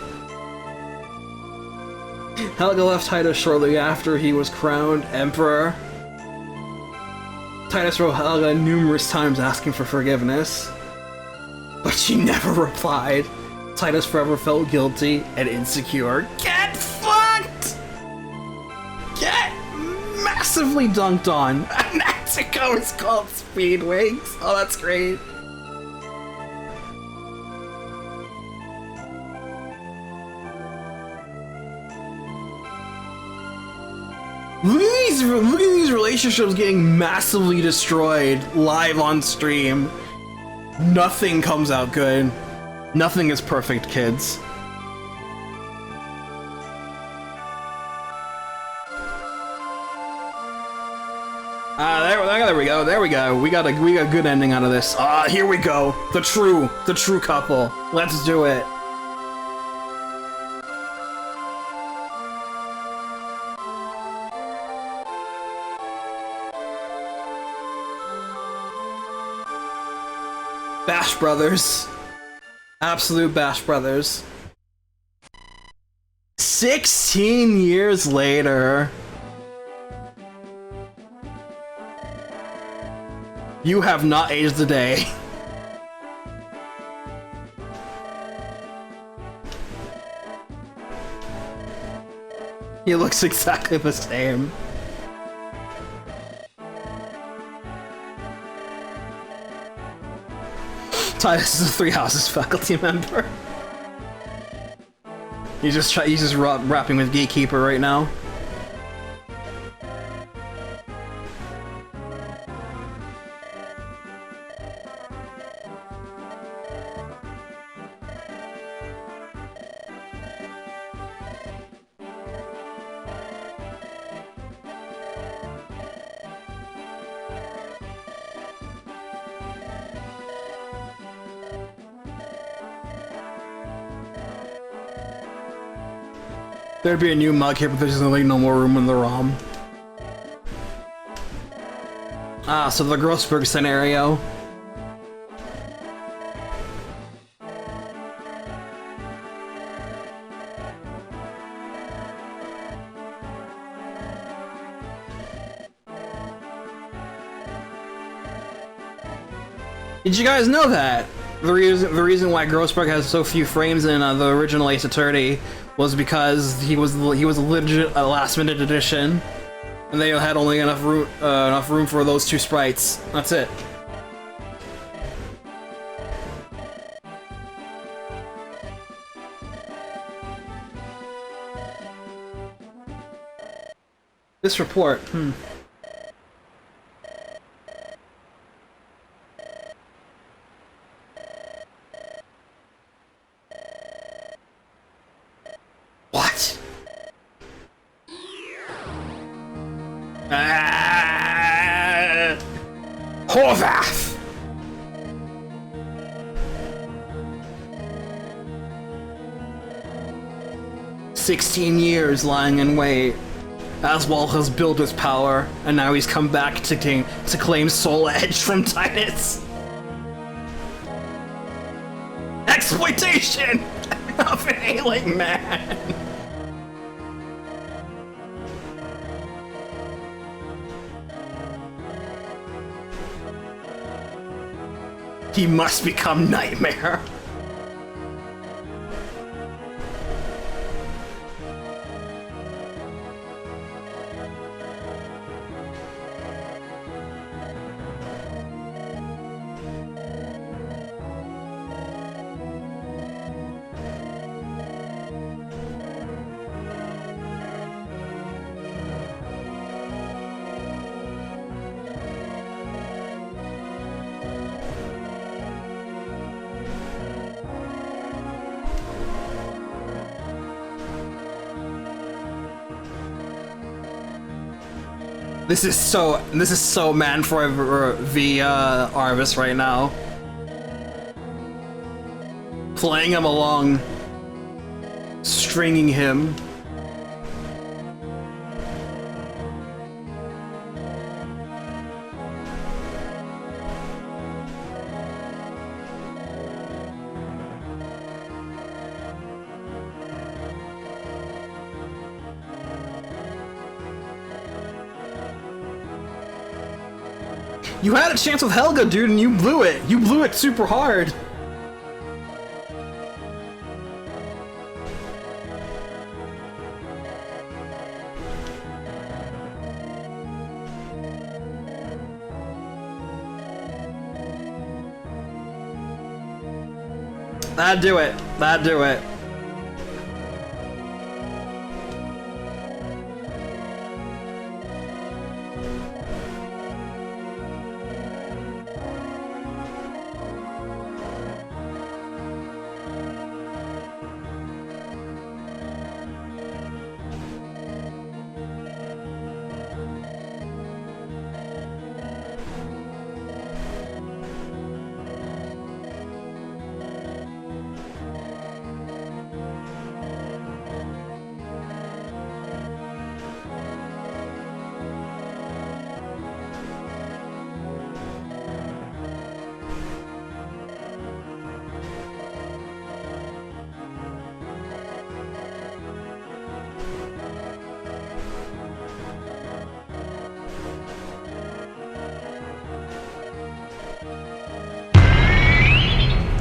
Helga left Titus shortly after he was crowned emperor. Titus wrote Helga numerous times asking for forgiveness, but she never replied. Titus forever felt guilty and insecure. Get fucked! Get massively dunked on. Mexico is called Speedwings. Oh, that's great. Look at these relationships getting massively destroyed live on stream. Nothing comes out good. Nothing is perfect, kids. There we go. There we go. We got a good ending out of this. Here we go. The true couple. Let's do it. Bash Brothers. Absolute Bash Brothers. 16 years later. You have not aged a day. He looks exactly the same. Titus is a Three Houses faculty member. He's just rapping with Gatekeeper right now. There'd be a new mug here, but there's really no more room in the ROM. Ah, so the Grossberg scenario. Did you guys know that? The reason why Grossberg has so few frames in the original Ace Attorney was because he was a legit last-minute addition, and they had only enough room for those two sprites. That's it. This report. What? Horvath! "16 years lying in wait. Aswal has built his power, and now he's come back to claim Soul Edge from Titus. Exploitation of an ailing man." He must become Nightmare. This is so man for v Arvis right now. Playing him along, stringing him. You had a chance with Helga, dude, and you blew it. You blew it super hard. That'd do it. That'd do it.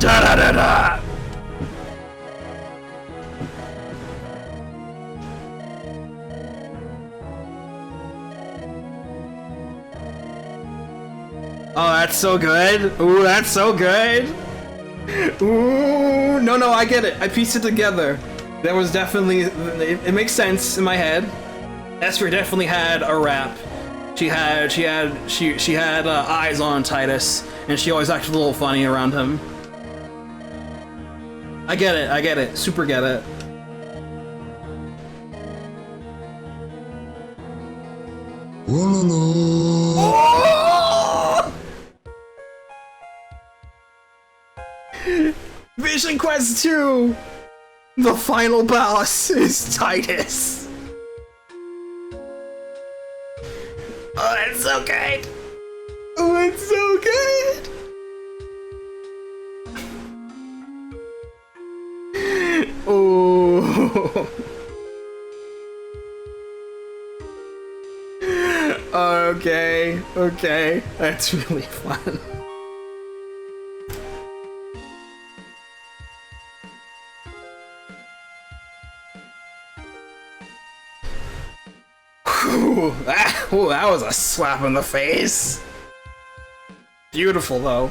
Da-da-da-da! Oh, that's so good. Ooh, that's so good. Ooh, no, I get it. I pieced it together. That was definitely, it makes sense in my head. Esther definitely had a rap. She had eyes on Titus, and she always acted a little funny around him. I get it, super get it. Oh! Vision Quest 2! The final boss is Titus. Oh, it's so good. Oh, it's so good. Oh. Okay, okay. That's really fun. Ooh, that was a slap in the face. Beautiful, though.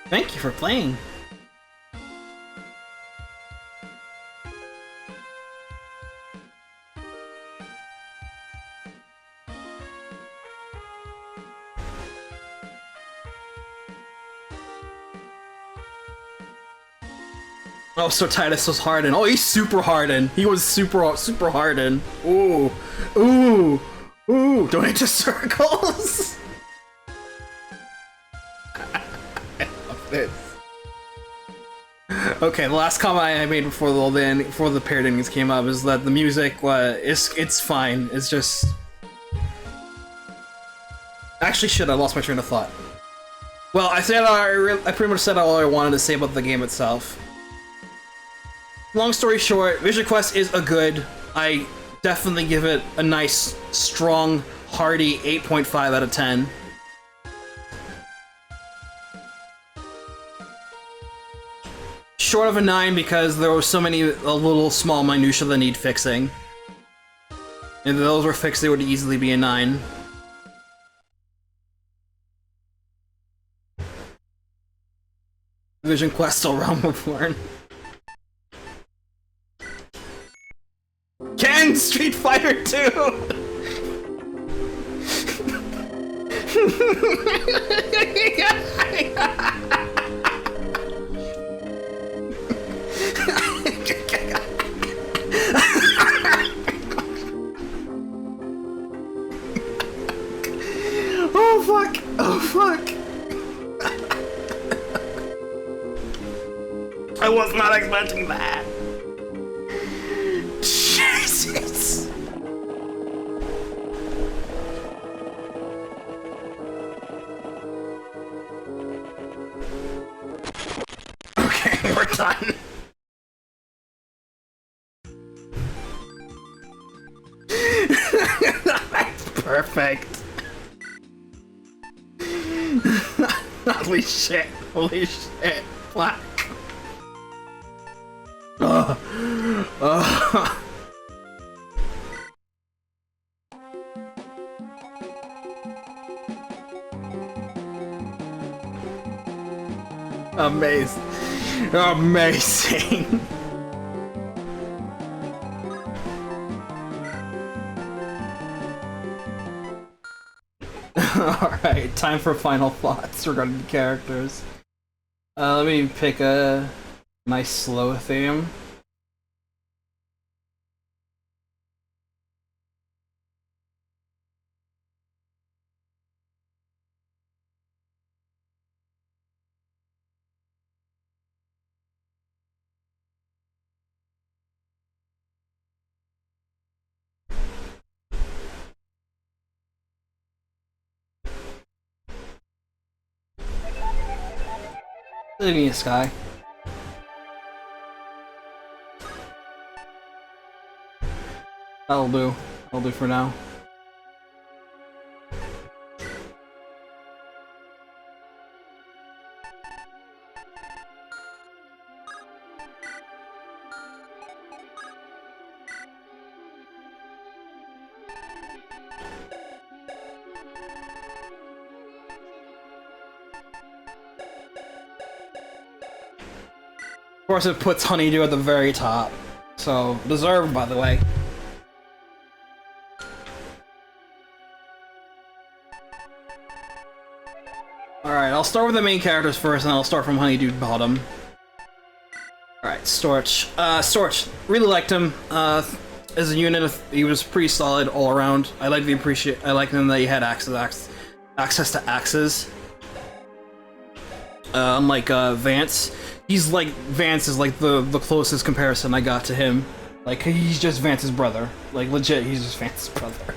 Thank you for playing. Oh, so Titus was hardened. Oh, he's super hardened. He was super hardened. Ooh, ooh, ooh. Donate to circles. I love this. Okay, the last comment I made before the paired endings came up is that the music, it's fine. It's just. Actually, shit! I lost my train of thought. Well, I pretty much said all I wanted to say about the game itself. Long story short, Vision Quest is a good. I definitely give it a nice, strong, hearty 8.5 out of 10. Short of a 9 because there were so many little small minutia that need fixing. And if those were fixed, they would easily be a 9. Vision Quest or Realm Reborn. Ken, Street Fighter 2! Oh fuck! Oh fuck! I was not expecting that! Jesus! Okay, we're done. That's perfect. Holy shit, holy shit. Fuck. Amazing. Amazing. Alright, time for final thoughts regarding the characters. Let me pick a nice slow theme. Living in the sky. That'll do. That'll do for now. Of course, it puts Honeydew at the very top. So, deserved, by the way. Alright, I'll start with the main characters first, and I'll start from Honeydew bottom. Alright. Alright, Storch. Storch, really liked him. As a unit, he was pretty solid all around. I like him that he had access to axes. Unlike Vance. Vance is like the closest comparison I got to him. Like, he's just Vance's brother. Like, legit, he's just Vance's brother.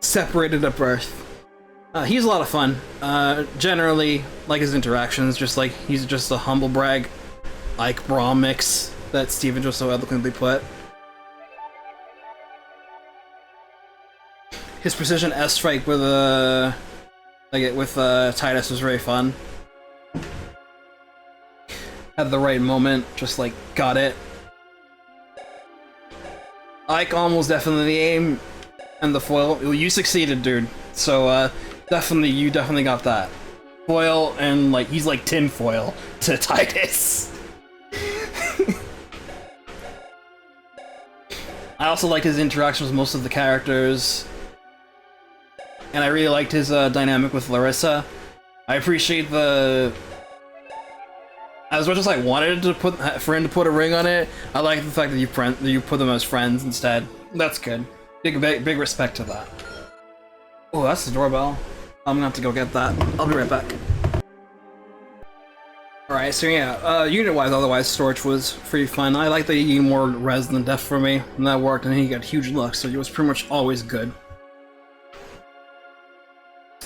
Separated at birth. He's a lot of fun. Generally, like his interactions, just like, he's just a humble brag, like, raw mix that Steven just so eloquently put. His precision S-strike with, Titus was very fun. Had the right moment, just like, got it. Ike almost definitely the aim and the foil. Well, you succeeded, dude. So, you definitely got that. Foil and, like, he's like tin foil to Titus. I also like his interactions with most of the characters. And I really liked his dynamic with Larissa. I appreciate the... As much as I wanted to for him to put a ring on it, I like the fact that you put them as friends instead. That's good. Big respect to that. Oh, that's the doorbell. I'm gonna have to go get that. I'll be right back. Alright, so yeah, unit-wise, otherwise, Storch was pretty fun. I like that he gained more res than def for me, and that worked, and he got huge luck, so he was pretty much always good.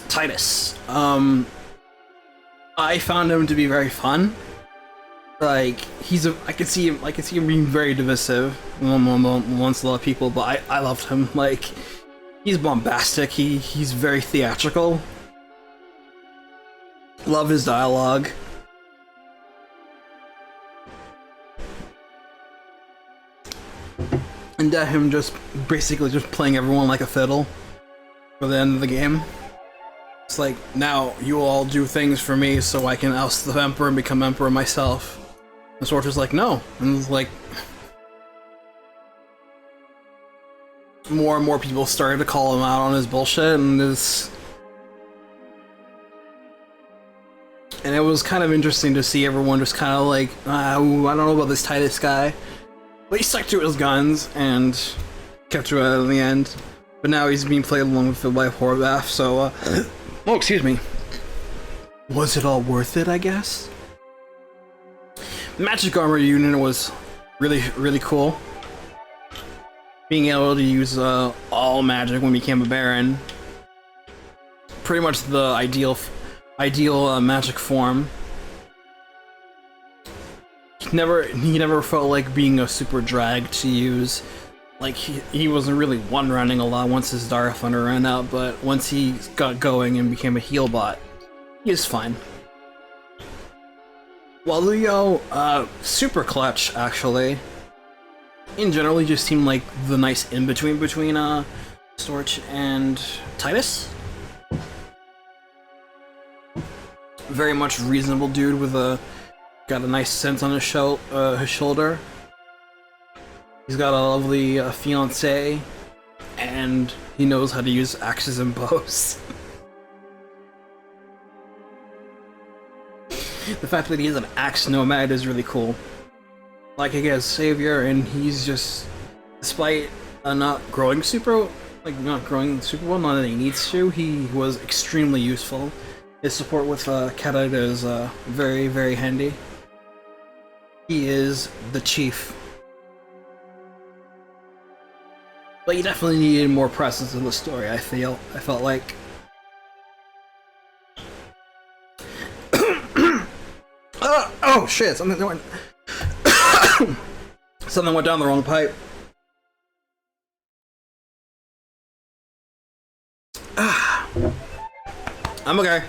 Titus. I found him to be very fun. Like, I could see him being very divisive amongst a lot of people, but I loved him. Like, he's bombastic, he's very theatrical. Love his dialogue. And him just basically just playing everyone like a fiddle for the end of the game. It's like, now you all do things for me so I can oust the Emperor and become Emperor myself. And Storch was like, no. And it's like, more and more people started to call him out on his bullshit, and it was kind of interesting to see everyone just kind of like, I don't know about this Titus guy. But he stuck to his guns and kept to it in the end. But now he's being played along with the wife Horvath, so, oh, excuse me. Was it all worth it, I guess? Magic armor unit was really cool. Being able to use all magic when he became a baron. Pretty much the ideal magic form. He never felt like being a super drag to use. Like, he wasn't really one-running a lot once his Dire Thunder ran out, but once he got going and became a heal bot, he was fine. Waluyo, super clutch, actually. In general, he just seemed like the nice in-between between Storch and Titus. Very much reasonable dude with got a nice sense on his shoulder. He's got a lovely fiancée, and he knows how to use axes and bows. The fact that he is an axe nomad is really cool. Like, he has savior, and he's just, despite not growing super well, not that he needs to, he was extremely useful. His support with Kata is very handy. He is the chief. But he definitely needed more presence in the story, I felt like. Oh shit, something went something went down the wrong pipe. I'm okay.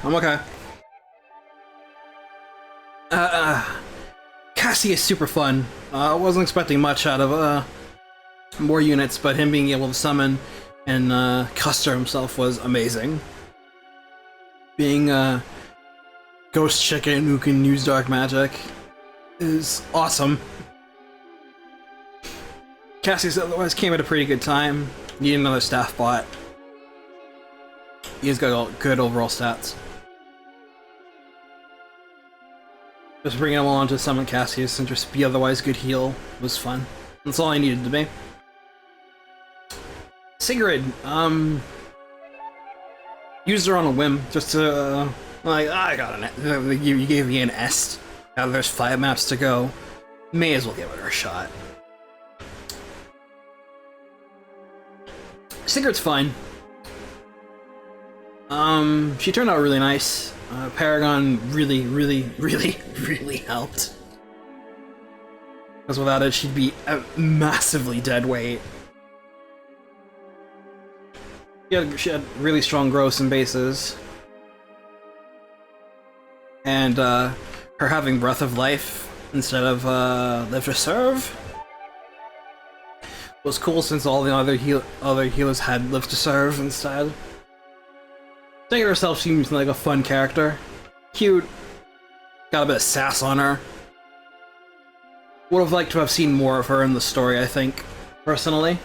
Cassie is super fun. I wasn't expecting much out of more units, but him being able to summon and Custer himself was amazing. Being a ghost chicken who can use dark magic is awesome. Cassie's otherwise came at a pretty good time. Need another staff bot. He's got good overall stats. Just bringing him on to summon Cassius and just be otherwise good heal was fun. That's all I needed to be. Sigrid, used her on a whim, just to, like, I got an you gave me an est. Now there's 5 maps to go. May as well give it a shot. Sigrid's fine. She turned out really nice. Paragon really helped. Because without it, she'd be massively dead weight. She had really strong growths and bases. And her having Breath of Life instead of Live to Serve was cool, since all the other healers had Live to Serve instead. Sigrid herself seems like a fun character. Cute. Got a bit of sass on her. Would have liked to have seen more of her in the story, I think, personally.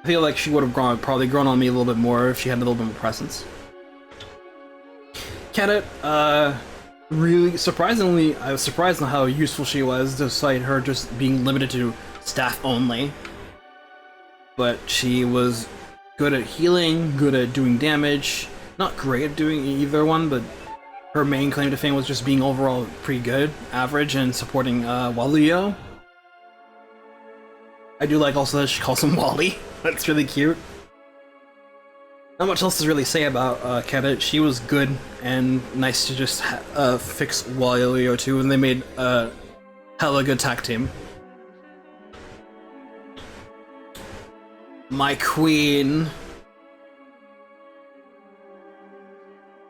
I feel like she would have probably grown on me a little bit more if she had a little bit more presence. Kedit, really, surprisingly, I was surprised on how useful she was, despite her just being limited to staff only. But she was good at healing, good at doing damage. Not great at doing either one, but her main claim to fame was just being overall pretty good, average, and supporting Waluyo. I do like also that she calls him Wally. That's really cute. Not much else to really say about Kedit. She was good and nice to just fix Waluyo too, and they made a hella good tag team. My queen.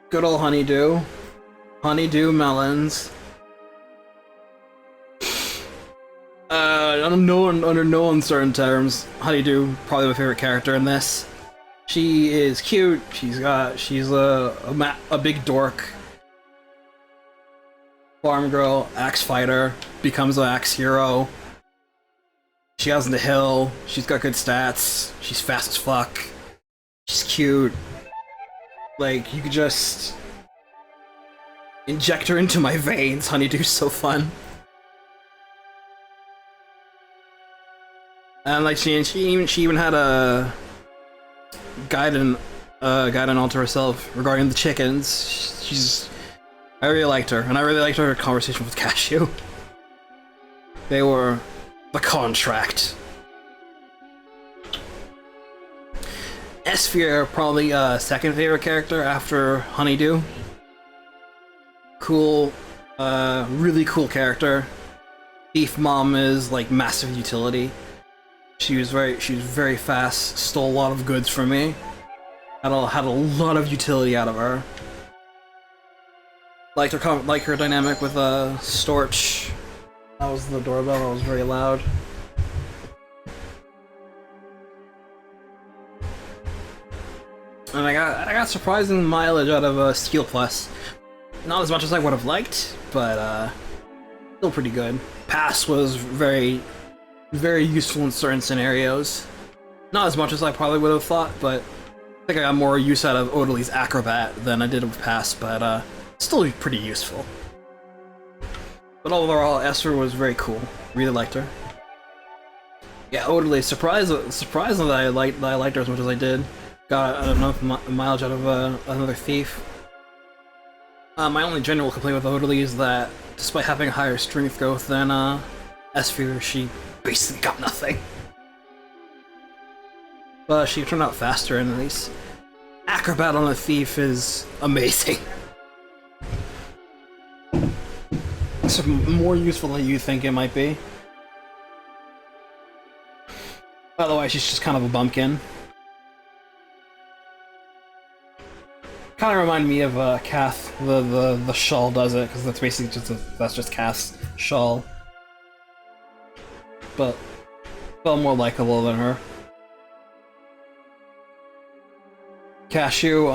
Good old Honeydew. Honeydew Melons. Under no uncertain terms, Honeydew, probably my favorite character in this. She is cute, she's a big dork. Farm girl, axe fighter, becomes an axe hero. She has the hill, she's got good stats, she's fast as fuck. She's cute. Like, you could just inject her into my veins. Honeydew's so fun. And like she even had a guidance onto herself regarding the chickens. I really liked her, and I really liked her conversation with Cashew. They were the contract. Esphere, probably second favorite character after Honeydew. Cool, really cool character. Thief Mom is like massive utility. She was very fast, stole a lot of goods from me. Had a lot of utility out of her. Liked her dynamic with Storch. That was the doorbell. That was very loud. And I got surprising mileage out of Steel Plus. Not as much as I would have liked, but still pretty good. Pass was very useful in certain scenarios. Not as much as I probably would have thought, but I think I got more use out of Odalie's Acrobat than I did with Pass, but still pretty useful. But overall, Esther was very cool. Really liked her. Yeah, Odalie, surprised that I liked her as much as I did. Got enough mileage out of another thief. My only general complaint with Odalie is that, despite having a higher strength growth than Esphere, she basically got nothing. But she turned out faster, and at least Acrobat on a thief is amazing. It's more useful than you think it might be. By the way, she's just kind of a bumpkin. Kind of remind me of Kath. The shawl does it, because that's basically just Kath's shawl. But felt more likable than her. Cashew,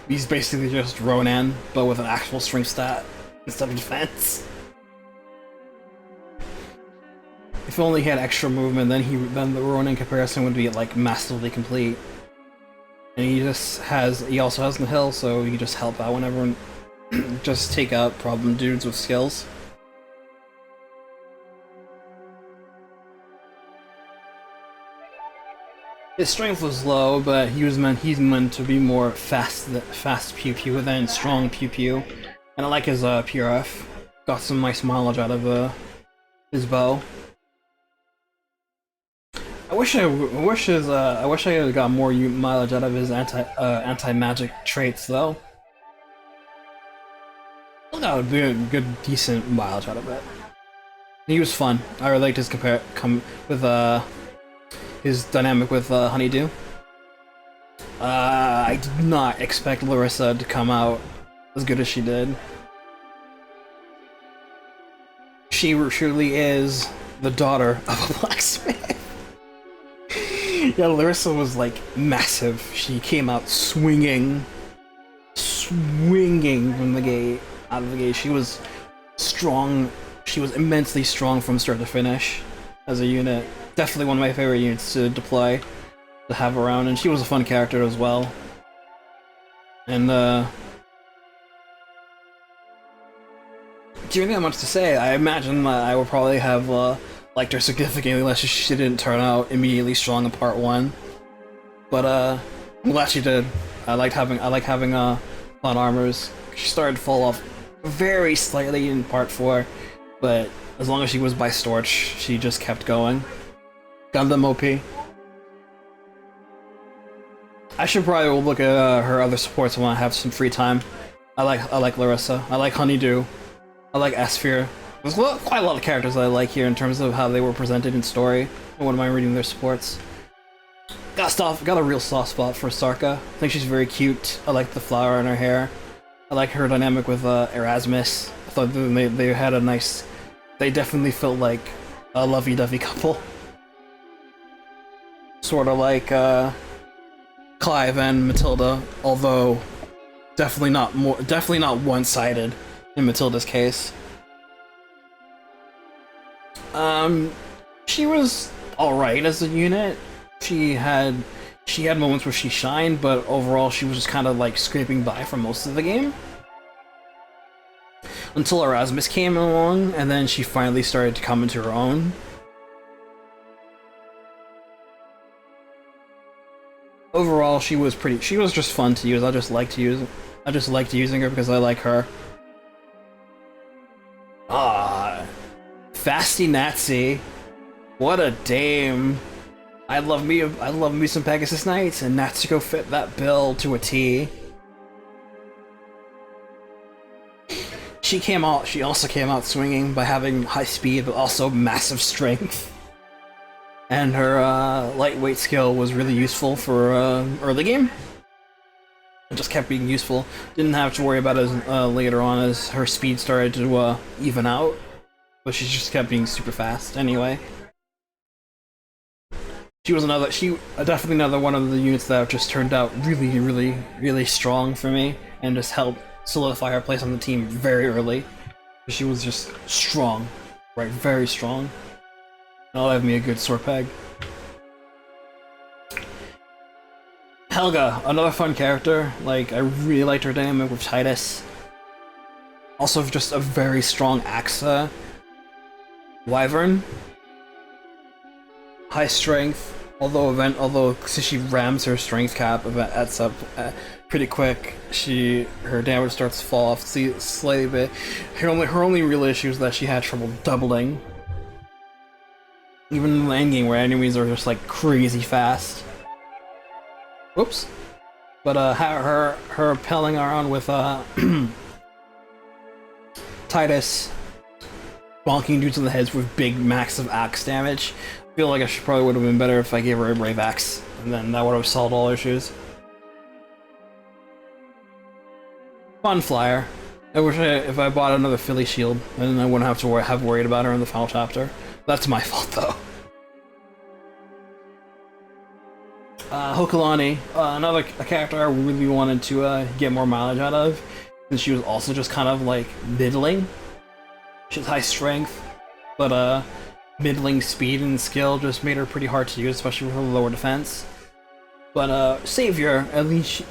he's basically just Ronan, but with an actual strength stat instead of defense. If only he had extra movement, then the Ronin comparison would be like massively complete. And he also has the hill, so he can just help out whenever just take out problem dudes with skills. His strength was low, but he's meant to be more fast pew pew than strong pew pew. And I like his PRF. Got some nice mileage out of his bow. I wish I had got more mileage out of his anti-magic traits though. I got a good decent mileage out of it. He was fun. I really liked his his dynamic with Honeydew. I did not expect Larissa to come out as good as she did. She truly is the daughter of a blacksmith. Yeah, Larissa was like massive. She came out swinging from the gate, out of the gate. She was strong. She was immensely strong from start to finish as a unit. Definitely one of my favorite units to deploy, to have around, and she was a fun character as well. And do you think that much to say? I imagine that I would probably have liked her significantly less if she didn't turn out immediately strong in part 1. But I'm glad she did. I like having fun armors. She started to fall off very slightly in part 4, but as long as she was by Storch, she just kept going. Gundam OP. I should probably look at her other supports when I have some free time. I like Larissa. I like Honeydew. I like Asphere. There's quite a lot of characters that I like here in terms of how they were presented in story. I wouldn't mind reading their supports. Got a real soft spot for Sarka. I think she's very cute. I like the flower in her hair. I like her dynamic with Erasmus. I thought they had a nice... They definitely felt like a lovey-dovey couple. Sort of like Clive and Matilda, although definitely not one-sided in Matilda's case. She was alright as a unit. She had moments where she shined, but overall she was just kind of like scraping by for most of the game. Until Erasmus came along, and then she finally started to come into her own. Overall, she was just fun to use. I just liked using her because I like her. Fasty Nazi. What a dame. I love me some Pegasus Knights, and Natsuko fit that bill to a T. She also came out swinging by having high speed, but also massive strength. And her lightweight skill was really useful for early game. It just kept being useful. Didn't have to worry about it later on as her speed started to even out. But she just kept being super fast anyway. She was definitely another one of the units that just turned out really strong for me and just helped solidify her place on the team very early. She was just strong, right? Very strong. That'll have me a good sword peg. Helga, another fun character. Like, I really liked her dynamic with Titus. Also, just a very strong Axa Wyvern. High strength, although since she rams her strength cap pretty quick, her damage starts to fall off slightly bit. Her only real issue is that she had trouble doubling. Even in the endgame where enemies are just like crazy fast. Whoops. But her pelling around with Titus, bonking dudes in the heads with big massive axe damage. I feel like probably would have been better if I gave her a brave axe, and then that would have solved all issues. Fun flyer. I wish if I bought another Philly shield, then I wouldn't have to have worried about her in the final chapter. That's my fault though. Hokulani, another character I really wanted to get more mileage out of, since she was also just kind of like middling. She has high strength, but middling speed and skill just made her pretty hard to use, especially with her lower defense. But Savior, at least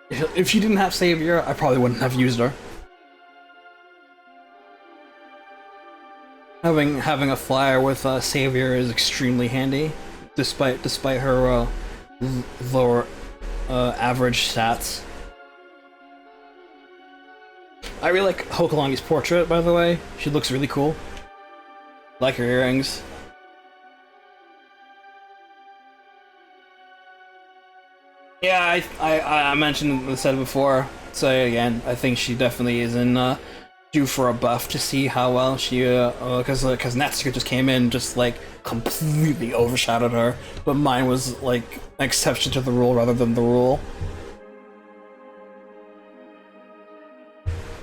If she didn't have Savior, I probably wouldn't have used her. Having a flyer with Savior is extremely handy, despite her lower average stats. I really like Hokalongi's portrait, by the way. She looks really cool. Like her earrings. Yeah, I mentioned, said before, say it again, I think she definitely is in due for a buff to see how well she, because Natsuka just came in, just like completely overshadowed her, but mine was like an exception to the rule rather than the rule.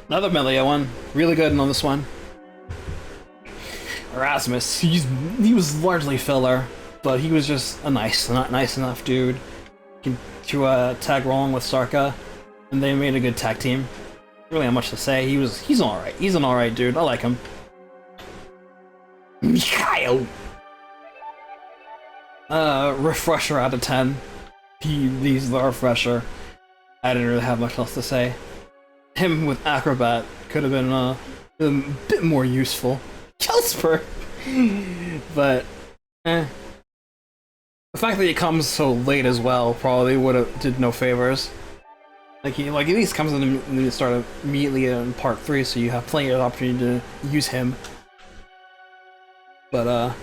Another melee one, really good on this one. Erasmus, he was largely filler, but he was just a nice enough dude to tag along with Sarka, and they made a good tag team. Really not much to say. He's alright. He's an alright dude. I like him. Mikhail! Refresher out of 10. He's the refresher. I didn't really have much else to say. Him with Acrobat could have been a bit more useful. Kelsper! But, The fact that he comes so late as well probably did no favors. Like he at least comes in the start immediately in part 3, so you have plenty of opportunity to use him. But at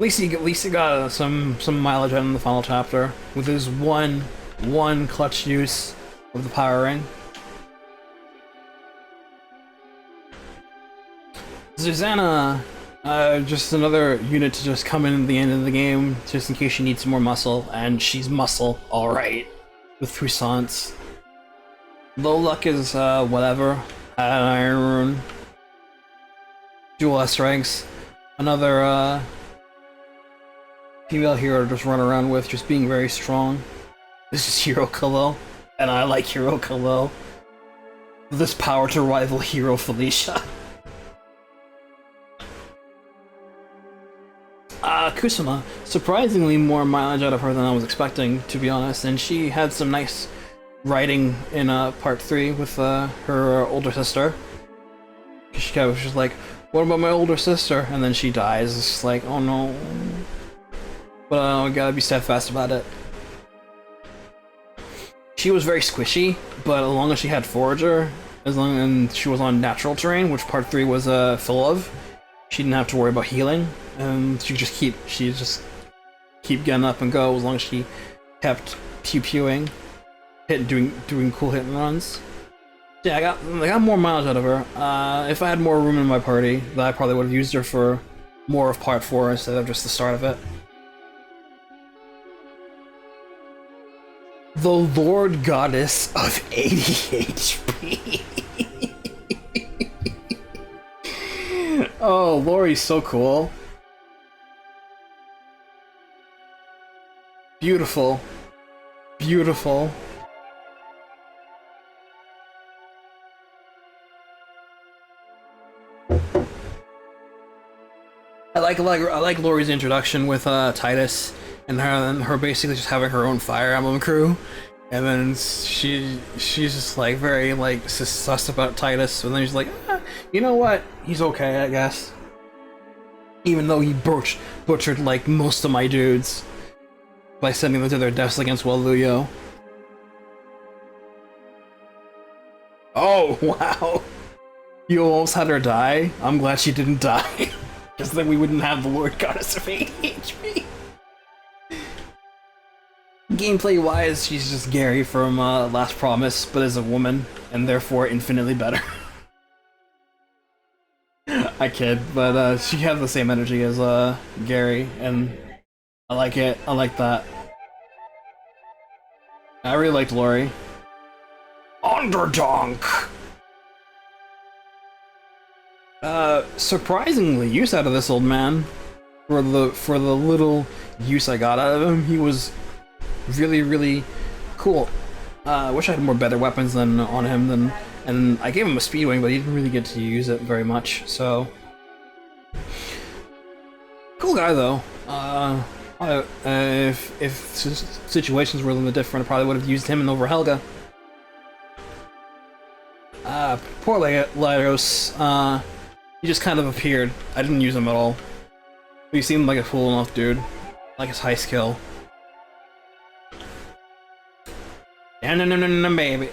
least he got some mileage out in the final chapter with his one clutch use of the power ring. Susanna, just another unit to just come in at the end of the game, just in case you need some more muscle, and she's muscle, alright, with puissance. Low luck is, whatever. Had an Iron Rune. Dual S ranks. Another, female hero to just run around with, just being very strong. This is Hero Khalil, and I like Hero Khalil. This power to rival Hero Felicia. Kusama, surprisingly more mileage out of her than I was expecting, to be honest, and she had some nice writing in part 3 with her older sister. She was just like, what about my older sister? And then she dies. It's just like, oh no. But we gotta be steadfast about it. She was very squishy, but as long as she had Forager, and she was on natural terrain, which part 3 was full of, she didn't have to worry about healing, and she just keep getting up and go as long as she kept pew-pewing, doing cool hit and runs. Yeah, I got more mileage out of her. If I had more room in my party, then I probably would have used her for more of part 4 instead of just the start of it. The Lord Goddess of 80 HP. Oh, Lori's so cool. Beautiful. Beautiful. I like Lori's introduction with Titus and her basically just having her own Fire Emblem crew, and then she's just like very like sus about Titus, and then she's like, you know what, he's okay, I guess. Even though he butchered like most of my dudes by sending them to their deaths against Waluyo. Oh wow, you almost had her die. I'm glad she didn't die. Because then we wouldn't have the Lord Goddess of 80 HP. Gameplay-wise, she's just Gary from Last Promise, but as a woman, and therefore infinitely better. I kid, but she has the same energy as Gary, and I like it. I like that. I really liked Lori. Underdonk! Surprisingly use out of this old man. For the little use I got out of him, he was really, really cool. I wish I had more better weapons than on him and I gave him a speed wing, but he didn't really get to use it very much, so. Cool guy though. If situations were a little bit different, I probably would have used him over Helga. Poor Lyros. He just kind of appeared. I didn't use him at all. He seemed like a cool enough dude. Like his high skill. No, baby.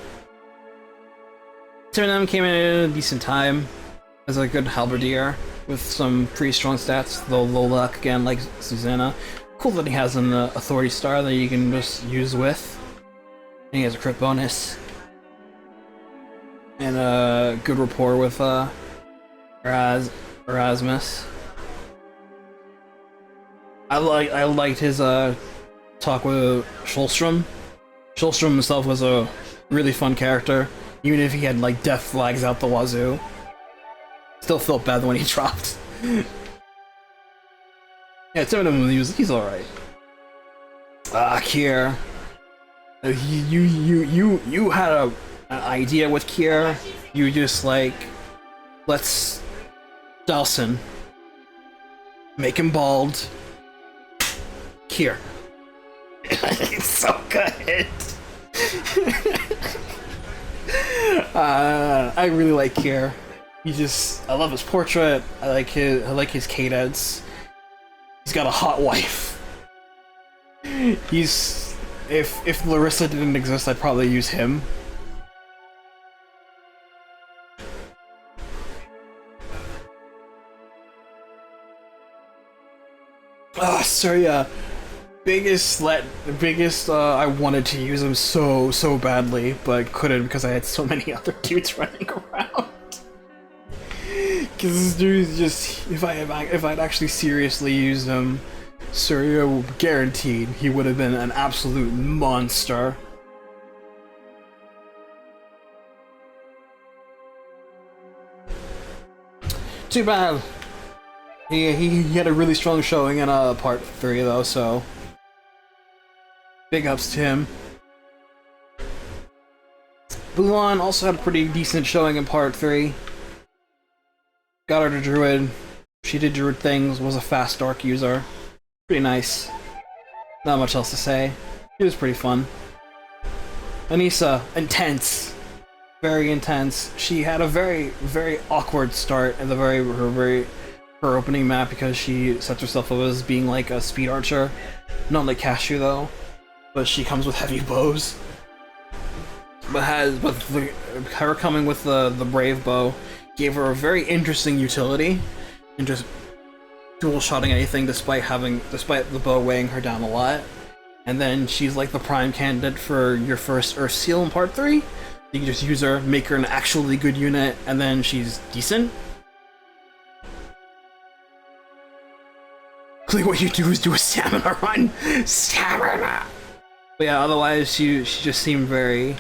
Two of them came in at a decent time as a good halberdier with some pretty strong stats, though low luck again, like Susanna. Cool that he has an authority star that you can just use with. And he has a crit bonus. And a good rapport with Erasmus. I liked his talk with Schulstrom. Schulstrom himself was a really fun character, even if he had like death flags out the wazoo. Still felt bad when he dropped. Yeah, some of them he's alright. Kier. You had an idea with Kier. You just like, let's Dawson. Make him bald. Kier. It's so good. I really like Kier. I love his portrait. I like his cadence. He's got a hot wife. If Larissa didn't exist, I'd probably use him. Surya. I wanted to use him so badly, but couldn't because I had so many other dudes running around. Because this dude's just, if I'd actually seriously used him, Surya guaranteed he would have been an absolute monster. Too bad. He had a really strong showing in part 3 though, so big ups to him. Bulan also had a pretty decent showing in part 3. Got her to Druid. She did Druid things, was a fast Dark user. Pretty nice. Not much else to say. It was pretty fun. Anissa, intense. Very intense. She had a very awkward start at her opening map because she sets herself up as being like a speed archer. Not like Cashew though. But she comes with heavy bows. But her coming with the Brave bow gave her a very interesting utility in just dual-shotting anything despite the bow weighing her down a lot. And then she's like the prime candidate for your first Earth Seal in part 3. You can just use her, make her an actually good unit, and then she's decent. Clearly what you do is do a stamina run! Stamina! But yeah, otherwise she just seemed very,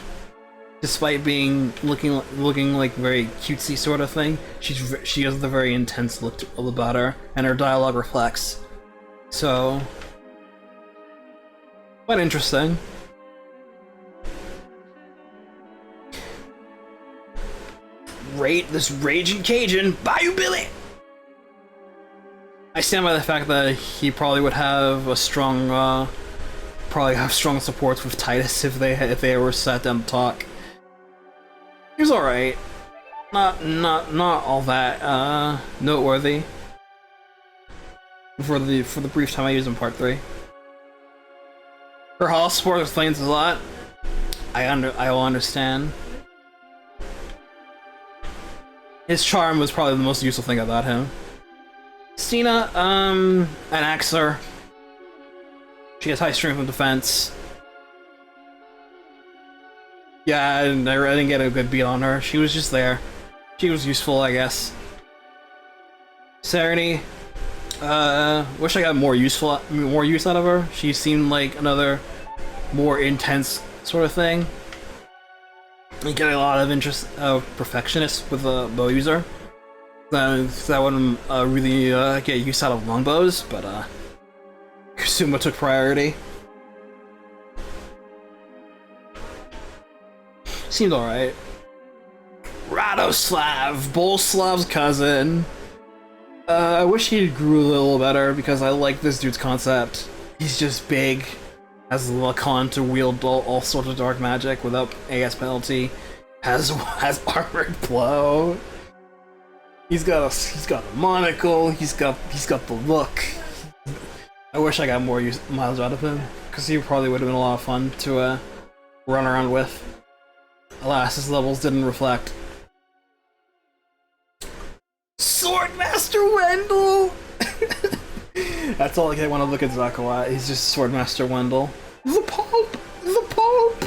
despite being looking like very cutesy sort of thing, she has the very intense look about her, and her dialogue reflects. So quite interesting. This raging Cajun, Bayou Billy. I stand by the fact that he probably would have a strong, strong supports with Titus if they ever sat down to talk. He was alright. Not all that noteworthy. For the brief time I used in part 3. Her hall support explains a lot. I will understand. His charm was probably the most useful thing about him. Stina, an Axer. She has high strength and defense. Yeah, and I didn't get a good beat on her. She was just there. She was useful, I guess. Serenity. Wish I got more use out of her. She seemed like another more intense sort of thing. You get a lot of interest of perfectionists with a bow user. That wouldn't really get use out of longbows, but Kusuma took priority. Seemed alright. Radoslav, Boleslav's cousin. I wish he grew a little better because I like this dude's concept. He's just big, has the Lacan to wield all sorts of dark magic without AS penalty, has armored blow. He's got a monocle. He's got the look. I wish I got more miles out of him, because he probably would have been a lot of fun to run around with. Alas, his levels didn't reflect. Swordmaster Wendell! That's all I want to look at Zakawa. He's just Swordmaster Wendell. The Pope! The Pope!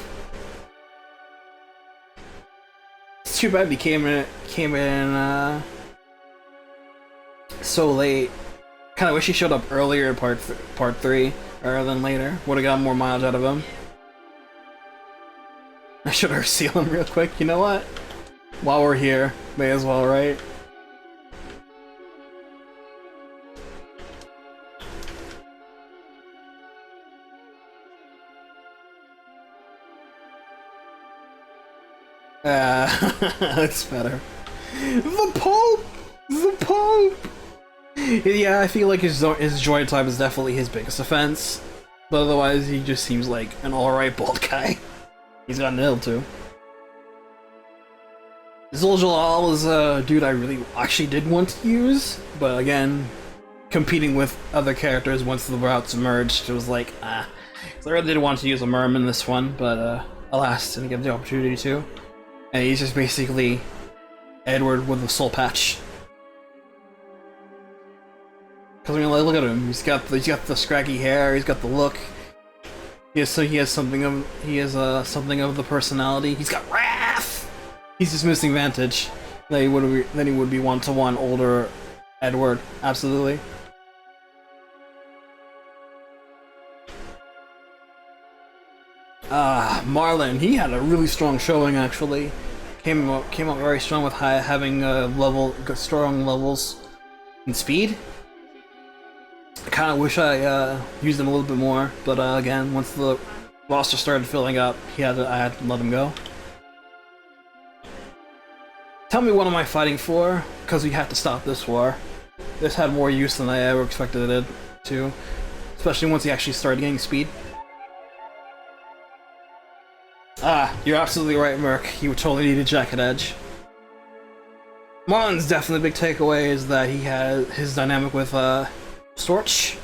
It's too bad he came in so late. Kinda wish he showed up earlier in part 3, rather than later. Would've got more miles out of him. I should have seal him real quick. You know what? While we're here, may as well, right? That's better. The Pope! The Pope! Yeah, I feel like his droid type is definitely his biggest offense. But otherwise, he just seems like an alright bald guy. He's got nailed too. Zul'Jalal is a dude I really actually did want to use, but again, competing with other characters once the routes merged, it was like, ah. So I really did want to use a Merm in this one, but alas, didn't get the opportunity to. And he's just basically Edward with a soul patch. Because I mean, like, look at him. He's got the scraggy hair. He's got the look. He has something of the personality. He's got wrath. He's just missing Vantage. Then he would be one-to-one older Edward. Absolutely. Marlin. He had a really strong showing actually. Came up very strong with having strong levels in speed. I kind of wish I used him a little bit more, but again, once the roster started filling up, I had to let him go. Tell me what am I fighting for? Because we have to stop this war. This had more use than I ever expected it to, especially once he actually started getting speed. You're absolutely right, Merc. You would totally need a Jacket Edge. Marlin's definitely a big takeaway is that he has his dynamic with Storch,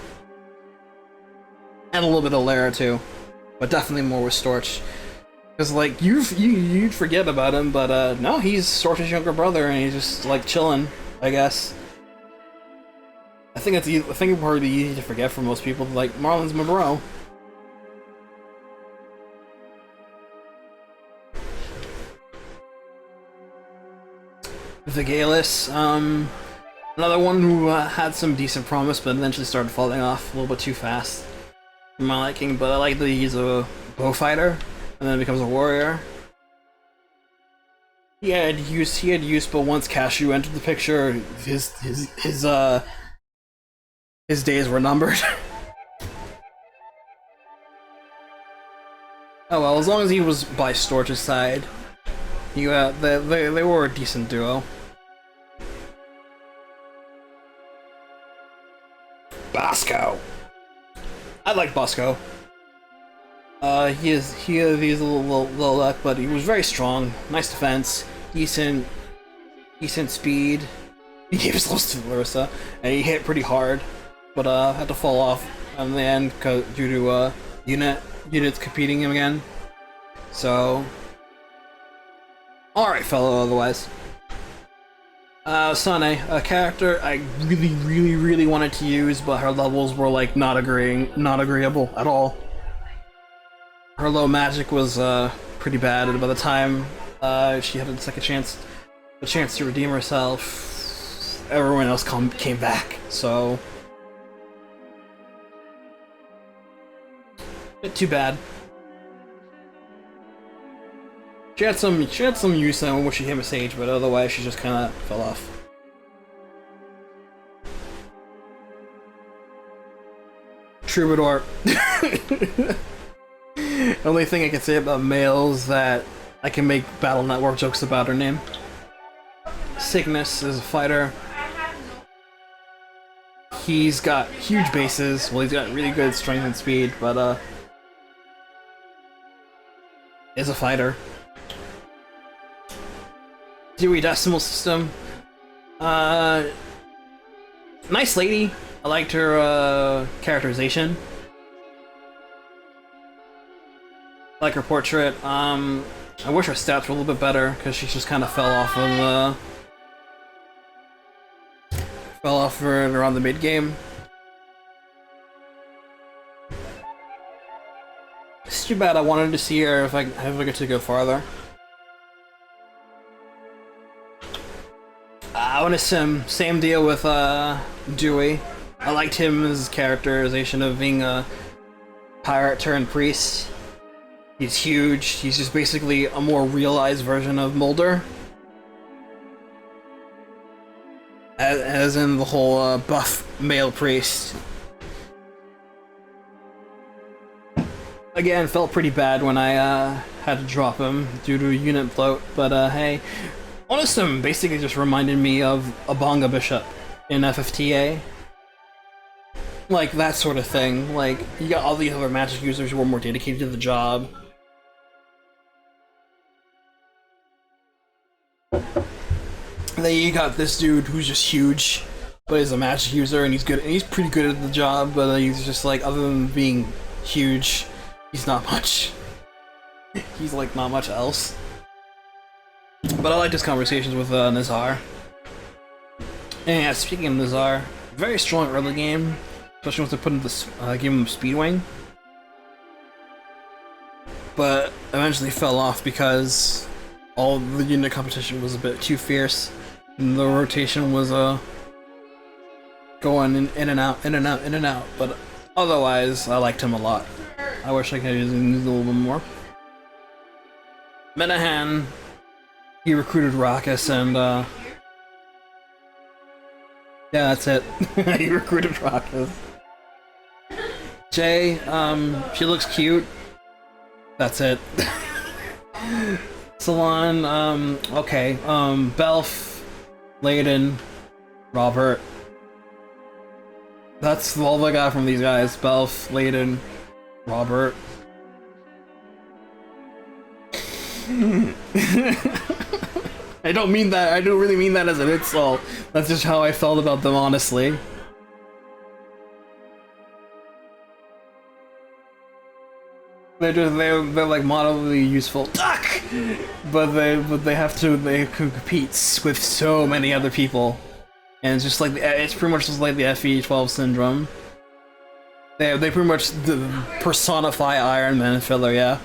and a little bit of Lara too, but definitely more with Storch. Because like you'd forget about him, but no, he's Storch's younger brother, and he's just like chilling, I guess. I think it would probably be easy to forget for most people. Like Marlin's my bro. Vigalis, another one who had some decent promise, but eventually started falling off a little bit too fast for my liking. But I like that he's a bow fighter, and then becomes a warrior. He had use, but once Cashew entered the picture, his days were numbered. Oh well, as long as he was by Storch's side, they were a decent duo. Bosco. I like Bosco. He's a little luck, but he was very strong. Nice defense, decent speed. He gave his loss to Larissa, and he hit pretty hard, but had to fall off in the end due to units competing him again. So, all right, fellow. Otherwise. Sane, a character I really wanted to use, but her levels were like not agreeable at all. Her low magic was pretty bad, and by the time she had a chance to redeem herself, everyone else came back. So, bit too bad. She had some use when she hit a sage, but otherwise she just kind of fell off. Troubadour. Only thing I can say about males that I can make Battle Network jokes about her name. Cygnus is a fighter. he's got huge bases. Well, he's got really good strength and speed, but is a fighter. Yury decimal system. Nice lady. I liked her characterization. I like her portrait. I wish her stats were a little bit better because she just kind of fell off of around the mid game. It's too bad. I wanted to see her if I get to go farther. I want to same deal with Dewey. I liked him as his characterization of being a pirate turned priest. He's huge. He's just basically a more realized version of Mulder. As in the whole buff male priest. Again, felt pretty bad when I had to drop him due to a unit bloat, but hey. Onisum basically just reminded me of a Bonga Bishop in FFTA. Like, that sort of thing. Like, you got all these other magic users who were more dedicated to the job. And then you got this dude who's just huge, but he's a magic user and he's good, and he's pretty good at the job, but he's just like, other than being huge, he's not much. He's like, not much else. But I liked his conversations with Nazar. And yeah, speaking of Nazar, very strong early game, especially once they put in this, give him Speedwing. But eventually fell off because all the unit competition was a bit too fierce, and the rotation was going in and out, in and out, in and out. But otherwise, I liked him a lot. I wish I could use him a little bit more. Menahan. He recruited Raucus and, yeah, that's it. He recruited Raucus. Jay, she looks cute. That's it. Salon, okay. Belf, Layden, Robert. That's all I got from these guys. Belf, Layden, Robert. I don't mean that, I don't really mean that as an insult. That's just how I felt about them, honestly. They're like moderately useful. Duck! But they can compete with so many other people. And it's just like, it's pretty much just like the FE8 syndrome. They pretty much personify Iron Man filler, yeah.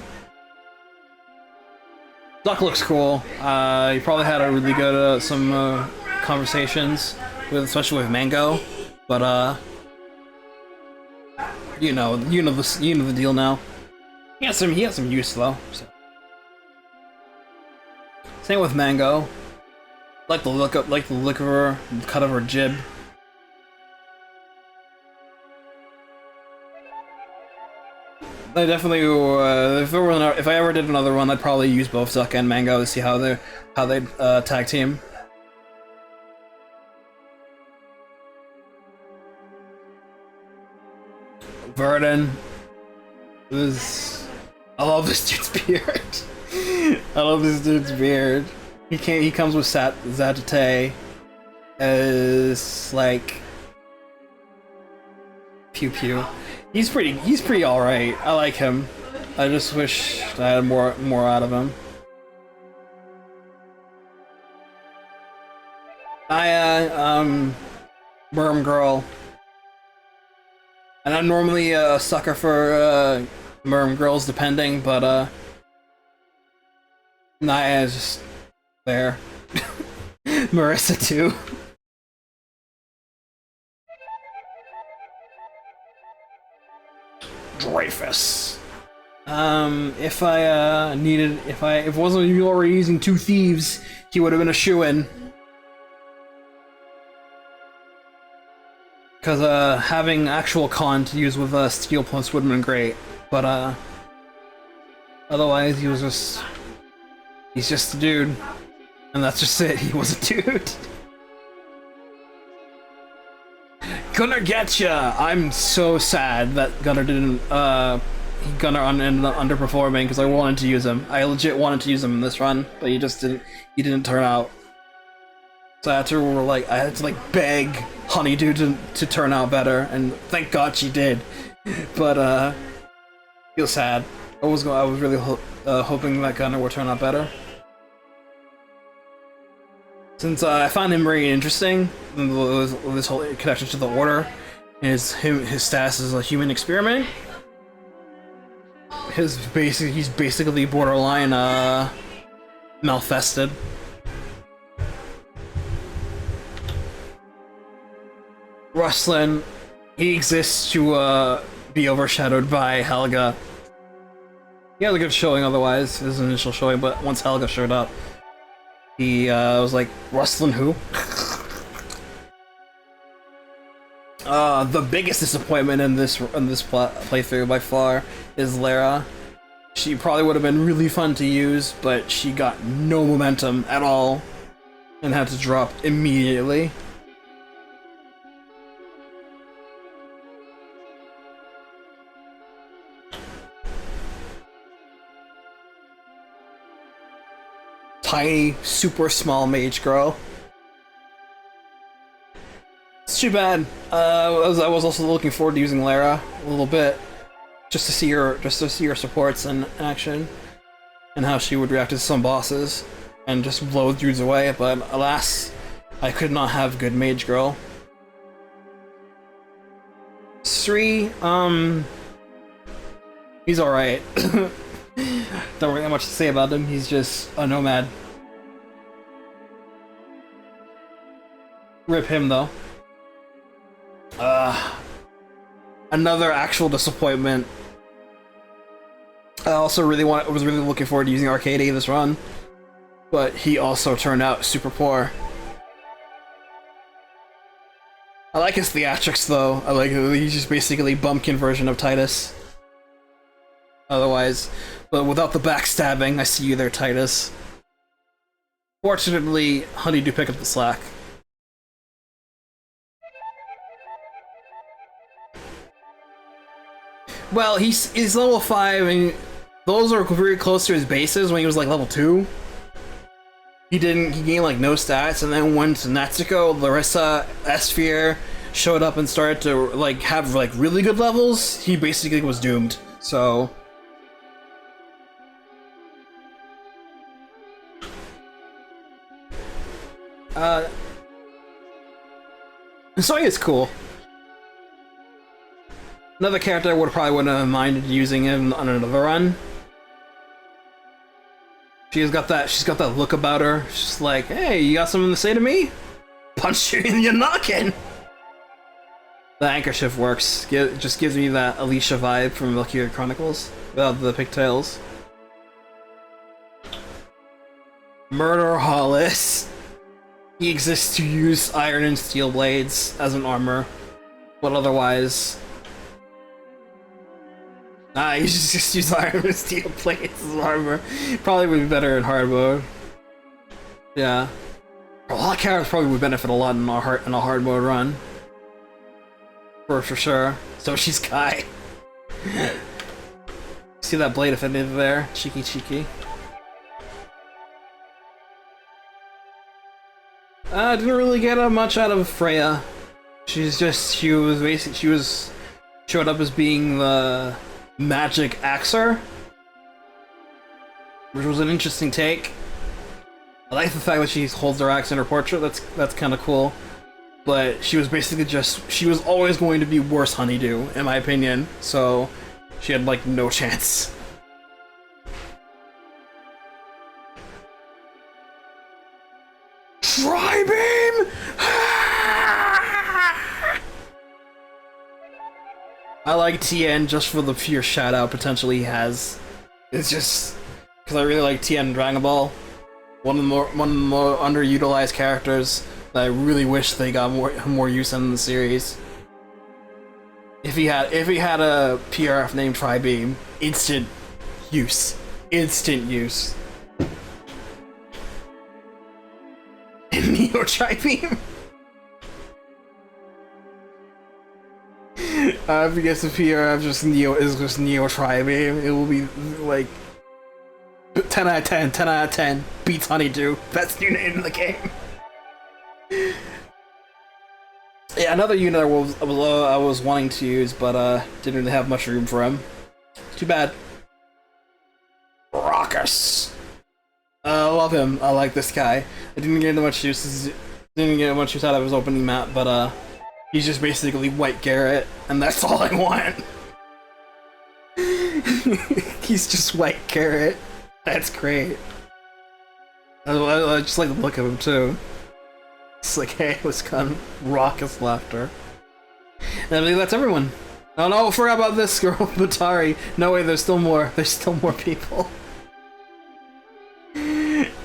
Duck looks cool. He probably had a really good some conversations with, especially with Mango, but you know the deal now. He has some use though. So. Same with Mango. Like the look of her, the cut of her jib. I definitely, if I ever did another one, I'd probably use both Zuck and Mango to see how they tag team. Verdun is, I love this dude's beard. I love this dude's beard. He comes with Zatate as like pew pew. He's pretty alright. I like him. I just wish I had more out of him. Worm Girl. And I'm normally a sucker for Worm Girls depending, but Naya is just there. Marissa too. Dreyfus. If it wasn't you already using two thieves, he would have been a shoo-in. Cause having actual con to use with steel plus would have been great, but otherwise he's just a dude, and that's just it. He was a dude. Gunnar getcha! I'm so sad that Gunnar didn't, Gunnar ended up underperforming because I wanted to use him. I legit wanted to use him in this run, but he didn't turn out. So I had to beg Honeydew to turn out better, and thank God she did. But, feel sad. I was really hoping that Gunnar would turn out better. Since I found him very interesting, with this whole connection to the Order, his status as a human experiment. He's basically borderline malfested. Ruslan, he exists to be overshadowed by Helga. He had a good showing otherwise, his initial showing, but once Helga showed up, he was like, Ruslan who? The biggest disappointment in this playthrough by far is Lara. She probably would have been really fun to use, but she got no momentum at all and had to drop immediately. Tiny, super small mage girl. It's too bad. I was also looking forward to using Lara a little bit, just to see her supports in action, and how she would react to some bosses, and just blow dudes away. But alas, I could not have good mage girl. Sri, he's all right. Don't really have much to say about him. He's just a nomad. Rip him though. Another actual disappointment. I also was really looking forward to using Arcade this run, but he also turned out super poor. I like his theatrics though. I like he's just basically bumpkin version of Titus. Otherwise, but without the backstabbing, I see you there, Titus. Fortunately, Honeydew pick up the slack. Well, he's level 5, and those are very close to his bases when he was like level 2. He gained like no stats, and then once Natsuko, Larissa, Esphere showed up and started to like have like really good levels, he basically was doomed. So Sonya is cool. Another character I probably wouldn't have minded using him on another run. She's got that look about her. She's like, hey, you got something to say to me? Punch you in your noggin! The anchor shift works. It just gives me that Alicia vibe from Valkyria Chronicles without the pigtails. Murder Hollis. He exists to use iron and steel blades as an armor, but otherwise, you should just use iron and steel blades as armor. Probably would be better in hard mode. Yeah, a lot of characters probably would benefit a lot in a hard mode run. For sure. So she's Kai. See that blade offended there? Cheeky cheeky. Didn't really get much out of Freya. She showed up as being the magic axer, which was an interesting take. I like the fact that she holds her axe in her portrait. That's kind of cool. But she was basically she was always going to be worse Honeydew, in my opinion. So she had like no chance. Tri-beam! I like Tien just for the pure shout-out potential he has. It's just because I really like Tien in Dragon Ball. One of the more underutilized characters that I really wish they got more use in the series. If he had a PRF named Tri-beam, instant use. Neo Tri-beam. Because if PRF just Neo is just Neo Tri-Beam, it will be like 10 out of 10, 10 out of 10, beats Honeydew, best unit in the game. Yeah, another unit I was wanting to use, but didn't really have much room for him. Too bad. Raucous. I love him. I like this guy. I didn't get much use. Didn't get much use out of his opening map, but he's just basically White Garrett, and that's all I want. He's just White Garrett. That's great. I just like the look of him too. It's like, hey, let's come raucous laughter. And I believe that's everyone. Oh no, forgot about this girl, Batari. No way, there's still more. There's still more people.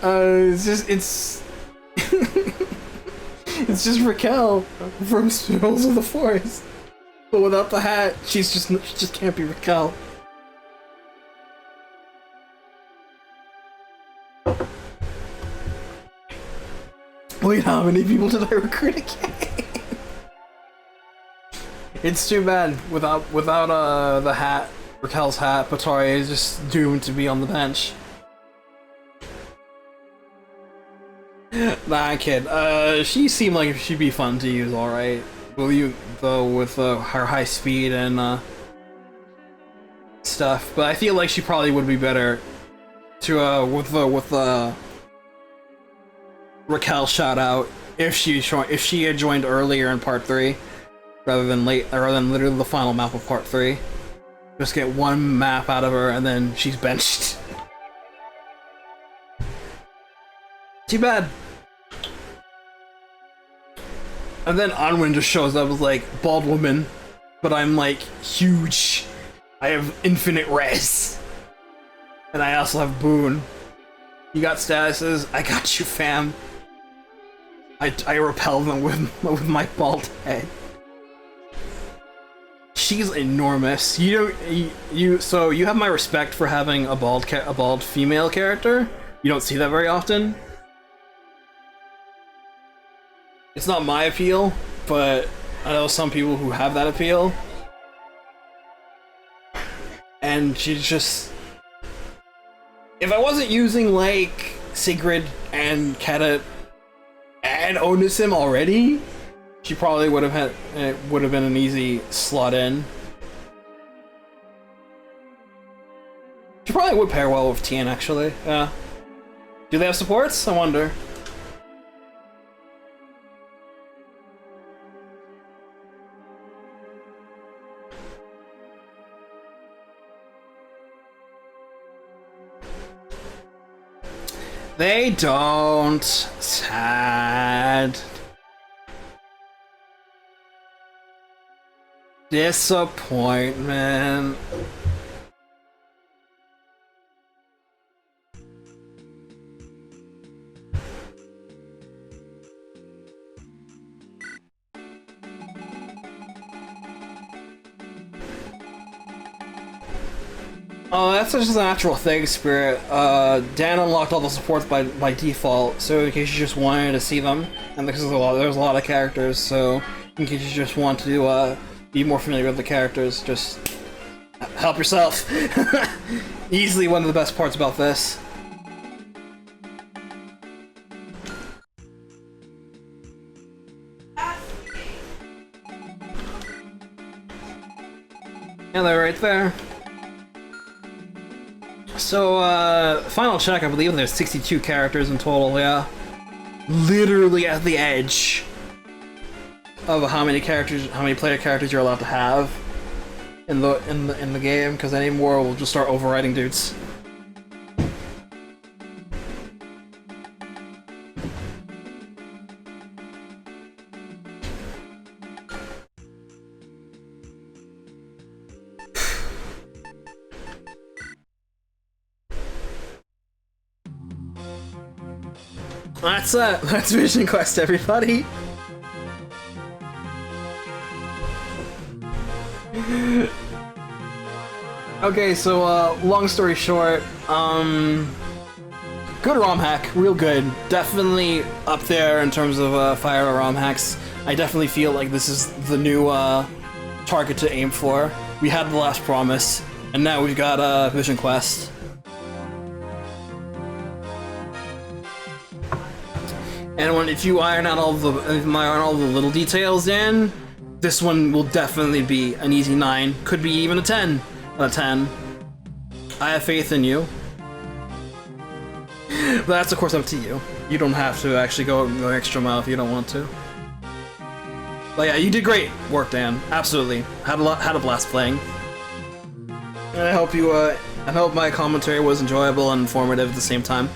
It's just, it's just Raquel from Spills of the Forest. But without the hat, she just can't be Raquel. Wait, how many people did I recruit again? It's too bad. Without the hat, Raquel's hat, Batari is just doomed to be on the bench. Nah, kid. She seemed like she'd be fun to use, alright. Though with her high speed and stuff, but I feel like she probably would be better to with Raquel shout out if she had joined earlier in part 3 rather than literally the final map of part 3. Just get one map out of her and then she's benched. Too bad. And then Anwen just shows up as like bald woman, but I'm like huge. I have infinite res. And I also have Boon. You got statuses, I got you, fam. I repel them with my bald head. She's enormous. So you have my respect for having a bald female character. You don't see that very often. It's not my appeal, but I know some people who have that appeal. And she's just... If I wasn't using, like, Sigrid and Keta and Onisim already, she probably would have been an easy slot in. She probably would pair well with Tien, actually. Yeah. Do they have supports? I wonder. They don't. Sad. Disappointment. Oh, that's just a natural thing, Spirit. Dan unlocked all the supports by default, so in case you just wanted to see them, and there's a lot of characters, so in case you just want to be more familiar with the characters, just help yourself. Easily one of the best parts about this. Yeah, they're right there. So, final check, I believe there's 62 characters in total, yeah. Literally at the edge of how many player characters you're allowed to have in the game, because any more will just start overriding dudes. That's Vision Quest, everybody. Okay, so long story short, good ROM hack, real good. Definitely up there in terms of fire ROM hacks. I definitely feel like this is the new target to aim for. We had the last promise, and now we've got a vision quest. And if you iron out all the little details in, this one will definitely be an easy 9. Could be even a 10 out of 10. I have faith in you. But that's of course up to you. You don't have to actually go the extra mile if you don't want to. But yeah, you did great work, Dan. Absolutely. Had a blast playing. And I hope I hope my commentary was enjoyable and informative at the same time.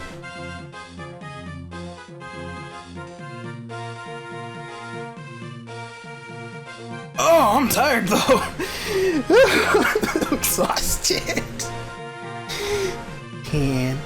Oh, I'm tired though. I'm exhausted. Man.